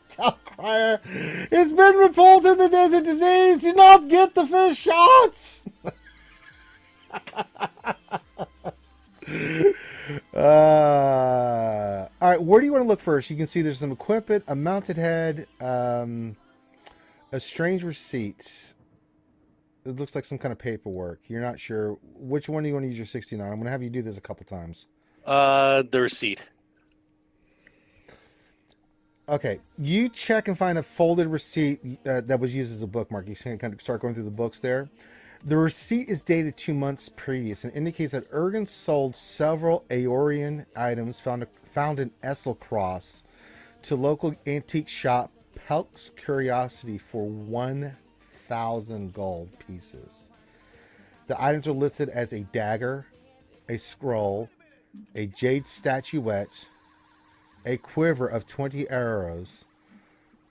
Town crier. It's been reported that there's a disease. Do not get the first shots. All right, where do you want to look first? You can see there's some equipment, a mounted head, a strange receipt. It looks like some kind of paperwork. You're not sure. Which one do you want to use your 69? I'm going to have you do this a couple times. The receipt. Okay, you check and find a folded receipt that was used as a bookmark. You can kind of start going through the books there. The receipt is dated 2 months previous and indicates that Ergen sold several Aeorian items found in Esselcross to local antique shop Pelk's Curiosity for 1,000 gold pieces. The items are listed as a dagger, a scroll, a jade statuette, a quiver of 20 arrows,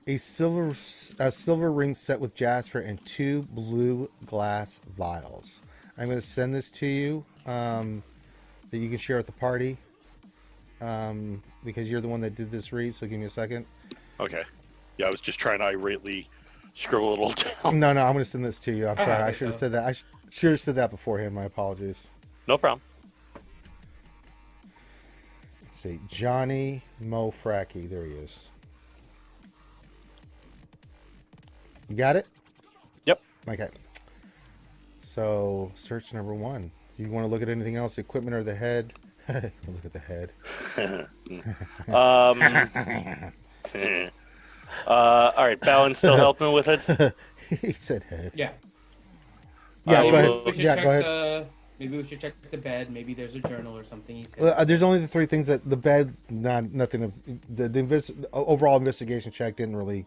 a silver ring set with jasper and 2 blue glass vials. I'm going to send this to you that you can share with the party because you're the one that did this read. So give me a second. Okay. Yeah, I was just trying to irately scribble it all down. No, I'm going to send this to you. I'm sorry. I should have said that. I should have said that beforehand. My apologies. No problem. Let's see. Johnny Mofraki. There he is. You got it? Yep. Okay. So, search number 1. Do you want to look at anything else? Equipment or the head? Look at the head. All right, Balin still helping with it? He said head. Yeah. Yeah, go ahead. We should Yeah, check go ahead. Maybe we should check the bed. Maybe there's a journal or something. He said. Well, there's only the 3 things that the bed, nothing. The overall investigation check didn't really.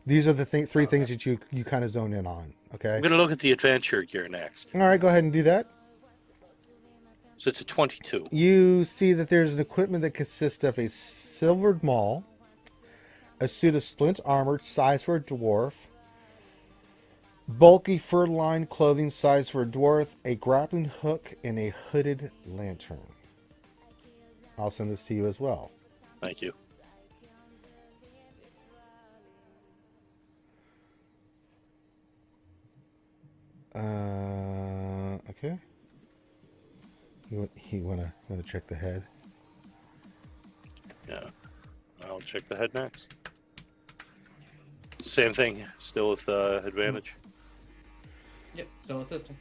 These are the 3 things that you kind of zone in on. Okay. I'm going to look at the adventure gear next. All right, go ahead and do that. So it's a 22. You see that there's an equipment that consists of a silvered maul, a suit of splint armor size for a dwarf, bulky fur-lined clothing size for a dwarf, a grappling hook, and a hooded lantern. I'll send this to you as well. Thank you. Okay. You wanna check the head? Yeah. I'll check the head next. Same thing, still with advantage. Yep, still a system.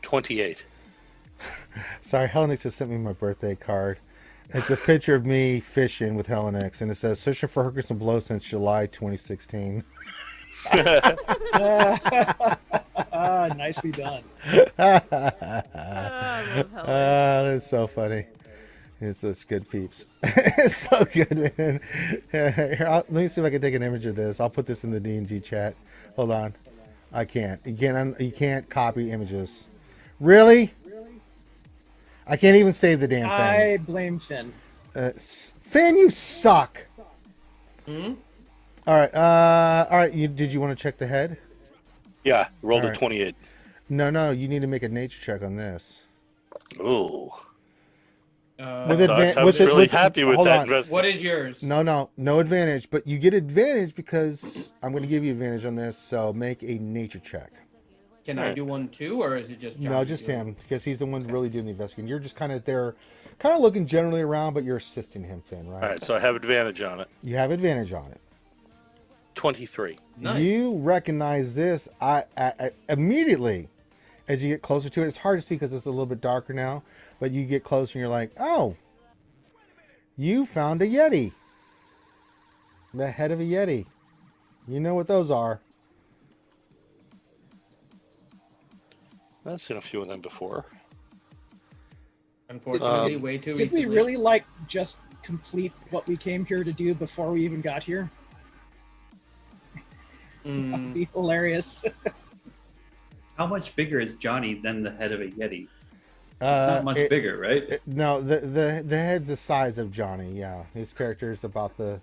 28. Sorry, Helenix just sent me my birthday card. It's a picture of me fishing with Helenix, and it says, searching for hookers and blow since July 2016. Nicely done. That's so funny. It's such good peeps. It's so good, man. Here, let me see if I can take an image of this. I'll put this in the D&G chat. Hold on. I can't. You can't copy images. Really? I can't even save the damn thing. I blame Finn. Finn, you suck. Hmm? All right. Did you want to check the head? Yeah, rolled All a right. 28. No. You need to make a nature check on this. Ooh. With I was really happy with hold that on. investment. What is yours? No advantage, but you get advantage because I'm going to give you advantage on this. So make a nature check. Can I do one too, or is it just Johnny? No, just him because he's the one really doing the investigating. You're just kind of there, kind of looking generally around, but you're assisting him, Finn, right? All right, so I have advantage on it. You have advantage on it. 23. Nice. You recognize this I immediately as you get closer to it. It's hard to see because it's a little bit darker now, but you get closer and you're like, oh, you found a Yeti. The head of a Yeti. You know what those are. I've seen a few of them before. Unfortunately, way too Did we recently. really just complete what we came here to do before we even got here? That'd be hilarious. How much bigger is Johnny than the head of a Yeti? It's not much bigger, right? No, the head's the size of Johnny. Yeah, his character is about the,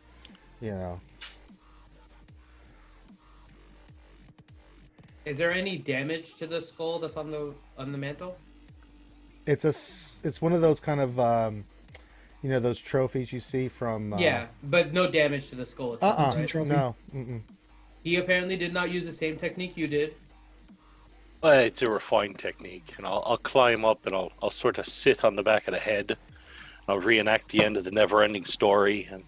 Is there any damage to the skull that's on the mantle? It's one of those kind of those trophies you see from. Yeah, but no damage to the skull itself. Right? No. Mm-mm. He apparently did not use the same technique you did. It's a refined technique, and I'll climb up and I'll sort of sit on the back of the head. I'll reenact the end of the never-ending story, and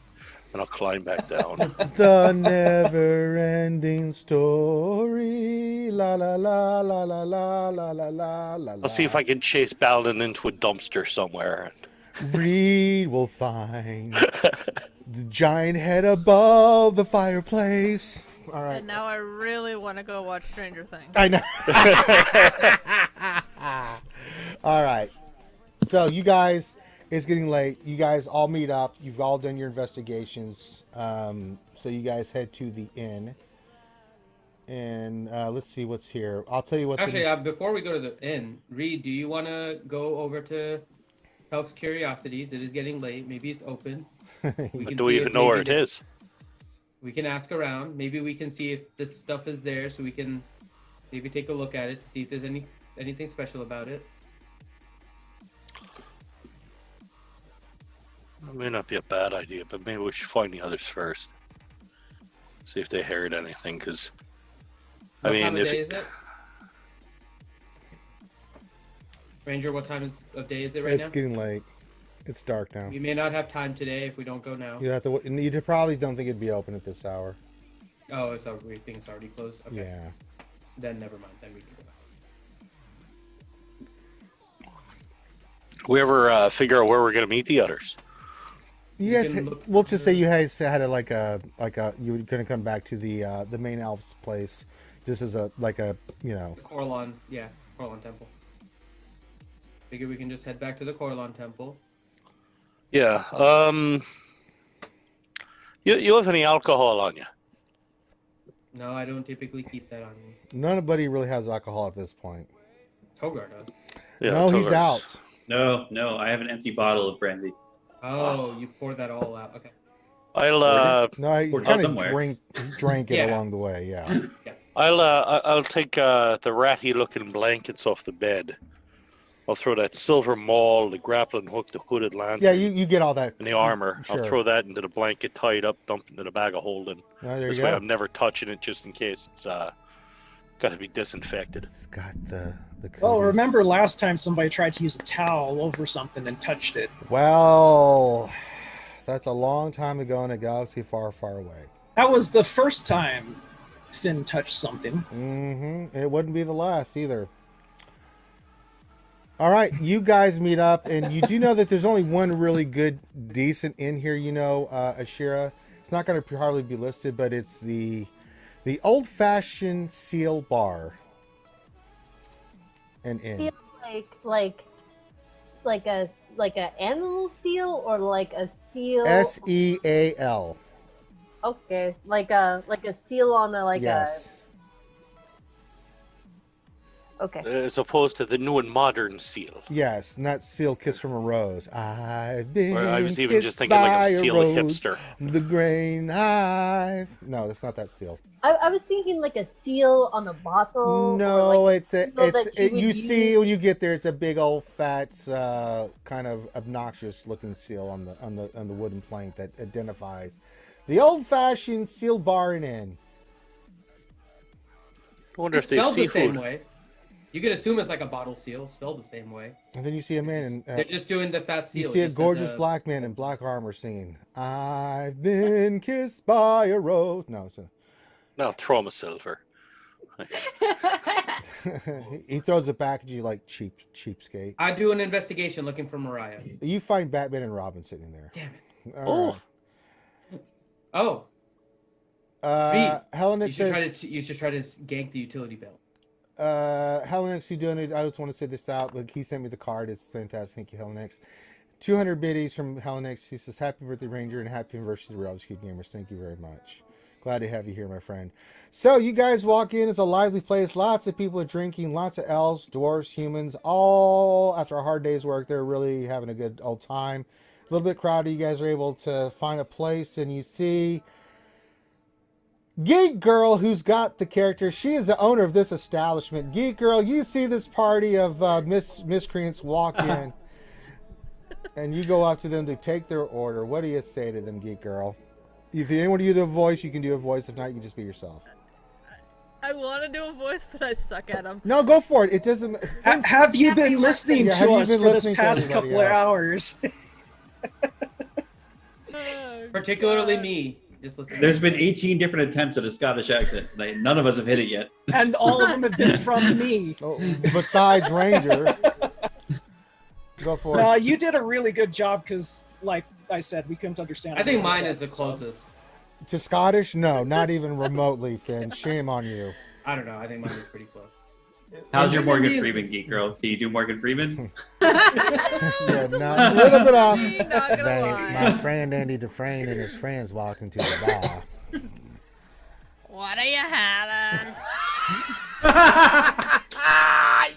I'll climb back down. The never-ending story. La la la la la la la la la la. I'll see if I can chase Balin into a dumpster somewhere. Reed will find the giant head above the fireplace. All right. And now I really want to go watch Stranger Things. I know. All right. So you guys, it's getting late. You guys all meet up. You've all done your investigations. So you guys head to the inn. And let's see what's here. I'll tell you what. Actually, before we go to the inn, Reed, do you want to go over to Help's Curiosities? It is getting late. Maybe it's open. Do we even know where it is? We can ask around. Maybe we can see if this stuff is there, so we can maybe take a look at it to see if there's anything special about it. That may not be a bad idea, but maybe we should find the others first. See if they heard anything, because I What mean, time of if day is it? Ranger, what time of day is it right It's now? getting late. It's dark now. We may not have time today if we don't go now. You have to. You probably don't think it'd be open at this hour. Oh, it's already, think it's already closed? Okay. Yeah. Then never mind. Then we can go back. we ever figure out where we're going to meet the others? You guys, can look- we'll just say you guys had you were gonna come back to the main elf's place, just as a The Corlon, Corlon Temple. Figure we can just head back to the Corlon Temple. Yeah. You have any alcohol on you? No, I don't typically keep that on me. Nobody really has alcohol at this point. Togar does. Yeah, No, he's Togar's- out. No, I have an empty bottle of brandy. Oh, you pour that all out. Okay. I'll No, he Or kind of somewhere. drank it Yeah. along the way. Yeah. I'll take the ratty-looking blankets off the bed. I'll throw that silver maul, the grappling hook, the hooded lantern, Yeah, you get all that. and the armor. Sure. I'll throw that into the blanket, tied up, dump it into the bag of holding. Oh, there This you way, go. I'm never touching it, just in case it's got to be disinfected. Got the. Well, cookies. remember last time somebody tried to use a towel over something and touched it? Well, that's a long time ago in a galaxy far, far away. That was the first time Finn touched something. Mm-hmm. It wouldn't be the last either. All right, you guys meet up, and you do know that there's only one really good, decent inn here. Ashira. It's not going to hardly be listed, but it's the old-fashioned seal bar. An inn. Seal like a animal seal or like a seal. SEAL. Okay, like a seal on a Yes. Okay. As opposed to the new and modern seal. Yes, not seal kiss from a rose. I've been. Or I was even kissed just thinking like by a seal rose, hipster. The grain I've. No, that's not that seal. I was thinking like a seal on a bottle. No, or like it's a. seal that It's would you use- see when you get there. It's a big old fat, kind of obnoxious looking seal on the wooden plank that identifies the old fashioned seal bar and inn. I wonder if It they have smells the same seafood. way. You could assume it's like a bottle seal, spelled the same way. And then you see a man and They're just doing the fat seal. you see a just as gorgeous black man in black armor singing, "I've been kissed by a rose." No, it's Now throw him a silver. he throws it back at you like cheapskate. I do an investigation looking for Mariah. You find Batman and Robin sitting there. Damn it. All Oh, right. Helen, you it should, says, you should try to gank the utility belt. Helenex, you doing it? I just want to say this out, but he sent me the card. It's fantastic. Thank you, Helenex. 200 biddies from Helenex. He says, "Happy birthday, Ranger, and happy anniversary to the RSG Gamers." Thank you very much. Glad to have you here, my friend. So you guys walk in. It's a lively place. Lots of people are drinking. Lots of elves, dwarves, humans. All after a hard day's work, they're really having a good old time. A little bit crowded. You guys are able to find a place, and you see Geek Girl, who's got the character. She is the owner of this establishment. Geek Girl, you see this party of miscreants walk in, and you go up to them to take their order. What do you say to them, Geek Girl? If you want to do a voice, you can do a voice. If not, you can just be yourself. I want to do a voice, but I suck at them. No, go for it. It doesn't. Have you been listening Yeah, have to you us been for this listening to past everybody couple of else? hours? Particularly me. Just listen. There's been 18 different attempts at a Scottish accent tonight. None of us have hit it yet. And all of them have been from me. Oh, besides Ranger. Go for No, it. you did a really good job because, like I said, we couldn't understand. I think what you mine said, is the so- closest. To Scottish? No, not even remotely, Finn. Shame on you. I don't know. I think mine is pretty close. How's your There's Morgan Indians- Freeman, Geek Girl? Can you do Morgan Freeman? Yeah, now, a little bit off. Not gonna lie. My friend Andy Dufresne and his friends walked into the bar. What are you having?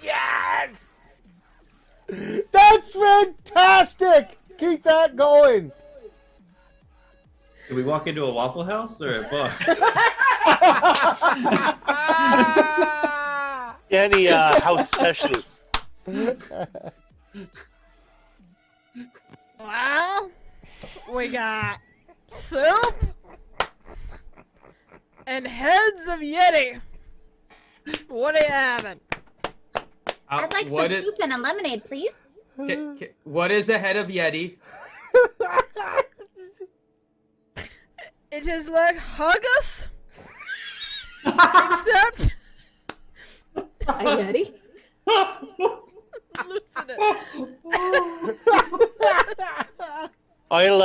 Yes! That's fantastic! Keep that going. Did we walk into a Waffle House or a bar? Any house specials? Well, we got soup and heads of Yeti. What are you having? I'd like some soup and a lemonade, please. What is a head of Yeti? It is like Huggus, except A Yeti? loosen it. I'll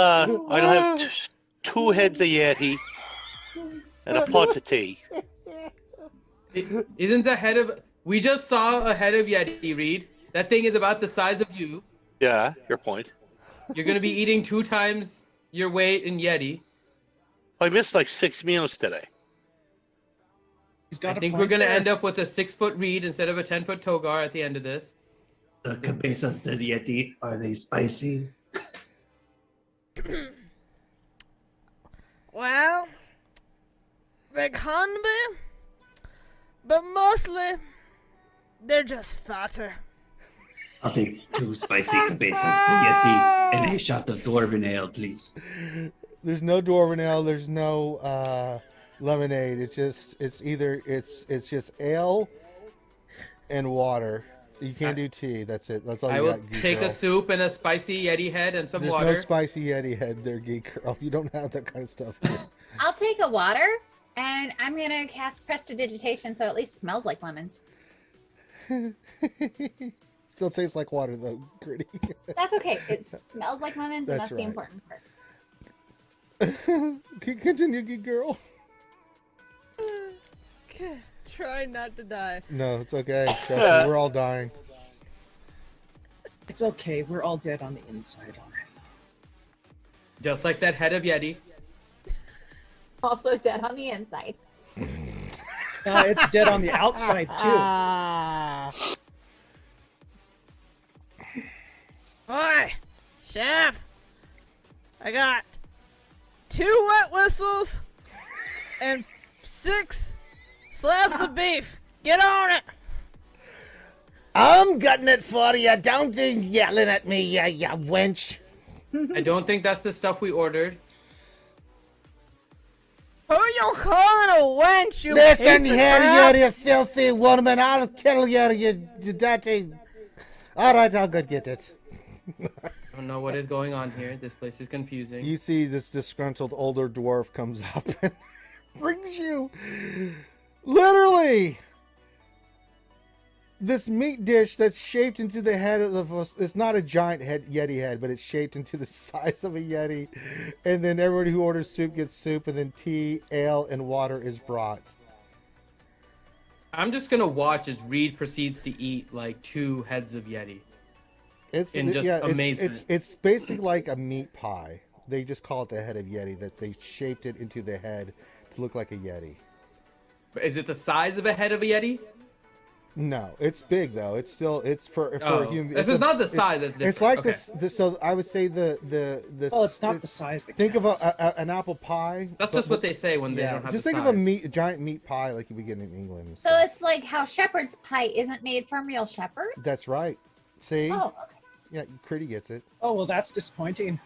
have two heads of Yeti and a pot of tea. Isn't the head of... We just saw a head of Yeti, Reed. That thing is about the size of you. Yeah, your point. You're going to be eating 2 times your weight in Yeti. I missed like 6 meals today. I think we're going to end up with a 6-foot Reed instead of a 10-foot Togar at the end of this. The cabezas de Yeti, are they spicy? Well, they can be, but mostly they're just fatter. I'll take 2 spicy cabezas de Yeti and a shot of dwarven ale, please. There's no dwarven ale. There's no lemonade. It's just ale and water. You can't do tea. That's it. That's all I you will got. Geek take girl. a soup and a spicy Yeti head and some There's water. no spicy Yeti head there, geek girl. You don't have that kind of stuff. I'll take a water, and I'm gonna cast prestidigitation so it at least smells like lemons. Still tastes like water though, Gritty. That's okay. It smells like lemons, and That's that's the right. important part. Continue, geek girl. Okay, try not to die. No, it's okay. Trust me, we're all dying. It's okay. We're all dead on the inside already. Just like that head of Yeti. Also dead on the inside. It's dead on the outside too. Hi, chef. I got 2 wet whistles and 6 slabs of beef. Get on it. I'm gutting it for you. Don't be yelling at me, you wench. I don't think that's the stuff we ordered. Who you calling a wench, you Listen piece of here, crap? you filthy woman. I'll kill you, you dirty. All right, I'll go get it. I don't know what is going on here. This place is confusing. You see this disgruntled older dwarf comes up and brings you literally this meat dish that's shaped into the head of it's not a giant Yeti head, but it's shaped into the size of a Yeti. And then everybody who orders soup gets soup, and then tea, ale, and water is brought. I'm just going to watch as Reed proceeds to eat like 2 heads of Yeti. It's Amazement. It's basically like a meat pie. They just call it the head of Yeti, that they shaped it into the head to look like a Yeti. But is it the size of a head of a Yeti? No, it's big though. It's for a human. If it's not the size, that's different. It's like Okay. this. So I would say the. Well, it's not the size that Think counts. of an apple pie. That's just what they say when they don't have just the think size. of a giant meat pie like you would get in England. and So stuff. it's like how shepherd's pie isn't made from real shepherds? That's right. See? Oh, okay. Yeah, Critty gets it. Oh, well, that's disappointing.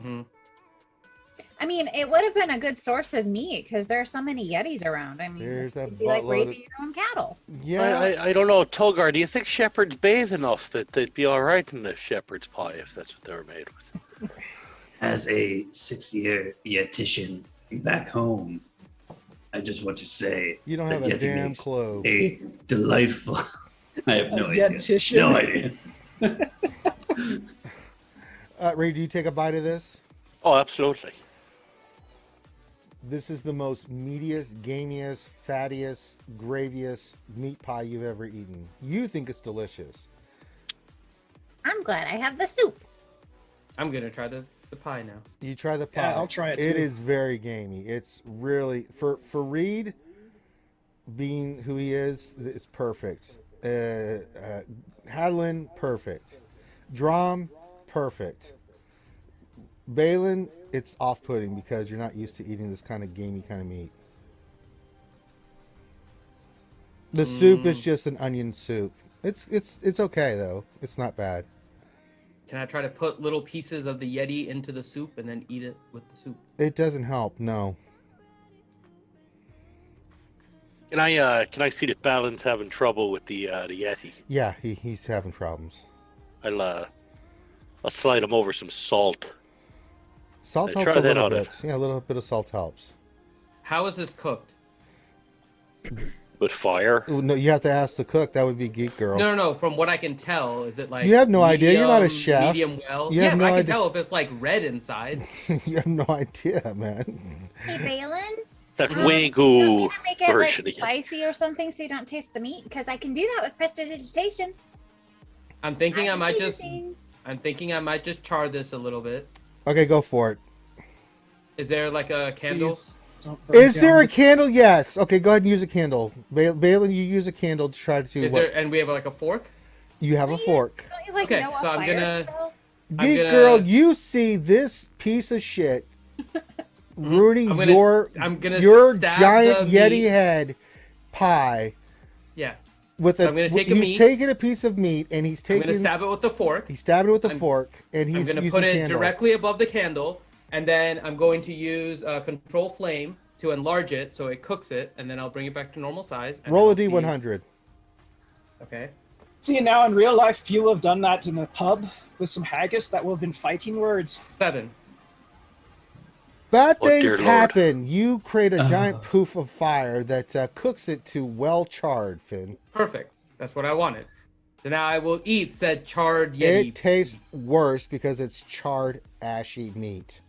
Mm-hmm. I mean, it would have been a good source of meat because there are so many Yetis around. I mean, There's that it'd be like buttload raising of- your own cattle. Yeah. I don't know, Togar, do you think shepherds bathe enough that they'd be all right in the shepherd's pie if that's what they were made with? As a 6-year dietitian back home, I just want to say You don't that have a Yeti damn makes clue. a delightful. I have no A idea. Yetitian? No idea. Ray, do you take a bite of this? Oh, absolutely. This is the most meatiest, gamiest, fattiest, graviest meat pie you've ever eaten. You think it's delicious. I'm glad I have the soup. I'm gonna try the pie now. You try the pie. Yeah, I'll try it, It too. is very gamey. It's really for Reed, being who he is, it's perfect. Hadlin, perfect. Drom, perfect. Balin, it's off-putting because you're not used to eating this kind of gamey kind of meat. The soup is just an onion soup. It's okay though. It's not bad. Can I try to put little pieces of the Yeti into the soup and then eat it with the soup? It doesn't help. No. Can I see that Balin's having trouble with the Yeti? Yeah, he's having problems. I'll slide him over some salt. Salt helps try a that little out bit. Yeah, a little bit of salt helps. How is this cooked? With fire? No, you have to ask the cook. That would be Geek Girl. No. From what I can tell, is it like You have no idea. You're not a chef. Medium well. You have no I can idea. tell if it's like red inside. You have no idea, man. Hey, Balin. That You Wagyu need to make it like version again. spicy or something so you don't taste the meat, because I can do that with prestidigitation. I'm thinking I might can do just. things. I'm thinking I might just char this a little bit. Okay, go for it. Is there like a candle? Please don't burn Is there down a candle? Yes. Okay, go ahead and use a candle. Balin, you use a candle to try to. Is there? And we have like a fork. You have a fork. Don't you like Okay, know a so I'm fire gonna- spell? Geek gonna- Girl, you see this piece of shit ruining I'm gonna your stab giant the Yeti meat. head pie Yeah. with a. I'm gonna take a he's meat. taking a piece of meat and he's I'm taking. gonna stab it with the fork. He's stabbing it with a I'm- fork and he's I'm gonna using put it candle. directly above the candle, and then I'm going to use control flame to enlarge it so it cooks it, and then I'll bring it back to normal size. And Roll a then I'll see- D100. Okay. See, now in real life, few have done that in a pub with some haggis that will have been fighting words. 7. Bad Oh, dear things Lord. happen. You create a giant poof of fire that cooks it to well charred, Finn. Perfect. That's what I wanted. So now I will eat said charred Yeti. It tastes worse because it's charred, ashy meat.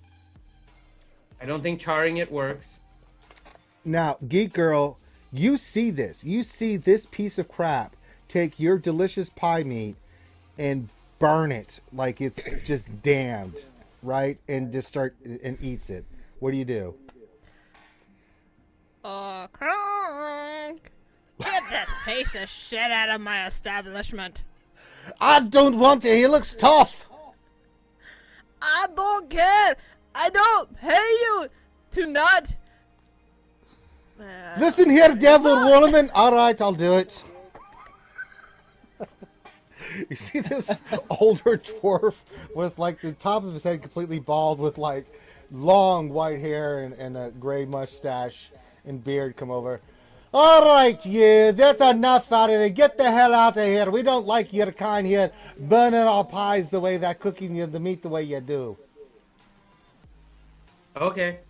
I don't think charring it works. Now, Geek Girl, you see this. You see this piece of crap take your delicious pie meat and burn it like it's just damned, right? And just start and eats it. What do you do? Crank! Get that piece of shit out of my establishment. I don't want it. He looks tough. I don't care. I don't pay you to not. Listen here, Devil Woman. All right, I'll do it. You see this older dwarf with like the top of his head completely bald with like long white hair and a gray mustache and beard come over. All right, you, that's enough out of there. Get the hell out of here. We don't like your kind here burning our pies the way that, cooking the meat the way you do. Okay.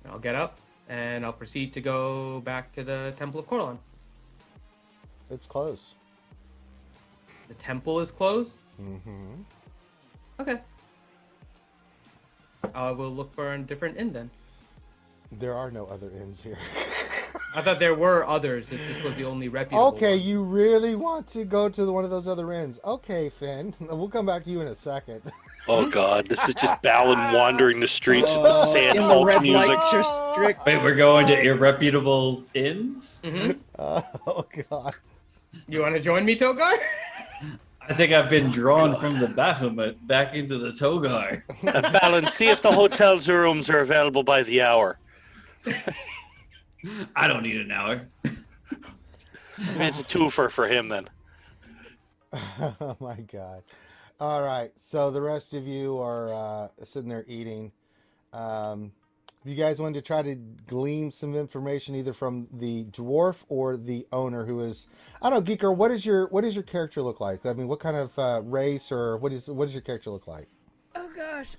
I'll get up and I'll proceed to go back to the Temple of Corlon. It's close. The temple is closed? Mm-hmm. Okay. I will look for a different inn then. There are no other inns here. I thought there were others. This was the only reputable Okay, one. you really want to go to one of those other inns. Okay, Finn. We'll come back to you in a second. Oh God, this is just Balin wandering the streets with Oh, sad in the folk red music. light district. Wait, we're going to irreputable inns? Mhm. Oh, God. You want to join me, Togar? I think I've been drawn from the Baphomet back into the Togar. Balin, see if the hotels rooms are available by the hour. I don't need an hour. It's a twofer for him then. Oh, my God. All right, so the rest of you are sitting there eating. You guys wanted to try to glean some information either from the dwarf or the owner, who is, I don't know, Geeker. What does your character look like? I mean, what kind of race or what does your character look like? Oh gosh.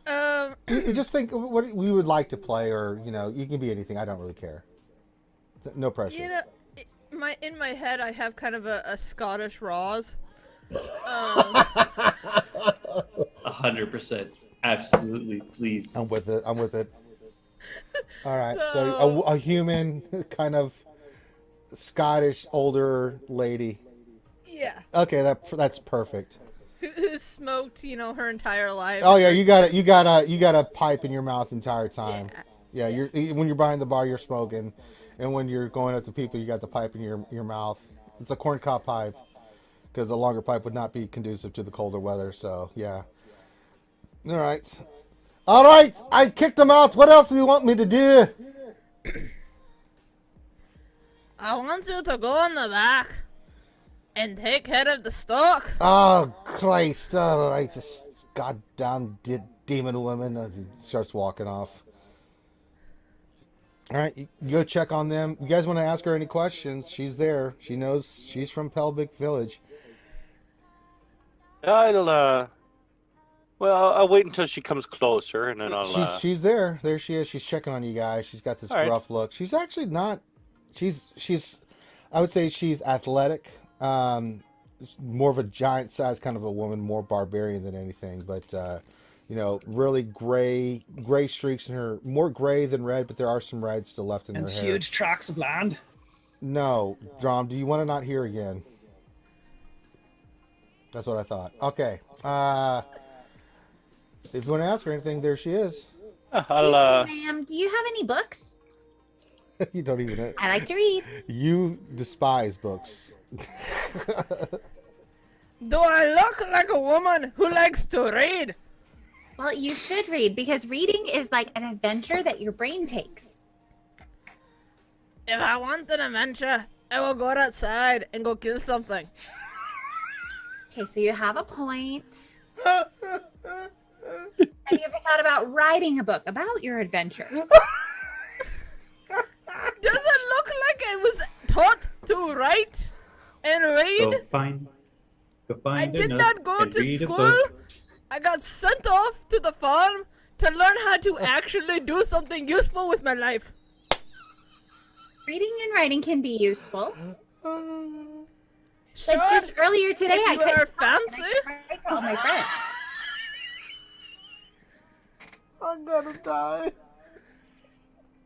You just think what we would like to play, or you can be anything. I don't really care. No pressure. You know, in my head, I have kind of a Scottish Roz. 100%. Absolutely, please. I'm with it. All right, so a human, kind of Scottish older lady. Yeah. Okay, that's perfect. Who's smoked, her entire life. Oh yeah, you got a pipe in your mouth the entire time. Yeah, when you're behind the bar, you're smoking, and when you're going up to people, you got the pipe in your mouth. It's a corncob pipe, because a longer pipe would not be conducive to the colder weather. So yeah. All right. All right, I kicked them out. What else do you want me to do? I want you to go in the back and take care of the stock. Oh, Christ. All right, just goddamn demon woman. He starts walking off. All right, you go check on them. You guys want to ask her any questions? She's there. She knows she's from Pelvic Village. I'll wait until she comes closer, and then I'll. She's there. There she is. She's checking on you guys. She's got this rough look. She's actually not. She's. I would say she's athletic. More of a giant size kind of a woman, more barbarian than anything. But really gray streaks in her. More gray than red, but there are some red still left in her hair. And huge tracts of land. No, Drom. Do you want to not hear again? That's what I thought. Okay. If you want to ask her anything, there she is. Ma'am, do you have any books? You don't even. I like to read. You despise books. Do I look like a woman who likes to read? Well, you should read because reading is like an adventure that your brain takes. If I want an adventure, I will go outside and go kill something. Okay, so you have a point. Have you ever thought about writing a book about your adventures? Does it look like I was taught to write and read? Go find I did a not nook go and to read a school. book. I got sent off to the farm to learn how to actually do something useful with my life. Reading and writing can be useful. Sure. Like just earlier today, If I you couldn't are fancy. write to all my friends. I'm gonna die.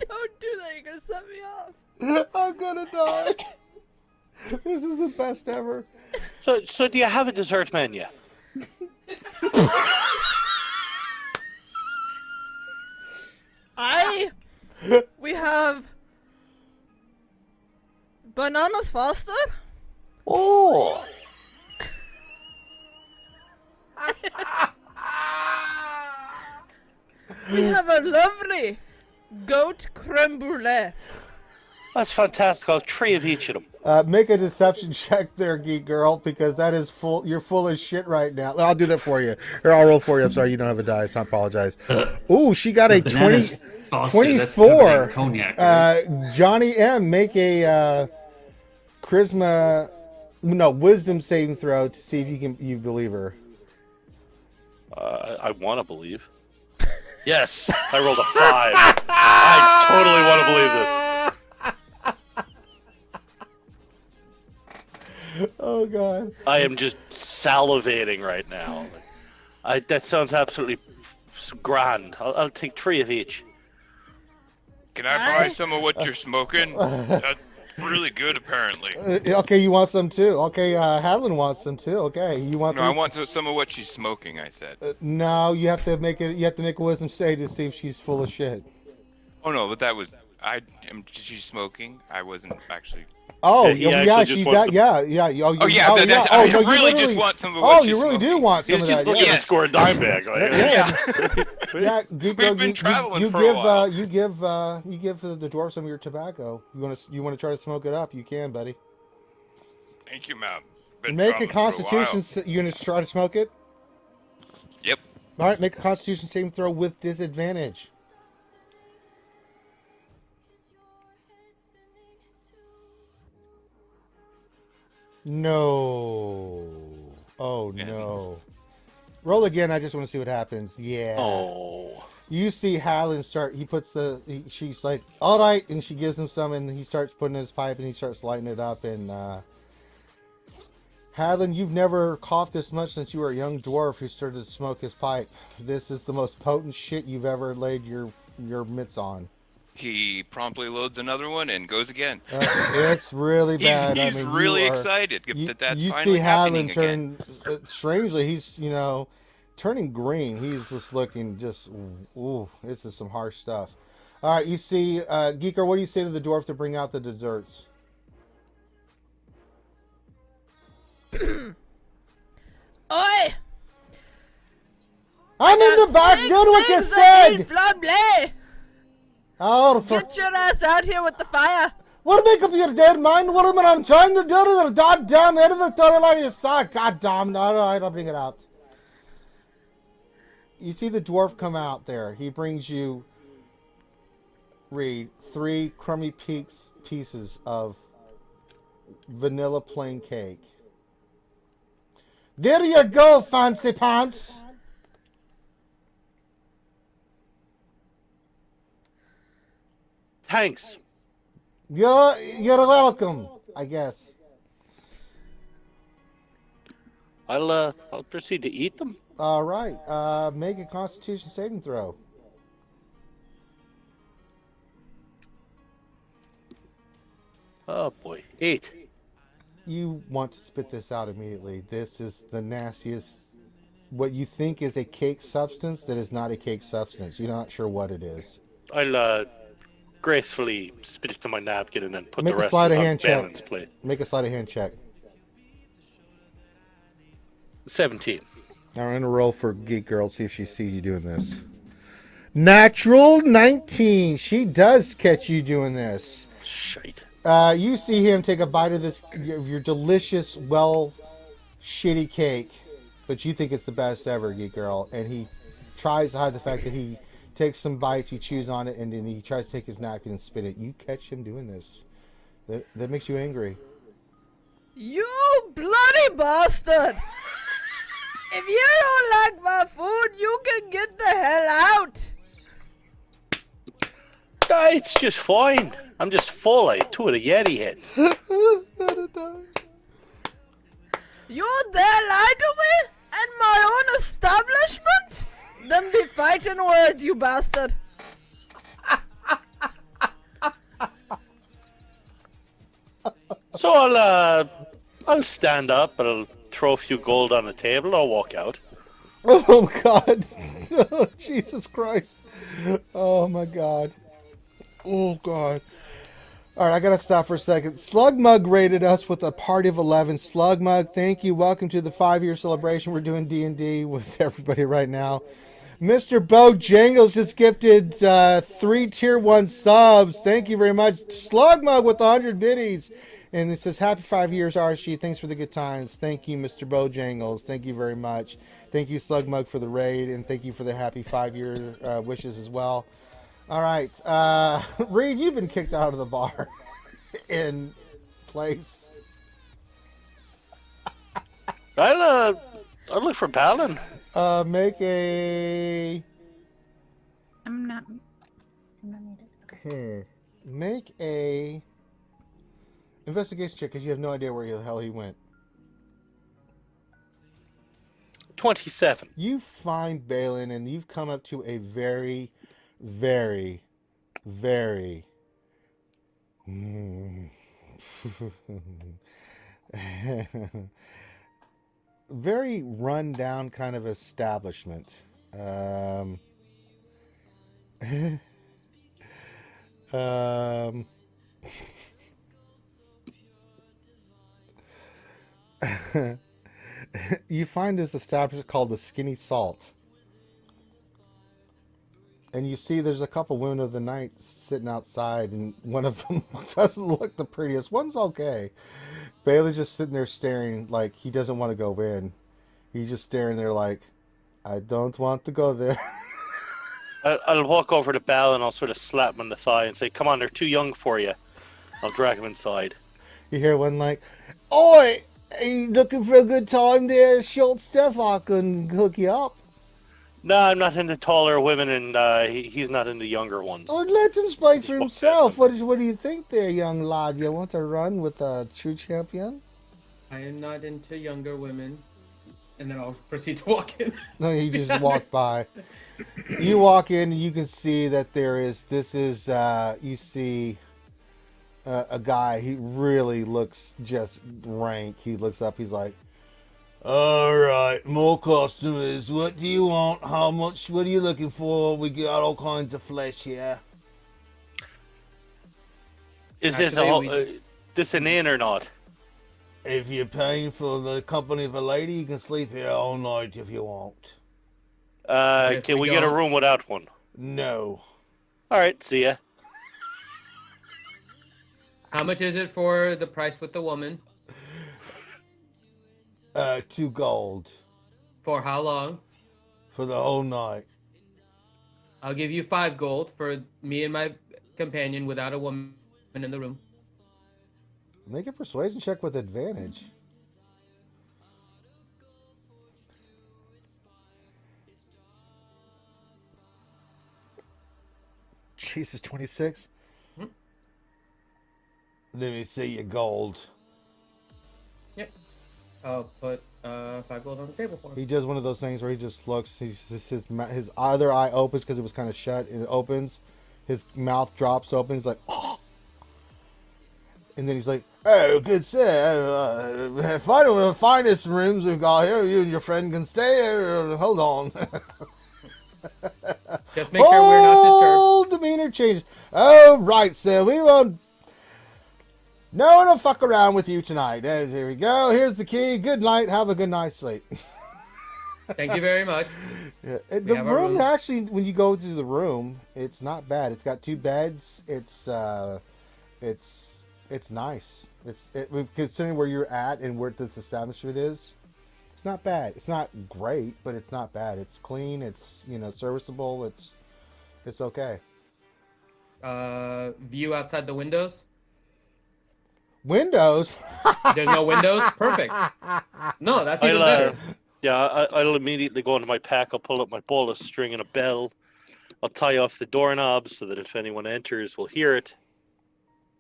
Don't do that. You're gonna set me off. I'm gonna die. This is the best ever. So do you have a dessert menu? We have bananas Foster. Oh. We have a lovely goat creme brulee. That's fantastic. I'll have 3 of each of them. Make a deception check there, geek girl, because that is full. You're full of shit right now. I'll do that for you. Or I'll roll for you. I'm sorry, you don't have a dice. I apologize. Ooh, she got a 24. Cognac, Johnny M, make a wisdom saving throw to see if you believe her. I want to believe. Yes, I rolled a 5. I totally want to believe this. Oh God! I am just salivating right now. That sounds absolutely grand. I'll take 3 of each. Can I buy some of what you're smoking? That's really good, apparently. Okay, you want some too. Okay, Hadlin wants some too. Okay, you want? No, I want some of what she's smoking. I said. No, you have to make it. You have to make a wisdom save to see if she's full of shit. Oh no, but that was she's smoking. I wasn't actually. Oh, yeah, she's that. Yeah. I really just want some of what she's you really smoking. do want some He's of just that. looking Yeah. to score a dime bag. Like, Yeah, We've been traveling for a while. You give the dwarf some of your tobacco. You want to try to smoke it up? You can, buddy. Thank you, ma'am. Been Make a traveling for while. Constitution. You gonna try to smoke it? Yep. All right, make a Constitution saving throw with disadvantage. No. Oh no. Roll again. I just want to see what happens. Yeah. oh. You see Hallen start. He puts she's like, all right, and she gives him some, and he starts putting in his pipe, and he starts lighting it up. And Hallen, you've never coughed this much since you were a young dwarf who started to smoke his pipe. This is the most potent shit you've ever laid your mitts on. He promptly loads another one and goes again. It's really bad. He's really excited that that's finally happening again. Strangely, he's turning green. He's just looking this is some harsh stuff. All right, you see, Geeker, what do you say to the dwarf to bring out the desserts? Oi! I'm in the back doing what you said! Flambe! Oh, Get your ass out here with the fire! What make up your dead mind? What am I trying to do to the goddamn inventory like you saw? Goddamn, no, I don't bring it out. You see the dwarf come out there. He brings you, Reed, 3 crummy pieces of vanilla plain cake. There you go, fancy pants. Thanks. You're welcome, I guess. I'll proceed to eat them. All right. Make a Constitution saving throw. Oh boy, 8. You want to spit this out immediately. This is the nastiest. What you think is a cake substance that is not a cake substance. You're not sure what it is. I'll gracefully spit it to my napkin and then put Make the a rest sleight of on hand Balin's check. plate. Make a sleight of hand check. 17. Now we're gonna roll for Geek Girl. See if she sees you doing this. Natural 19. She does catch you doing this. Shite. You see him take a bite of your delicious, shitty cake, but you think it's the best ever, Geek Girl. And he tries to hide the fact that he takes some bites, he chews on it, and then he tries to take his napkin and spit it. You catch him doing this. That makes you angry. You bloody bastard! If you don't like my food, you can get the hell out! It's just fine. I'm just full of 2 of the Yeti heads. You dare lie to me? And my own establishment? Then be fighting words, you bastard. So I'll stand up, I'll throw a few gold on the table, I'll walk out. Oh, God. Oh, Jesus Christ. Oh, my God. Oh, God. All right, I got to stop for a second. Slugmug rated us with a party of 11. Slugmug, thank you. Welcome to the 5-year celebration. We're doing D&D with everybody right now. Mr. Bojangles just gifted 3 tier 1 subs. Thank you very much. Slugmug with 100 biddies. And it says, happy 5 years, RSG. Thanks for the good times. Thank you, Mr. Bojangles. Thank you very much. Thank you, Slugmug, for the raid. And thank you for the happy 5-year wishes as well. All right. Reed, you've been kicked out of the bar in place. I'll look for Balin. Make a... I'm not muted. Make a investigation check because you have no idea where the hell he went. 27. You find Balin and you've come up to a very, very, very very run down kind of establishment. You find this establishment called the Skinny Salt. And you see there's a couple women of the night sitting outside, and one of them doesn't look the prettiest. One's okay. Bailey's just sitting there staring like he doesn't want to go in. He's just staring there like, I don't want to go there. I'll walk over to Bal and I'll sort of slap him on the thigh and say, come on, they're too young for you. I'll drag him inside. You hear one like, oi, are you looking for a good time there, short stuff? I can hook you up. No, I'm not into taller women, and he's not into younger ones. Oh, let him speak for himself. What do you think there, young lad? You want to run with a true champion? I am not into younger women. And then I'll proceed to walk in. No, you just walk by. You walk in, and you can see that you see a guy. He really looks just rank. He looks up, he's like, all right, more customers. What do you want? How much? What are you looking for? We got all kinds of flesh here. Is this an inn or not? If you're paying for the company of a lady, you can sleep here all night if you want. Can we get a room without one? No. All right, see ya. How much is it for the price with the woman? 2 gold. For how long? For the whole night. I'll give you 5 gold for me and my companion without a woman in the room. Make a persuasion check with advantage. Jesus, 26? Hmm? Let me see your gold. Yep. I'll put 5 gold on the table for him. He does one of those things where he just looks. His other eye opens because it was kind of shut, and it opens. His mouth drops open. He's like, oh. And then he's like, "Oh, good sir, one of the finest rooms we've got here. You and your friend can stay here. Hold on." Just make sure we're not disturbed. Demeanor changes. Oh, right, sir. We won't. No one will fuck around with you tonight. And here we go. Here's the key. Good night. Have a good night's sleep. Thank you very much. Yeah. The room, actually, when you go through the room, it's not bad. It's got 2 beds. It's nice. Considering where you're at and where this establishment is, it's not bad. It's not great, but it's not bad. It's clean. It's serviceable. It's okay. View outside the windows. Windows? There's no windows? Perfect. No, that's even better. I'll immediately go into my pack. I'll pull up my ball of string and a bell. I'll tie off the doorknob so that if anyone enters, we'll hear it.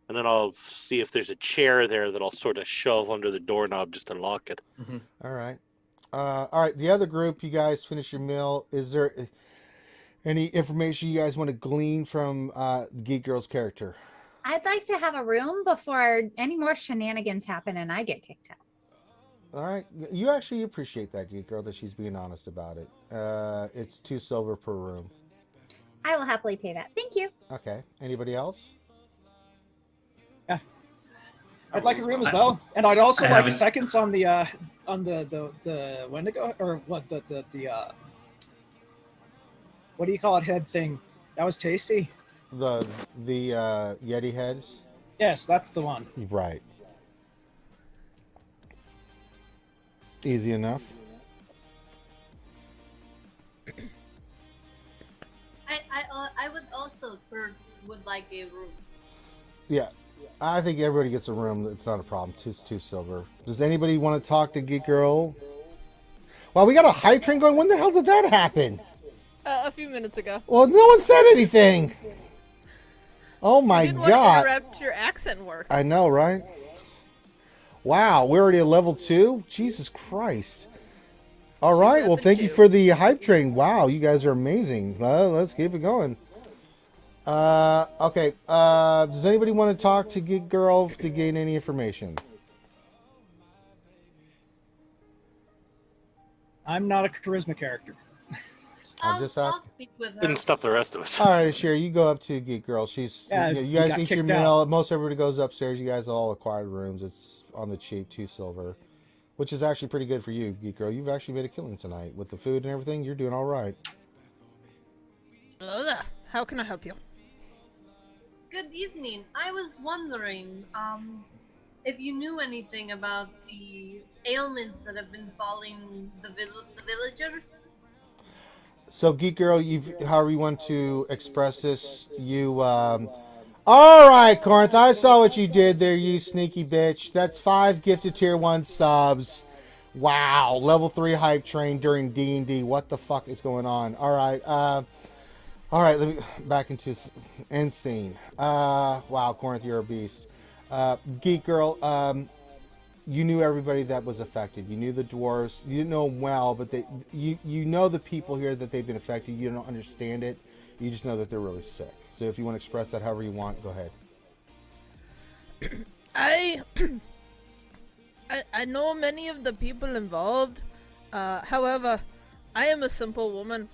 And then I'll see if there's a chair there that I'll sort of shove under the doorknob just to lock it. Mm-hmm. All right. The other group, you guys finish your meal. Is there any information you guys want to glean from Geek Girl's character? I'd like to have a room before any more shenanigans happen and I get kicked out. All right. You actually appreciate that, Geek Girl, that she's being honest about it. It's 2 silver per room. I will happily pay that. Thank you. Okay. Anybody else? Yeah. I'd like a room as well, and I'd also like seconds on the Wendigo, or what the what do you call it, head thing? That was tasty. The Yeti heads? Yes, that's the one. Right. Easy enough. I would also would like a room. Yeah. I think everybody gets a room. It's not a problem. 2 silver. Does anybody want to talk to Geek Girl? Well, we got a hype train going. When the hell did that happen? A few minutes ago. Well, no one said anything. Oh my God! God! Want to interrupt your accent work. I know, right? Wow, we're already at level 2. Jesus Christ! All right. Well, thank you for the hype train. Wow, you guys are amazing. Let's keep it going. Okay. Does anybody want to talk to Geek Girl to gain any information? I'm not a charisma character. I'll just ask. I'll speak with her. Didn't stop the rest of us. All right, Sherry, you go up to Geek Girl. She's you guys eat your meal. Most everybody goes upstairs. You guys all acquired rooms. It's on the cheap, 2 silver, which is actually pretty good for you, Geek Girl. You've actually made a killing tonight with the food and everything. You're doing all right. Hello there. How can I help you? Good evening. I was wondering if you knew anything about the ailments that have been falling the villagers. So, Geek Girl, however you want to express this, all right, Corinth, I saw what you did there, you sneaky bitch. That's 5 gifted tier 1 subs. Wow, level 3 hype train during D&D. What the fuck is going on? All right, let me back into end scene. Wow, Corinth, you're a beast. Geek Girl, you knew everybody that was affected. You knew the dwarves. You didn't know them well, but you know the people here that they've been affected. You don't understand it. You just know that they're really sick. So if you want to express that however you want, go ahead. I know many of the people involved. However, I am a simple woman.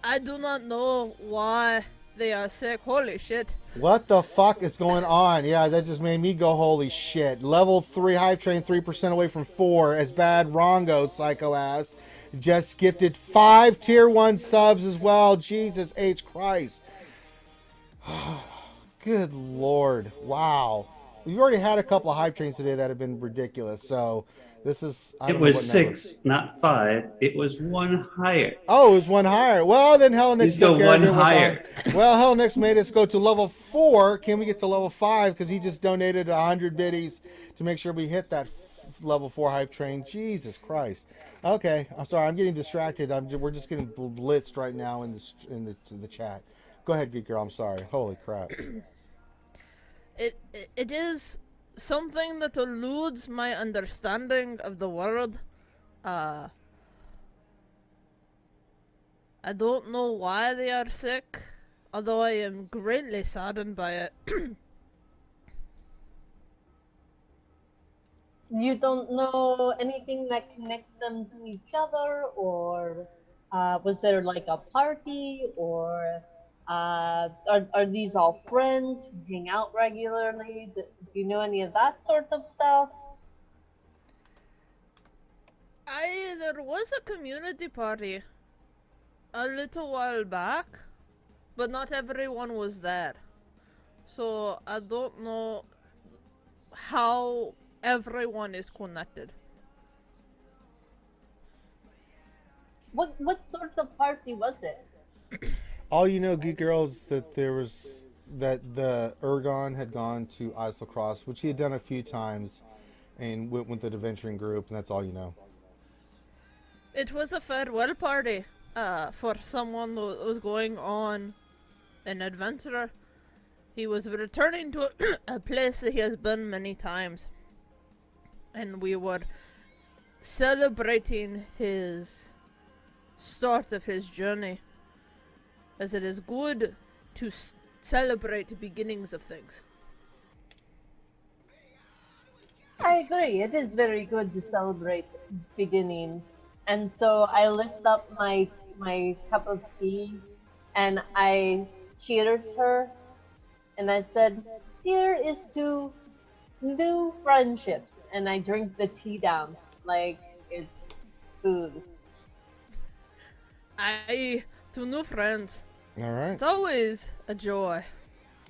I do not know why they are sick. Holy shit. What the fuck is going on? Yeah, that just made me go, holy shit. Level 3 hype train, 3% away from 4. As bad, Rongo, psycho ass. just gifted 5 tier 1 subs as well. Jesus H. Christ. Good Lord. Wow. We've already had a couple of hype trains today that have been ridiculous. So this is... It was 6, not 5. It was 1 higher. Oh, it was 1 higher. Well, then Hell Nix Please go took care of 1 it with higher. Well, Hell Nix made us go to level 4. Can we get to level 5? Because he just donated 100 biddies to make sure we hit that level 4 hype train. Jesus Christ. Okay, I'm sorry. I'm getting distracted. We're just getting blitzed right now in the chat. Go ahead, Geek Girl. I'm sorry. Holy crap. It is something that eludes my understanding of the world. I don't know why they are sick, although I am greatly saddened by it. You don't know anything that connects them to each other, or was there like a party, or are these all friends who hang out regularly? Do you know any of that sort of stuff? There was a community party a little while back, but not everyone was there. So I don't know how everyone is connected. What sort of party was it? All you know, Geek Girl, is that the Ergon had gone to Isle Cross, which he had done a few times, and went with the adventuring group, and that's all you know. It was a farewell party for someone who was going on an adventure. He was returning to a place that he has been many times. And we were celebrating his start of his journey, as it is good to celebrate the beginnings of things. I agree. It is very good to celebrate beginnings. And so I lift up my cup of tea and I cheers her. And I said, here is to new friendships. And I drink the tea down like it's booze. To new friends. All right. It's always a joy.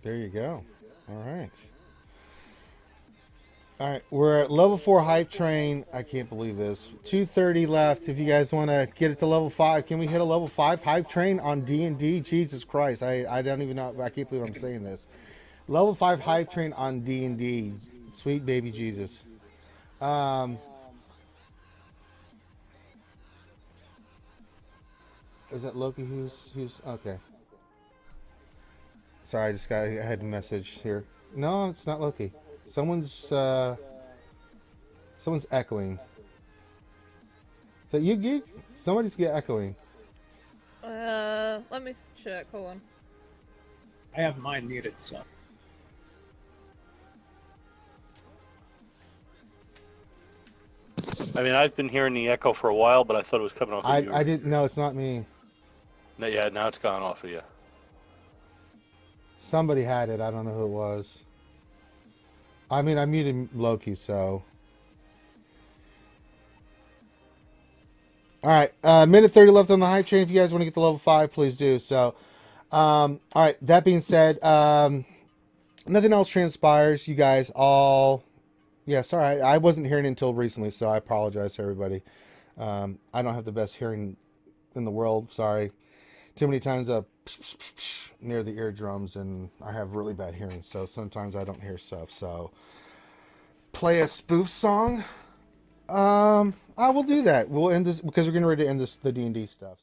There you go. All right. All right, we're at level 4 hype train. I can't believe this. 230 left. If you guys want to get it to level 5, can we hit a level 5 hype train on D&D? Jesus Christ, I don't even know. I can't believe I'm saying this. Level 5 hype train on D&D. Sweet baby Jesus. Is that Loki? Who's okay? Sorry, I just had a message here. No, it's not Loki. Someone's echoing. Is that you, Geek? Somebody's echoing. Let me check. Hold on. I have mine muted, so. I mean, I've been hearing the echo for a while, but I thought it was coming off of you. I didn't know. It's not me. No, yeah, now it's gone off of you. Somebody had it. I don't know who it was. I mean, I muted Loki, so. All right, minute 30 left on the hype train. If you guys want to get to level 5, please do. So, all right. That being said, nothing else transpires. You guys all, yeah. Sorry, I wasn't hearing it until recently, so I apologize to everybody. I don't have the best hearing in the world. Sorry. Too many times near the eardrums, and I have really bad hearing, so sometimes I don't hear stuff. So, play a spoof song. I will do that. We'll end this because we're getting ready to end the D&D stuff.